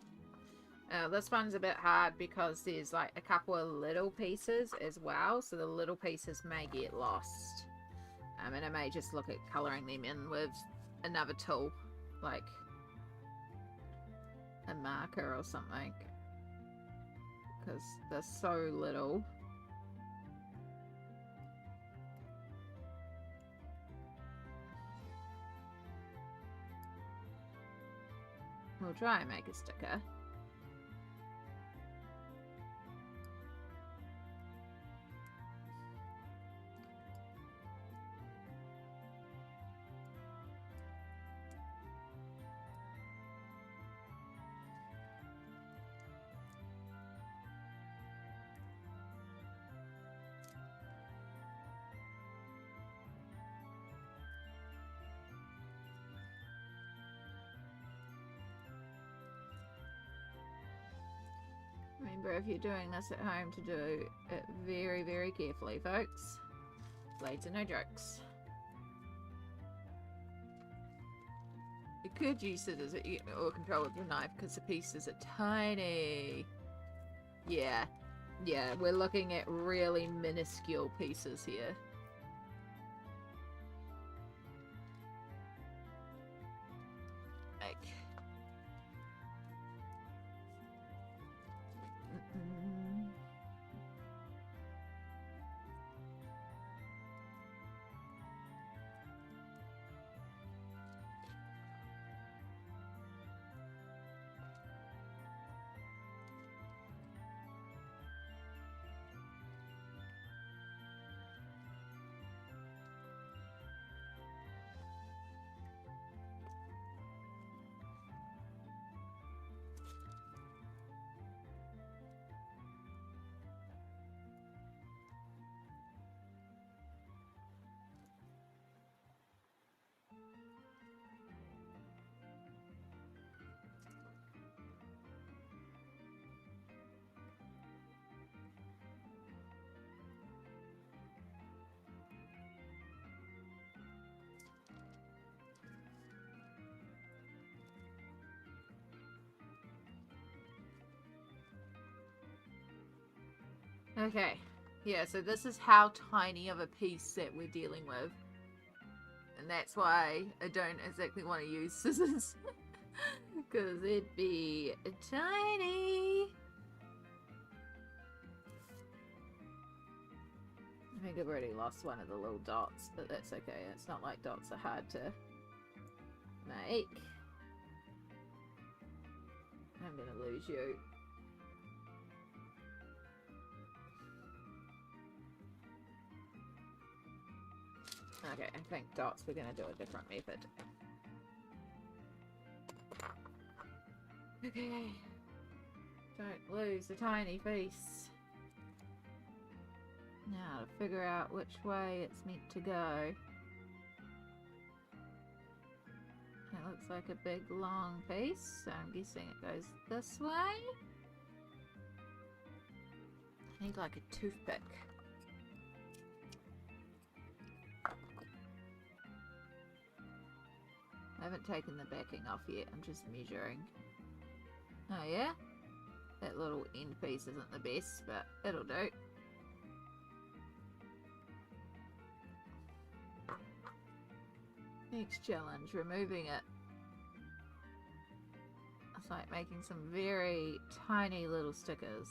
This one's a bit hard because there's like a couple of little pieces as well, so the little pieces may get lost. And I may just look at colouring them in with another tool, like a marker or something, because they're so little. We'll try and make a sticker. Remember, if you're doing this at home, to do it very, very carefully, folks. Blades are no jokes. You could use scissors or control with the knife because the pieces are tiny. Yeah. Yeah, we're looking at really minuscule pieces here. Like... Okay, yeah, so this is how tiny of a piece that we're dealing with. And that's why I don't exactly want to use scissors. Because it'd be tiny. I think I've already lost one of the little dots, but that's okay. It's not like dots are hard to make. I'm gonna lose you. Okay, I think dots, we're going to do a different method. Okay. Don't lose the tiny piece. Now to figure out which way it's meant to go. It looks like a big long piece, so I'm guessing it goes this way. I need like a toothpick. I haven't taken the backing off yet, I'm just measuring. Oh yeah? That little end piece isn't the best, but it'll do. Next challenge, removing it. It's like making some very tiny little stickers.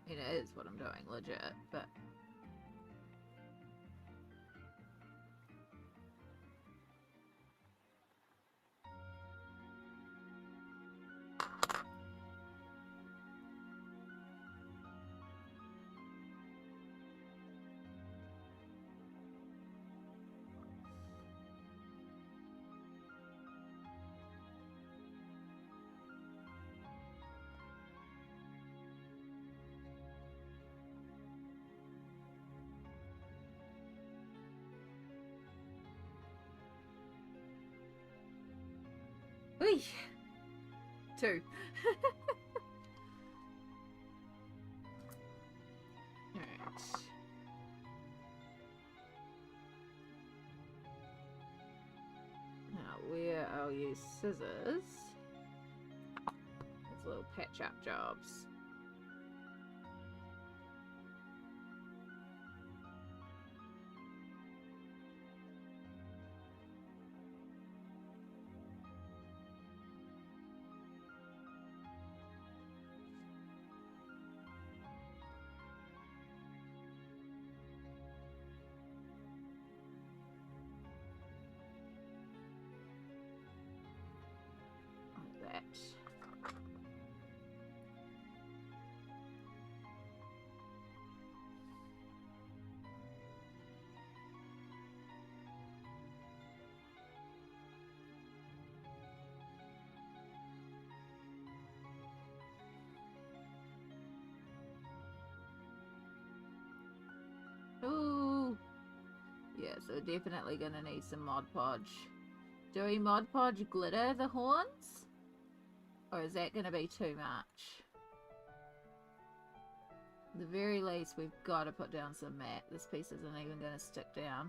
It is what I'm doing, legit, but... Whee! 2. these scissors. These little patch-up jobs. Ooh. Yeah, so definitely gonna need some Mod Podge. Do we Mod Podge glitter the horns? Or is that gonna be too much? At the very least, we've got to put down some matte. This piece isn't even gonna stick down.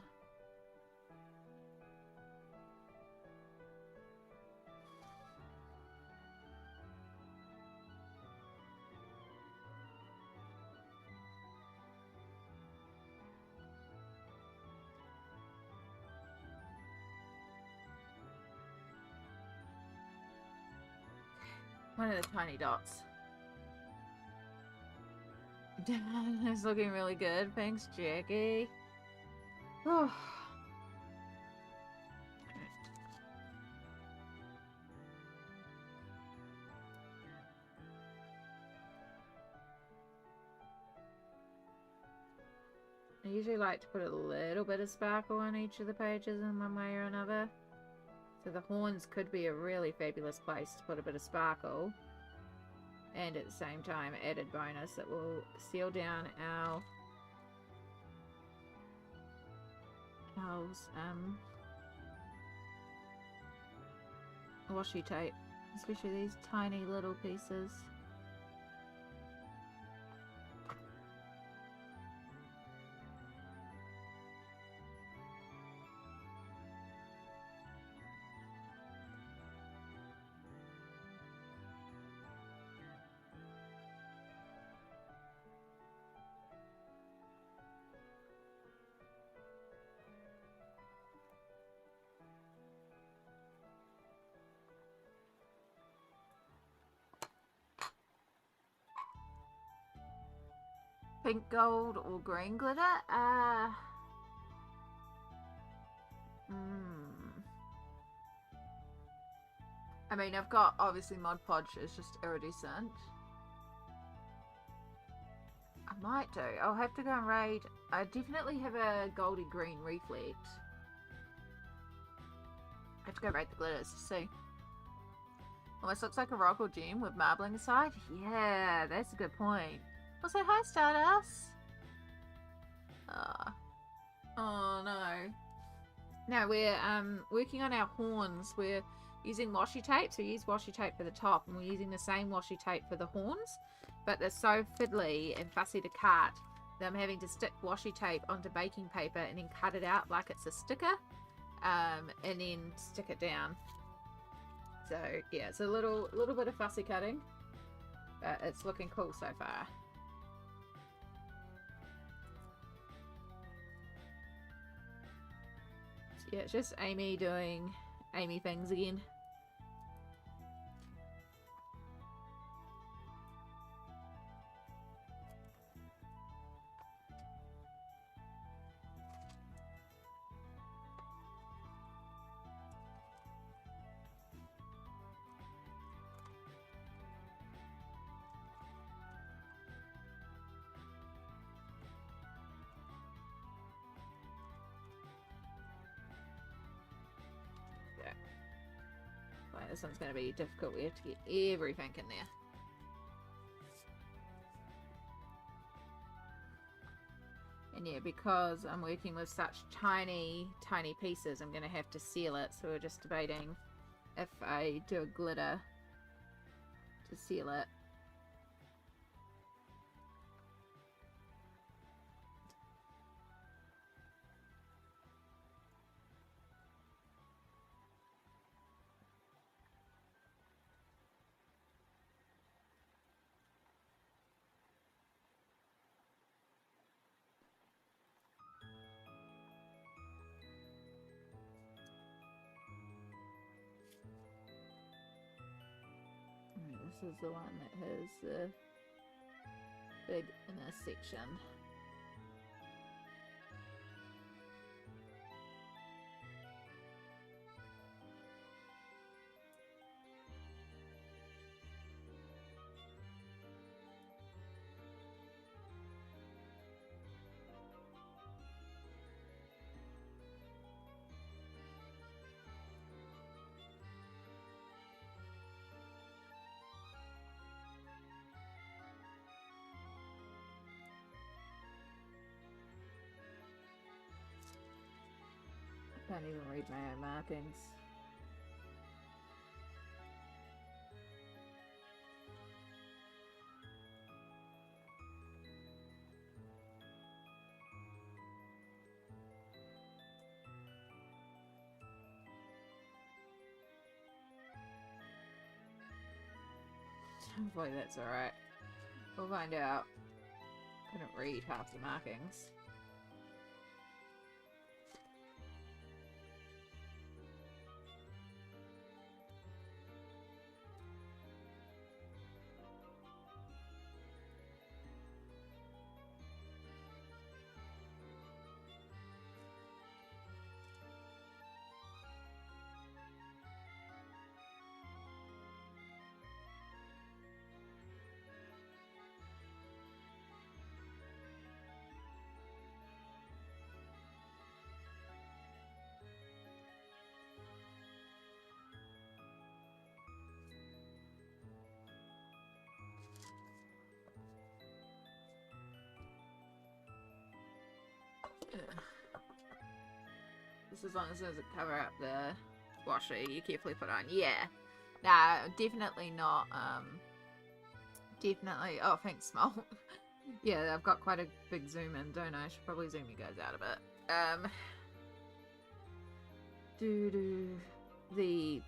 One of the tiny dots. It's looking really good. Thanks, Jackie. Oh. I usually like to put a little bit of sparkle on each of the pages in one way or another. So the horns could be a really fabulous place to put a bit of sparkle. And at the same time, added bonus that will seal down our washi tape. Especially these tiny little pieces. Pink gold or green glitter? I mean, I've got, obviously, Mod Podge is just iridescent. I might do. I'll have to go and raid. I definitely have a goldy green reflect. I have to go raid the glitters to see. Almost looks like a rock or gem with marbling aside. Yeah, that's a good point. Also, hi Stardust. Oh no. No, we're working on our horns. We're using washi tape, so we use washi tape for the top, and we're using the same washi tape for the horns, but they're so fiddly and fussy to cut that I'm having to stick washi tape onto baking paper and then cut it out like it's a sticker, and then stick it down. So yeah, it's a little bit of fussy cutting, but it's looking cool so far. Yeah, it's just Amy doing Amy things again. This one's going to be difficult. We have to get everything in there. And yeah, because I'm working with such tiny pieces, I'm going to have to seal it. So we're just debating if I do a glitter to seal it. is the one that has the big intersection. I can't even read my own markings. Hopefully that's alright. We'll find out. Couldn't read half the markings. Just as long as it doesn't cover up the washer you carefully put on. Yeah. Nah, definitely not, definitely... Oh, thanks, Small. Yeah, I've got quite a big zoom in, don't I? I should probably zoom you guys out a bit. The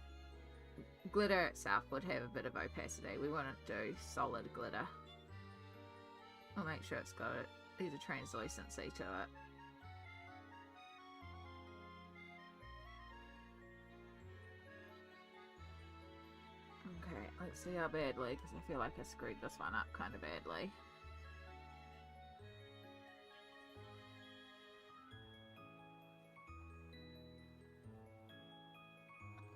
glitter itself would have a bit of opacity. We want to do solid glitter. I'll make sure it's got it. There's a translucency to it. Okay, let's see how badly, because I feel like I screwed this one up kind of badly.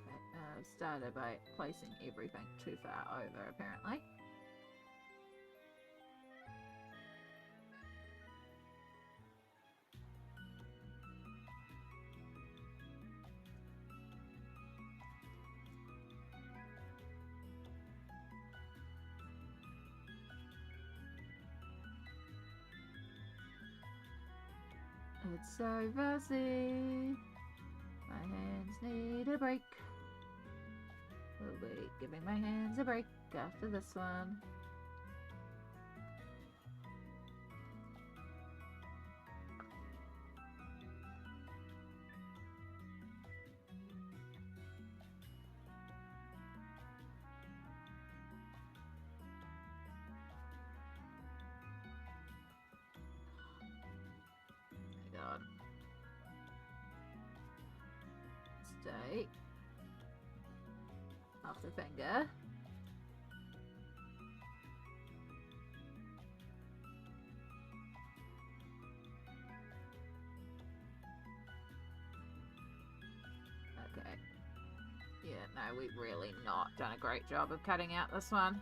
Okay, I've started by placing everything too far over, apparently. It's so fuzzy. My hands need a break. We'll be giving my hands a break after this one. God. Stay. Off the finger. Okay. Yeah, no, we've really not done a great job of cutting out this one.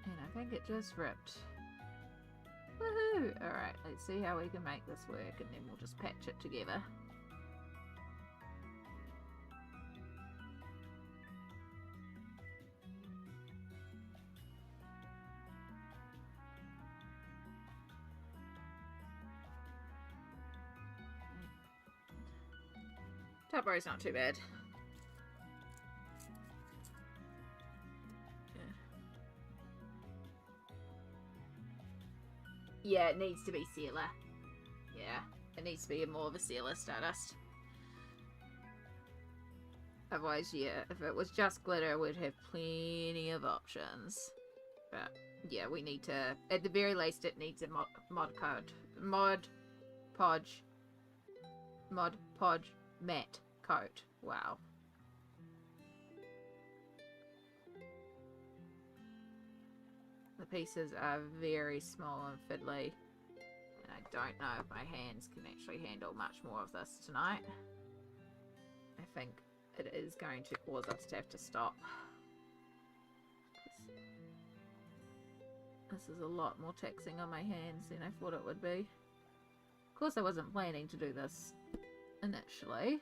And I think it just ripped. Woohoo! Alright, let's see how we can make this work and then we'll just patch it together. Top row's not too bad. Yeah, it needs to be sealer. Yeah, it needs to be more of a sealer Stardust. Otherwise, yeah, if it was just glitter, we'd have plenty of options. But, yeah, we need to... At the very least, it needs a Mod Podge matte coat. Wow. The pieces are very small and fiddly. And I don't know if my hands can actually handle much more of this tonight. I think it is going to cause us to have to stop. This is a lot more taxing on my hands than I thought it would be. Of course, I wasn't planning to do this initially.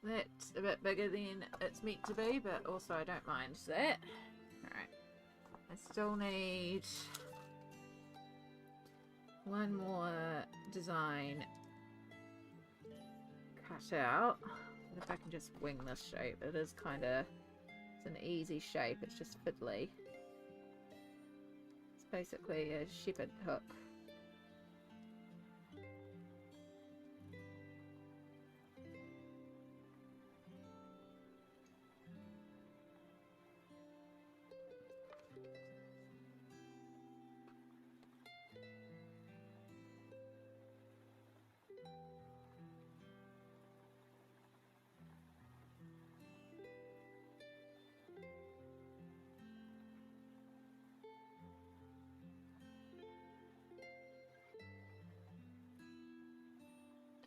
That's a bit bigger than it's meant to be, but also I don't mind that. Alright. I still need one more design cut out. But if I can just wing this shape, it is kind of, it's an easy shape, it's just fiddly. It's basically a shepherd hook.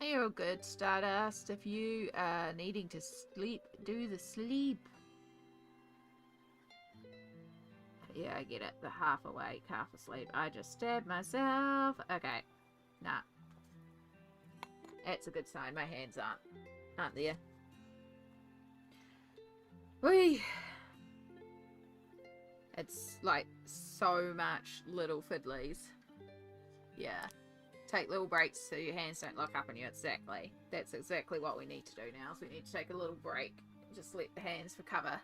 You're good, Stardust. If you are needing to sleep, do the sleep. Yeah, I get it. The half awake, half asleep. I just stabbed myself. Okay. Nah. That's a good sign. My hands aren't there. Whee! It's like so much little fiddlies. Yeah. Take little breaks so your hands don't lock up on you. Exactly. That's exactly what we need to do now. So we need to take a little break. Just let the hands recover.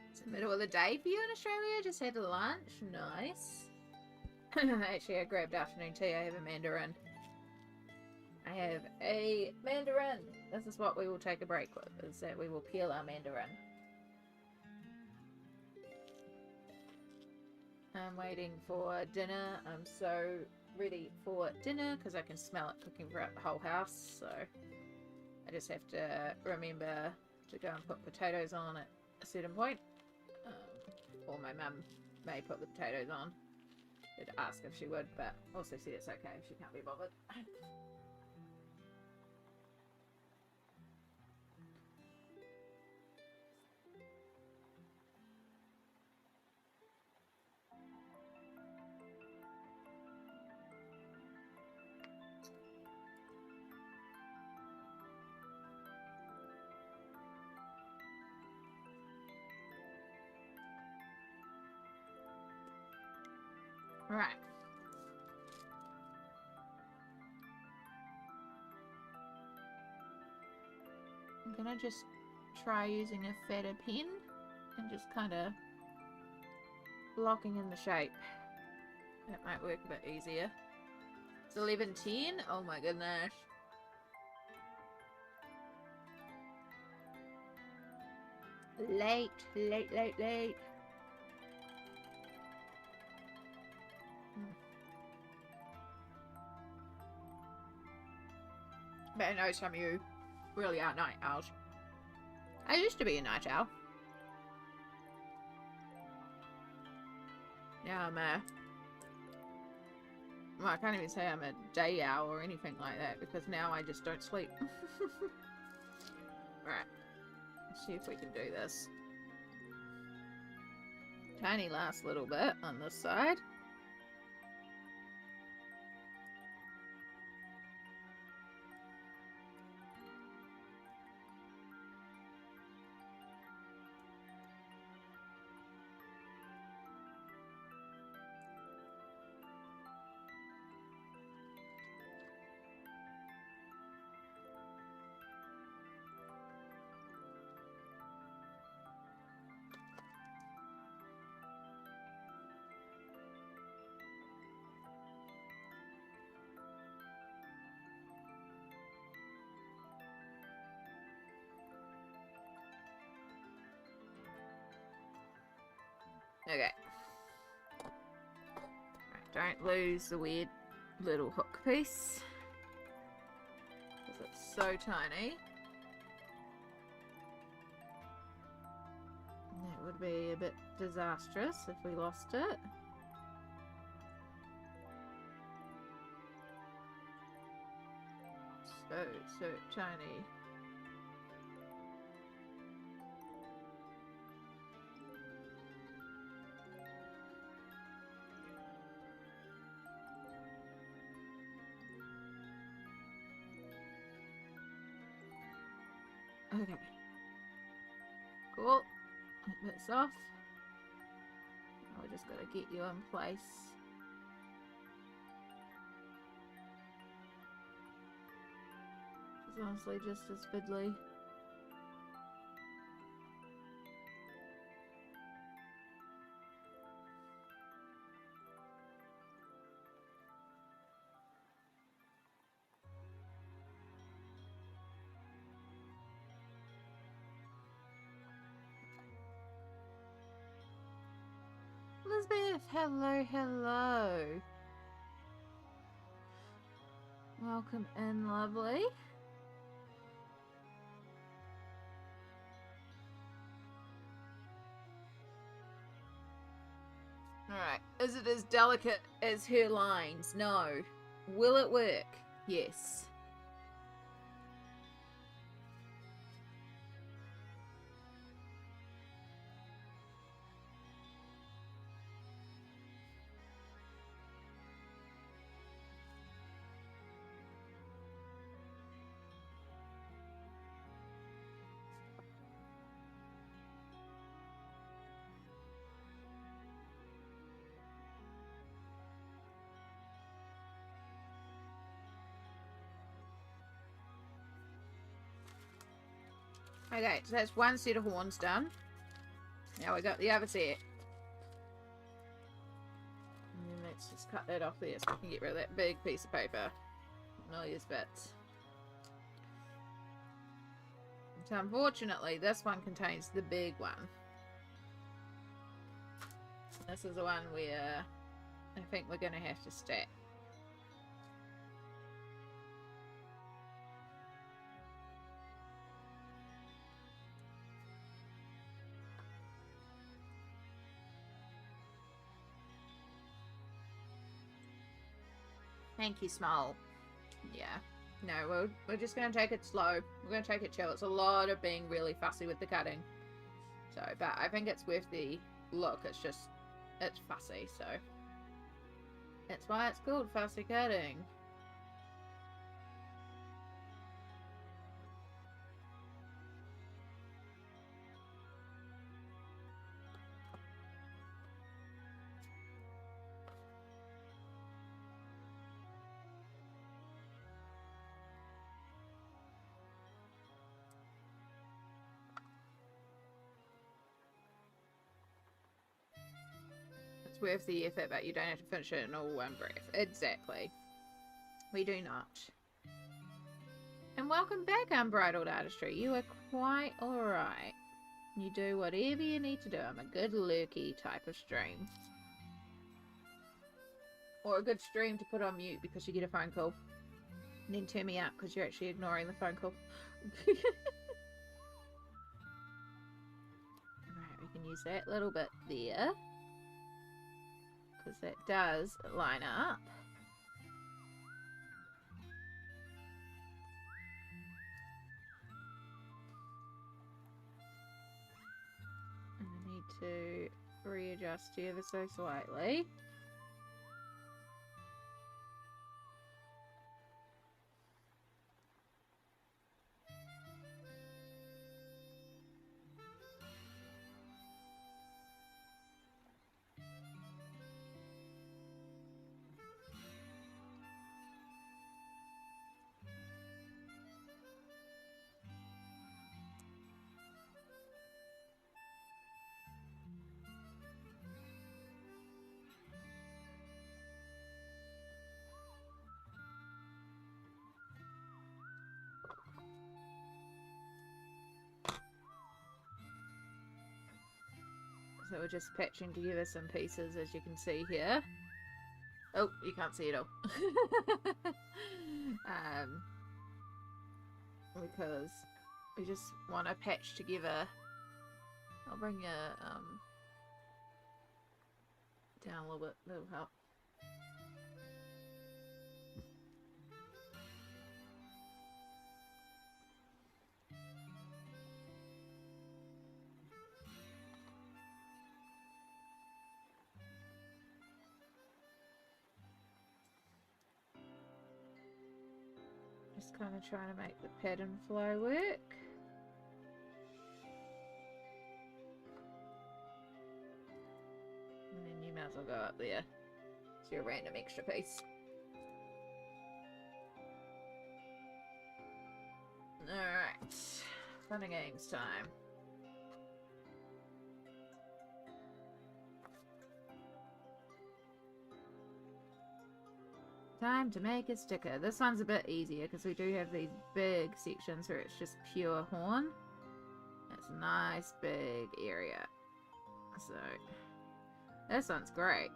It's the middle of the day for you in Australia. Just had lunch. Nice. Actually, I grabbed afternoon tea. I have a mandarin. This is what we will take a break with. Is that we will peel our mandarin. I'm waiting for dinner. I'm so ready for dinner because I can smell it cooking throughout the whole house. So I just have to remember to go and put potatoes on at a certain point. Or my mum may put the potatoes on. I'd ask if she would, but also said it's okay if she can't be bothered. Right. I'm gonna just try using a fatter pen and just kind of blocking in the shape. That might work a bit easier. It's 11:10. Oh my goodness. Late. But I know some of you really are night owls. I used to be a night owl. Now I'm a... Well, I can't even say I'm a day owl or anything like that because now I just don't sleep. Right. Let's see if we can do this. Tiny last little bit on this side. Okay. Right, don't lose the weird little hook piece. Because it's so tiny. It would be a bit disastrous if we lost it. So tiny. Okay. Cool. That bit's off. Now we just gotta get you in place. It's honestly just as fiddly. Elizabeth, hello, hello. Welcome in, lovely. Alright, is it as delicate as her lines? No. Will it work? Yes. Okay, so that's one set of horns done. Now we got the other set. And then let's just cut that off there so we can get rid of that big piece of paper. And all these bits. So unfortunately, this one contains the big one. This is the one where I think we're going to have to stack. Thank you, Small. Yeah. No, we're just going to take it slow. We're going to take it chill. It's a lot of being really fussy with the cutting. So, but I think it's worth the look. It's just, it's fussy, so. That's why it's called fussy cutting. Worth the effort, but you don't have to finish it in all one breath. Exactly. We do not. And welcome back, Unbridled Artistry. You are quite alright. You do whatever you need to do. I'm a good lurky type of stream. Or a good stream to put on mute because you get a phone call. And then turn me up because you're actually ignoring the phone call. Alright, we can use that little bit there. Because that does line up. And I need to readjust ever so slightly. So we're just patching together some pieces, as you can see here. Oh, you can't see it all. Because we just want to patch together. I'll bring you down a little bit, that'll help. Just kind of trying to make the pattern flow work. And then you might as well go up there. It's your random extra piece. Alright. Fun and games time. Time to make a sticker. This one's a bit easier because we do have these big sections where it's just pure horn. It's a nice big area. So, this one's great.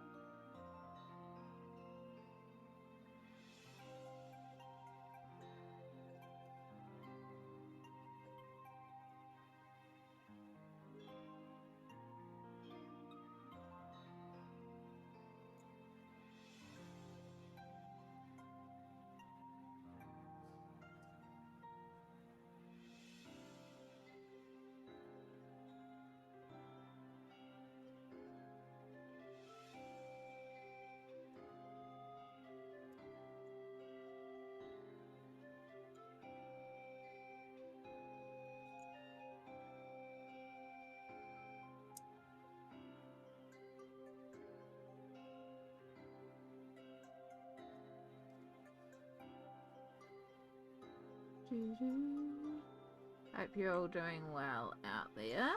Hope you're all doing well out there.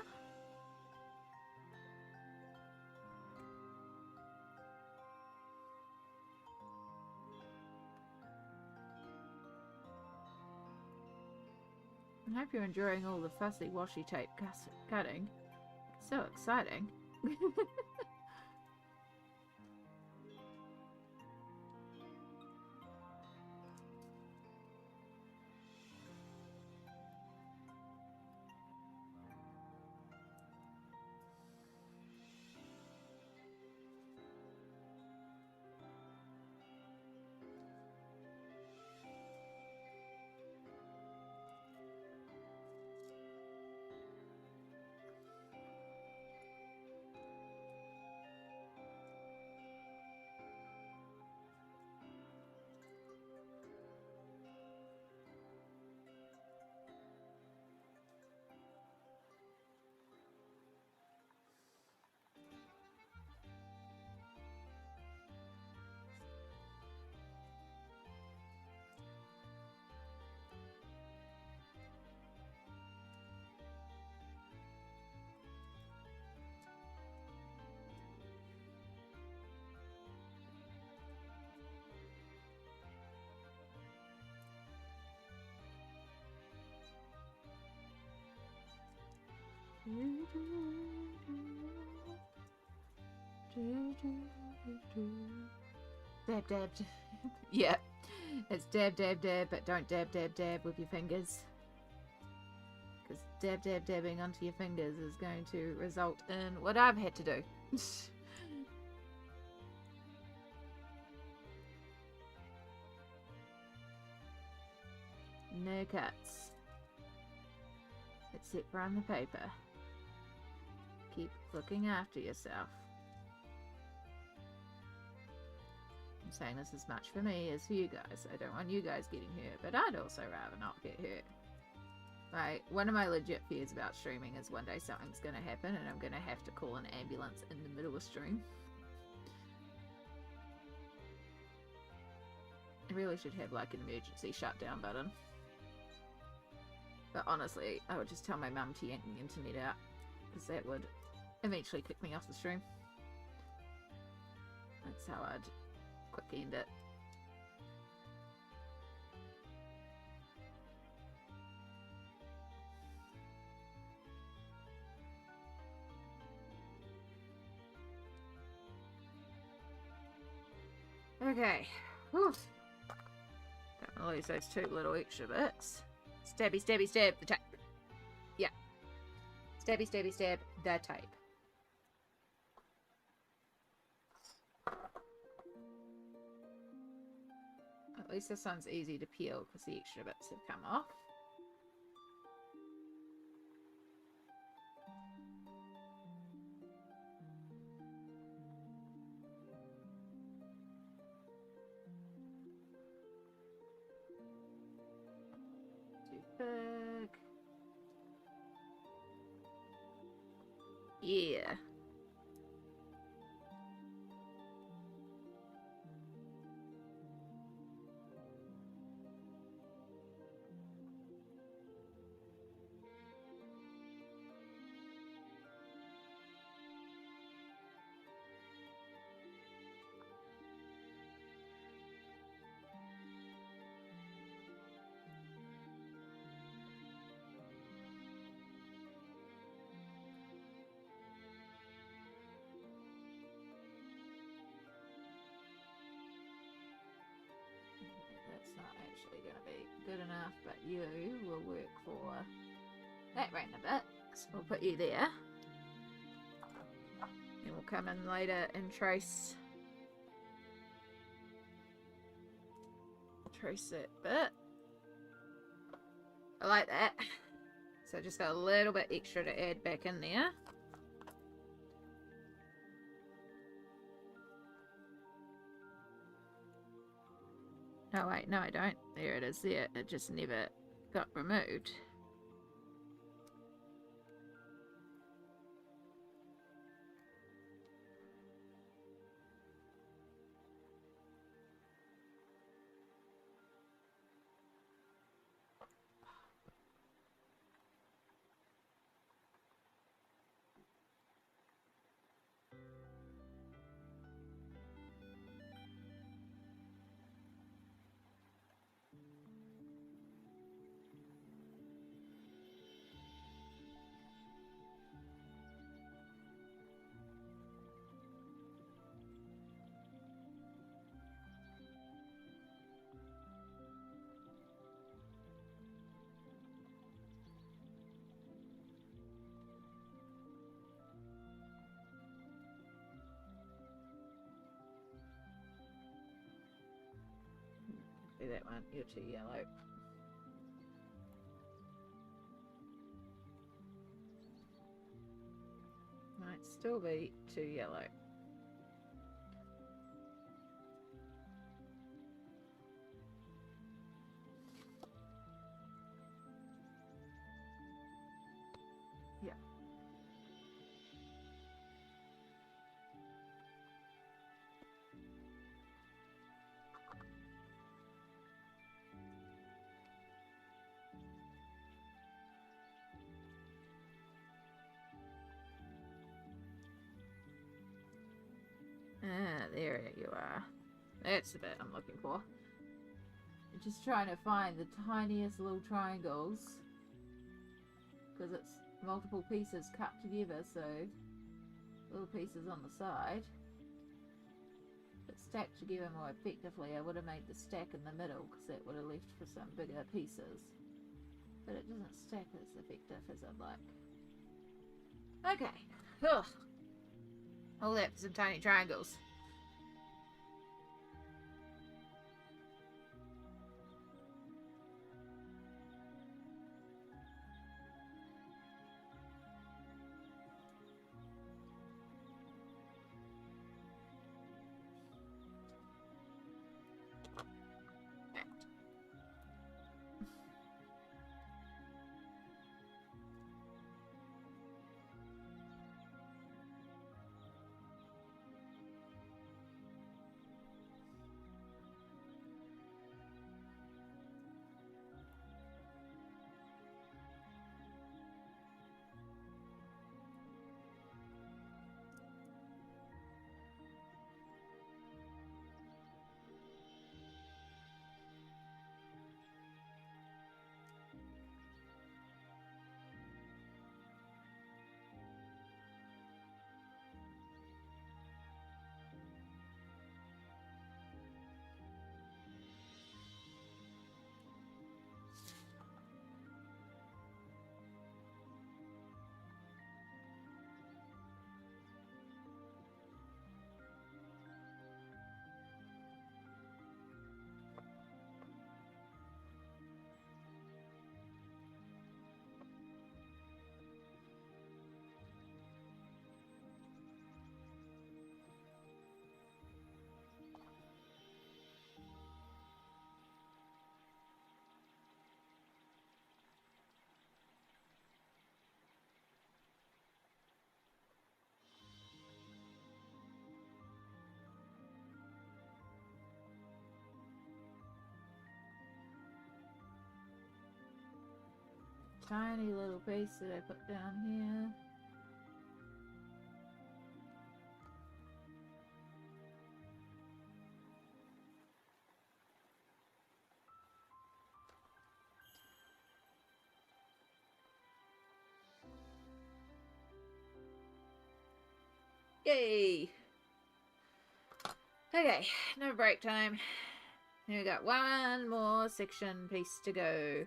I hope you're enjoying all the fussy washi tape cutting. It's so exciting. Dab, dab. Yeah, it's dab, dab, dab, but don't dab, dab, dab with your fingers. Because dab, dab, dabbing onto your fingers is going to result in what I've had to do. No cuts. Except for on the paper. Keep looking after yourself. I'm saying this as much for me as for you guys. I don't want you guys getting hurt, but I'd also rather not get hurt. Right, one of my legit fears about streaming is one day something's going to happen and I'm going to have to call an ambulance in the middle of stream. I really should have like an emergency shutdown button. But honestly, I would just tell my mum to yank the internet out, because that would eventually kick me off the stream. That's how I'd quick end it. Okay. Whew. Don't want to lose those 2 little extra bits. Stabby, stabby, stab. The tape. Yeah. Stabby, stabby, stab. The tape. At least this one's easy to peel because the extra bits have come off. Too big. Yeah. That's not actually going to be good enough, but you will work for that random bit. So we'll put you there. And we'll come in later and trace that bit. I like that. So just got a little bit extra to add back in there. Oh wait, no I don't. There it is there. It just never got removed. Do that one. You're too yellow. Might still be too yellow. Yeah. Ah, there you are. That's the bit I'm looking for. I'm just trying to find the tiniest little triangles. Because it's multiple pieces cut together, so little pieces on the side. But stacked together more effectively, I would have made the stack in the middle because that would have left for some bigger pieces. But it doesn't stack as effective as I'd like. Okay. Ugh. All that for some tiny triangles. tiny little piece that I put down here. Yay! Okay, no break time. Here we got one more section piece to go.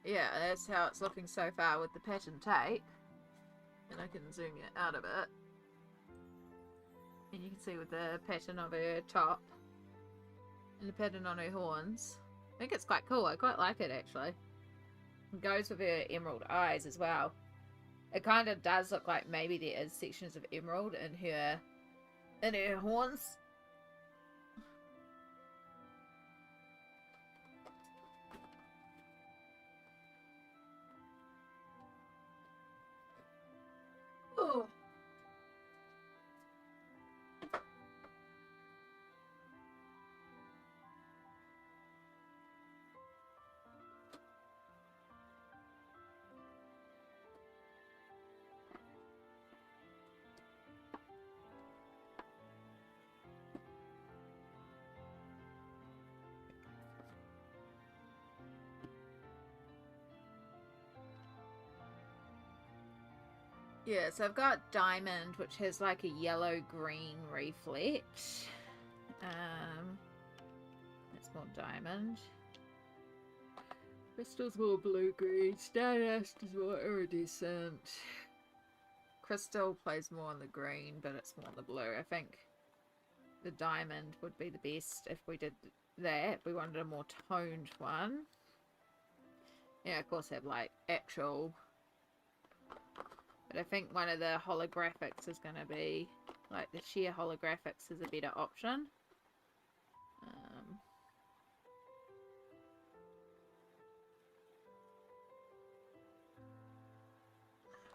Yeah, that's how it's looking so far with the pattern tape. And I can zoom it out a bit. And you can see with the pattern of her top and the pattern on her horns. I think it's quite cool. I quite like it actually. It goes with her emerald eyes as well. It kind of does look like maybe there is sections of emerald in her horns. Oh. Yeah, so I've got diamond, which has like a yellow-green reflect. That's more diamond. Crystal's more blue-green. Stardust is more iridescent. Crystal plays more on the green, but it's more on the blue. I think the diamond would be the best if we did that. We wanted a more toned one. Yeah, of course have like actual... But I think one of the holographics is going to be, like the sheer holographics is a better option.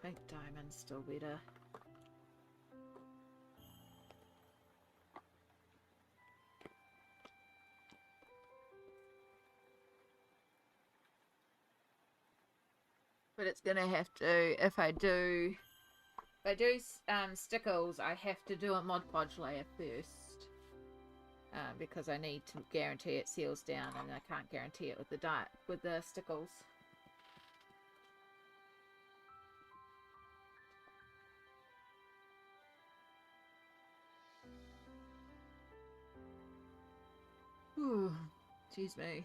I think diamond's still better. But it's going to have to, if I do stickles, I have to do a Mod Podge layer first. Because I need to guarantee it seals down, and I can't guarantee it with the stickles. Ooh, excuse me.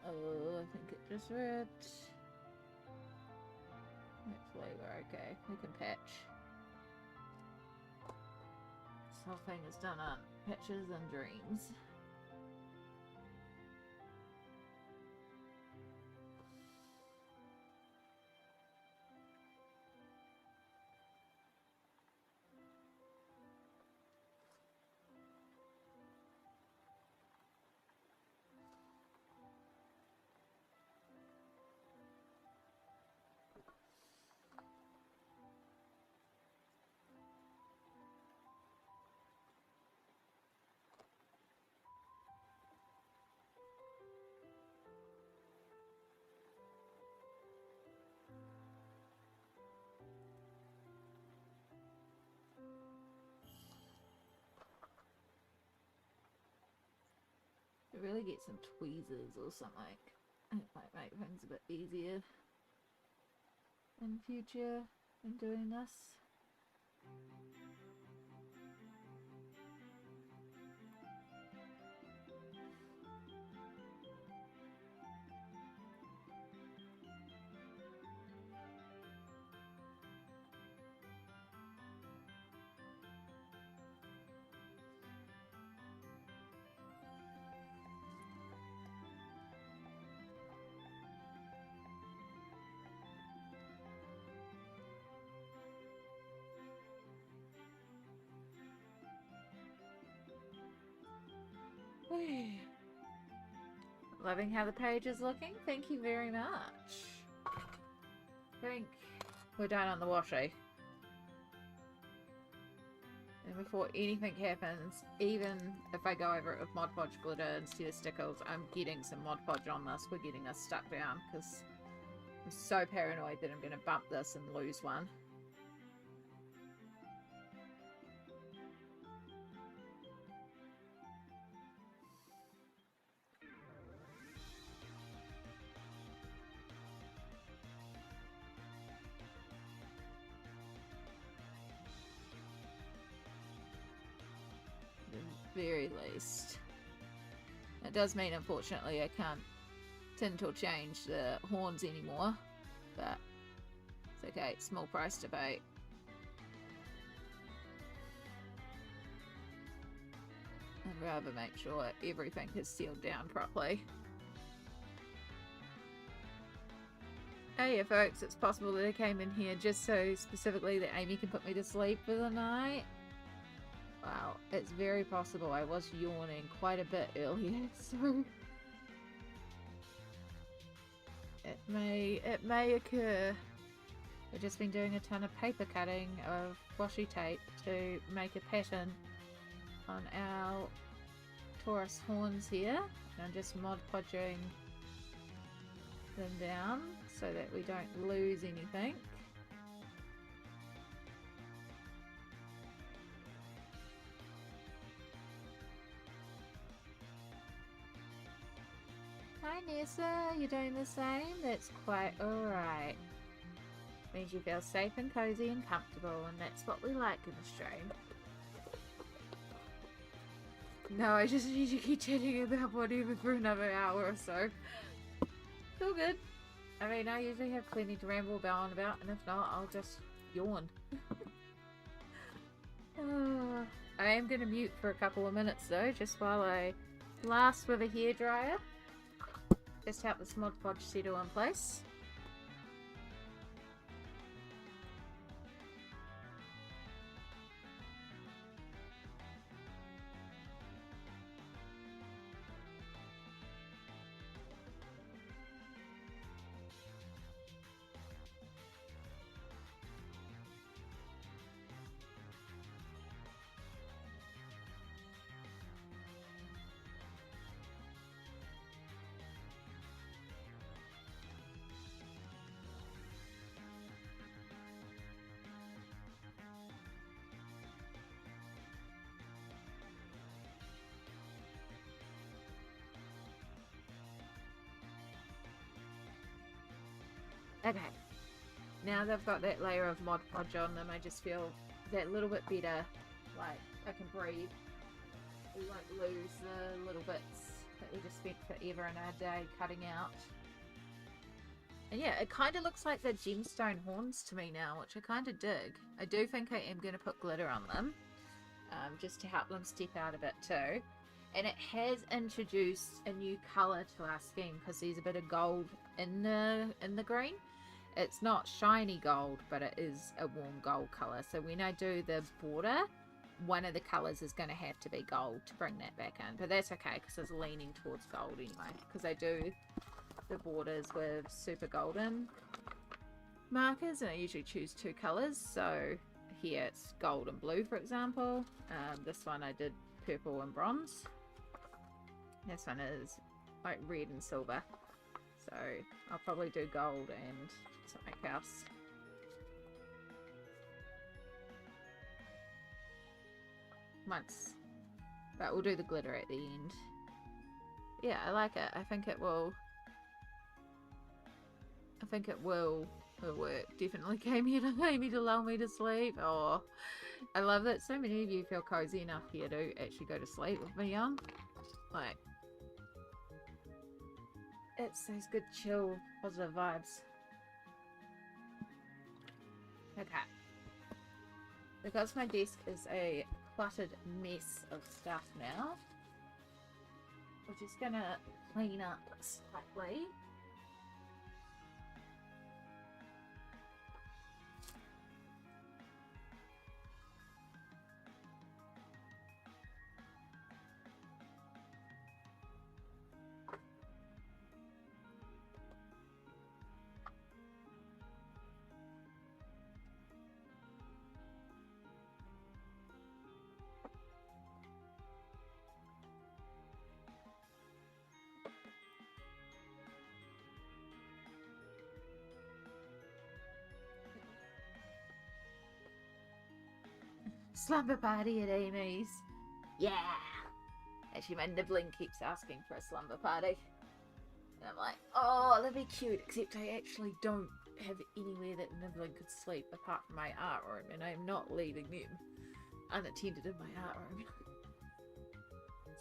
Oh, I think it just ripped. Hopefully we're okay. We can patch. This whole thing is done on patches and dreams. Really get some tweezers or something. It might make things a bit easier in future in doing this. Loving how the page is looking. Thank you very much. I think we're done on the washi. And before anything happens, even if I go over it with Mod Podge glitter instead of stickles, I'm getting some Mod Podge on this. We're getting this stuck down because I'm so paranoid that I'm going to bump this and lose one. Very least. It does mean, unfortunately, I can't tint or change the horns anymore, but it's okay. Small price to pay. I'd rather make sure everything is sealed down properly. Hey folks, it's possible that I came in here just so specifically that Amy can put me to sleep for the night. Wow, it's very possible. I was yawning quite a bit earlier, so it may occur. I've just been doing a ton of paper cutting of washi tape to make a pattern on our Taurus horns here. And I'm just Mod Podging them down so that we don't lose anything. Hi Nessa, you're doing the same? That's quite alright. Means you feel safe and cozy and comfortable, and that's what we like in the stream. No, I just need to keep chatting about whatever for another hour or so. It's all good. I mean, I usually have plenty to ramble on about, and if not, I'll just yawn. I am going to mute for a couple of minutes though, just while I last with a hairdryer. Just help this Mod Podge settle in place. Okay, now they've got that layer of Mod Podge on them, I just feel that little bit better, like I can breathe. We won't lose the little bits that we just spent forever in our day cutting out. And yeah, it kind of looks like the gemstone horns to me now, which I kind of dig. I do think I am going to put glitter on them, just to help them step out a bit too. And it has introduced a new colour to our scheme because there's a bit of gold in the green. It's not shiny gold, but it is a warm gold colour. So when I do the border, one of the colours is going to have to be gold to bring that back in. But that's okay because it's leaning towards gold anyway. Because I do the borders with super golden markers and I usually choose 2 colours. So here it's gold and blue, for example. This one I did purple and bronze. This one is like red and silver. So I'll probably do gold and something else. But we'll do the glitter at the end. Yeah, I like it. I think it will work. Definitely came here to maybe to lull me to sleep. Oh, I love that so many of you feel cozy enough here to actually go to sleep with me on. Like, it's those good chill positive vibes. Okay, because my desk is a cluttered mess of stuff now, we're just gonna clean up slightly. Slumber party at Amy's. Yeah! Actually, my nibbling keeps asking for a slumber party. And I'm like, oh, that'd be cute, except I actually don't have anywhere that nibbling could sleep apart from my art room, and I'm not leaving them unattended in my art room.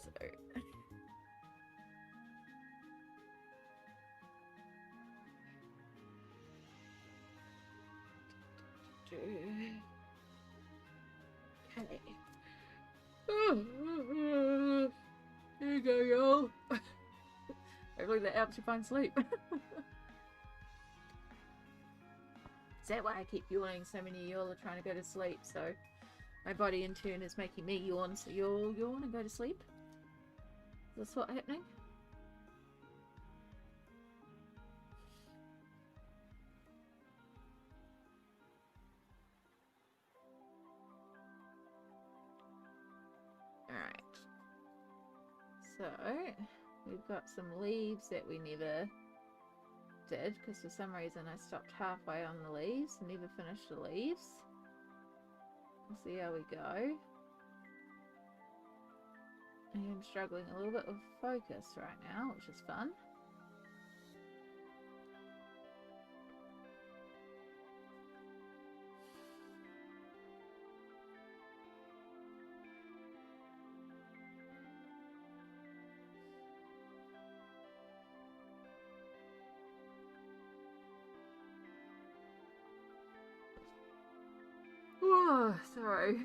So... Okay. There you go, y'all. Hopefully that helps you find sleep. Is that why I keep yawning? So many of y'all are trying to go to sleep, so my body in turn is making me yawn, so you'll yawn and go to sleep? Is this what's happening? Alright. So, we've got some leaves that we never did, because for some reason I stopped halfway on the leaves and never finished the leaves. We'll see how we go. I am struggling a little bit with focus right now, which is fun. Oh, sorry.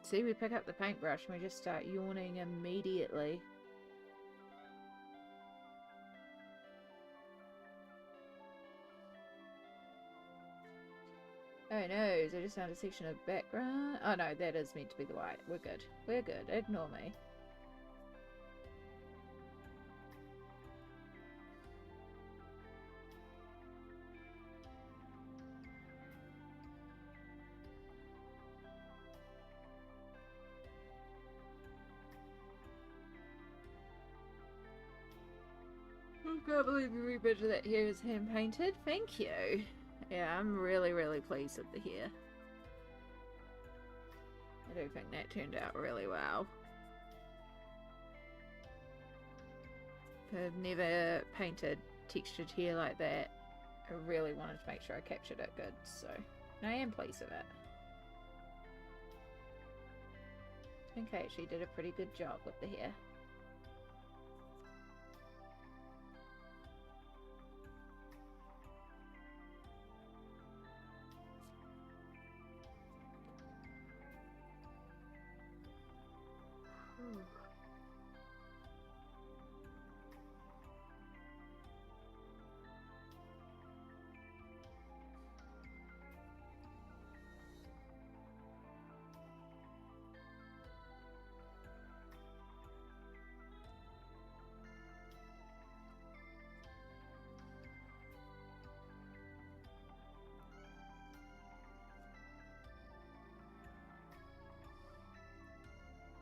See, we pick up the paintbrush and we just start yawning immediately. Oh no, I just found a section of background. Oh no, that is meant to be the white. We're good. We're good. Ignore me. I can't believe every bit of that hair is hand painted. Thank you. Yeah, I'm really, really pleased with the hair. I do think that turned out really well. I've never painted textured hair like that I really wanted to make sure I captured it good, so I am pleased with it. I think I actually did a pretty good job with the hair.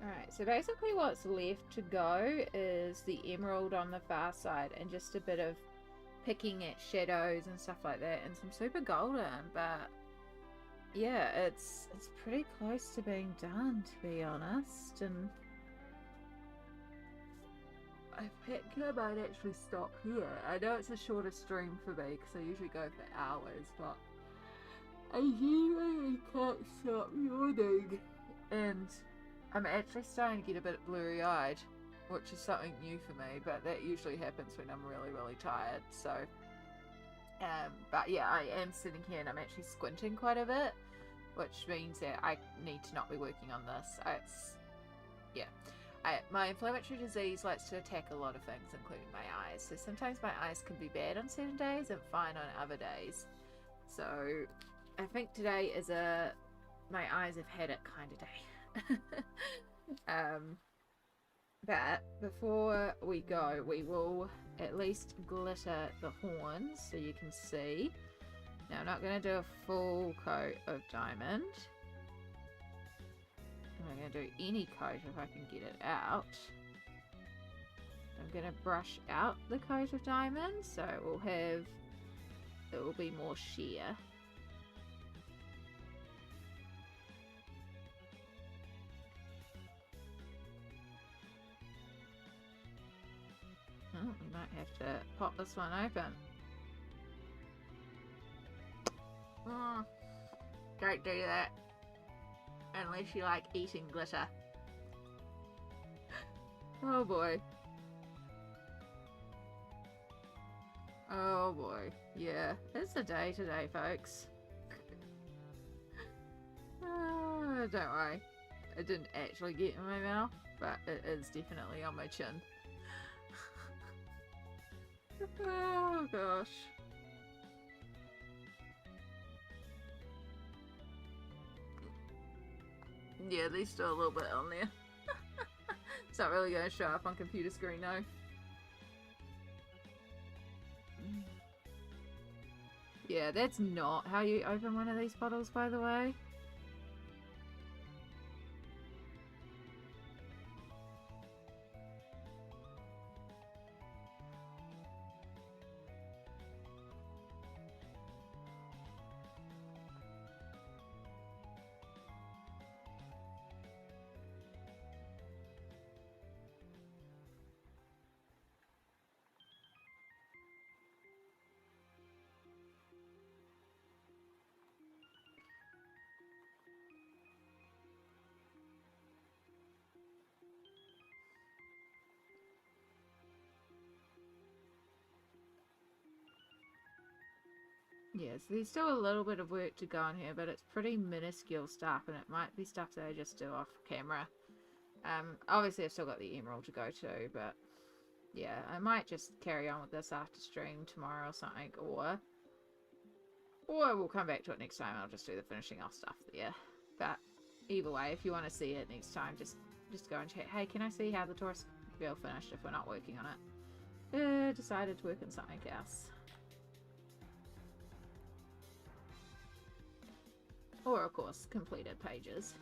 Alright, so basically what's left to go is the emerald on the far side and just a bit of picking at shadows and stuff like that and some super golden, but yeah, it's pretty close to being done, to be honest. And I think I might actually stop here. I know it's a shorter stream for me because I usually go for hours, but I usually can't stop yawning, and I'm actually starting to get a bit blurry-eyed, which is something new for me, but that usually happens when I'm really, really tired, so... but yeah, I am sitting here and I'm actually squinting quite a bit, which means that I need to not be working on this. My inflammatory disease likes to attack a lot of things, including my eyes, so sometimes my eyes can be bad on certain days and fine on other days. So, I think today is my eyes have had it kind of day. But before we go, we will at least glitter the horns so you can see. Now, I'm not going to do a full coat of diamond. I'm not going to do any coat if I can get it out. I'm going to brush out the coat of diamond so it will be more sheer. Oh, we might have to pop this one open. Oh, don't do that. Unless you like eating glitter. Oh boy. Oh boy. Yeah, it's a day today, folks. Don't worry. It didn't actually get in my mouth, but it is definitely on my chin. Oh gosh. Yeah, there's still a little bit on there. It's not really going to show up on computer screen though. Yeah, that's not how you open one of these bottles, by the way. Yeah, so there's still a little bit of work to go on here, but it's pretty minuscule stuff, and it might be stuff that I just do off camera. Obviously I've still got the emerald to go to, but yeah, I might just carry on with this after stream tomorrow or something, or we'll come back to it next time. I'll just do the finishing off stuff there. But either way, if you want to see it next time, just go and chat. Hey, can I see how the Taurus girl finished if we're not working on it? Decided to work on something else. Or, of course, completed pages.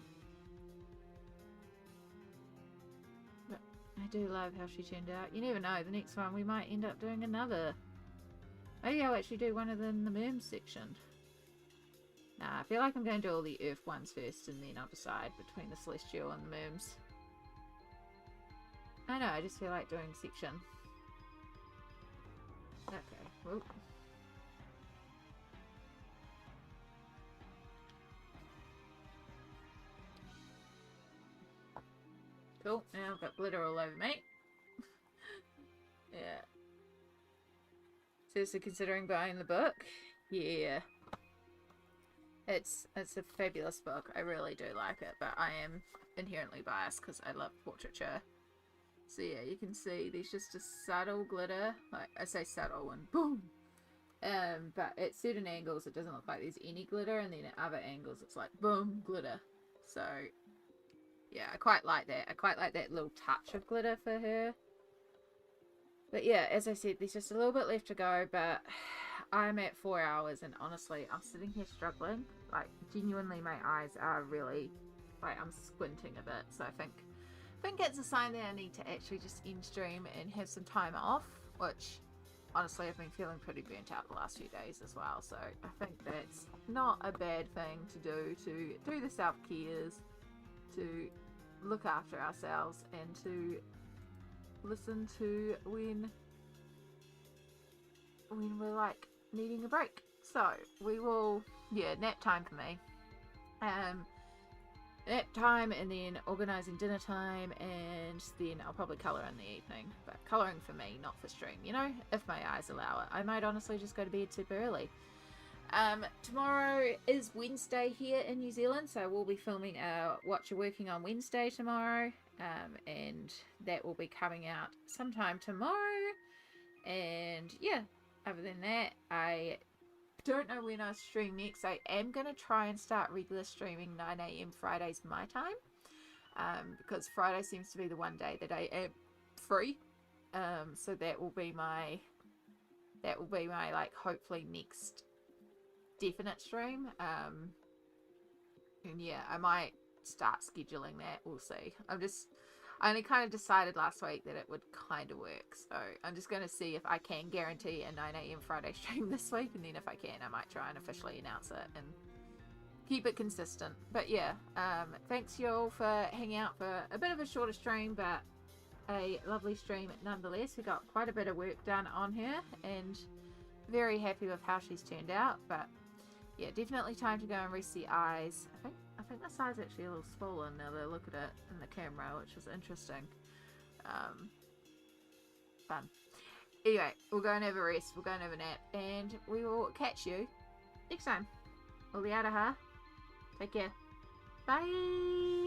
But I do love how she turned out. You never know, the next one we might end up doing another. Maybe I'll actually do one of them in the Merms section. Nah, I feel like I'm going to do all the Earth ones first, and then I'll decide between the Celestial and the Merms. I know, I just feel like doing section. Okay, well. Cool. Now I've got glitter all over me. Yeah. Seriously considering buying the book? Yeah. It's a fabulous book. I really do like it, but I am inherently biased because I love portraiture. So yeah, you can see there's just a subtle glitter. Like, I say subtle and boom! But at certain angles it doesn't look like there's any glitter, and then at other angles it's like boom, glitter. So yeah, I quite like that. I quite like that little touch of glitter for her. But yeah, as I said, there's just a little bit left to go, but I'm at 4 hours, and honestly, I'm sitting here struggling. Like, genuinely, my eyes are really, like, I'm squinting a bit. So I think it's a sign that I need to actually just end stream and have some time off, which, honestly, I've been feeling pretty burnt out the last few days as well. So I think that's not a bad thing to do the self-cares, to look after ourselves, and to listen to when we're like needing a break. So we will, yeah, nap time for me. Nap time, and then organising dinner time, and then I'll probably colour in the evening. But colouring for me, not for stream, you know, if my eyes allow it. I might honestly just go to bed super early. Tomorrow is Wednesday here in New Zealand, so we'll be filming our What You're Working On Wednesday tomorrow, and that will be coming out sometime tomorrow. And yeah, other than that, I don't know when I stream next. I am going to try and start regular streaming 9 AM Fridays my time, because Friday seems to be the one day that I am free. So that will be my like hopefully next definite stream. And yeah, I might start scheduling that. We'll see. I only kind of decided last week that it would kind of work, so I'm just going to see if I can guarantee a 9 AM Friday stream this week, and then if I can, I might try and officially announce it and keep it consistent. But yeah, thanks y'all for hanging out for a bit of a shorter stream, but a lovely stream nonetheless. We got quite a bit of work done on her, and very happy with how she's turned out. But yeah, definitely time to go and rest the eyes. I think this eye's actually a little swollen now that I look at it in the camera, which is interesting. Fun. Anyway, we'll go and have a rest, we'll go and have a nap, and we will catch you next time. We'll be out of here. Take care. Bye!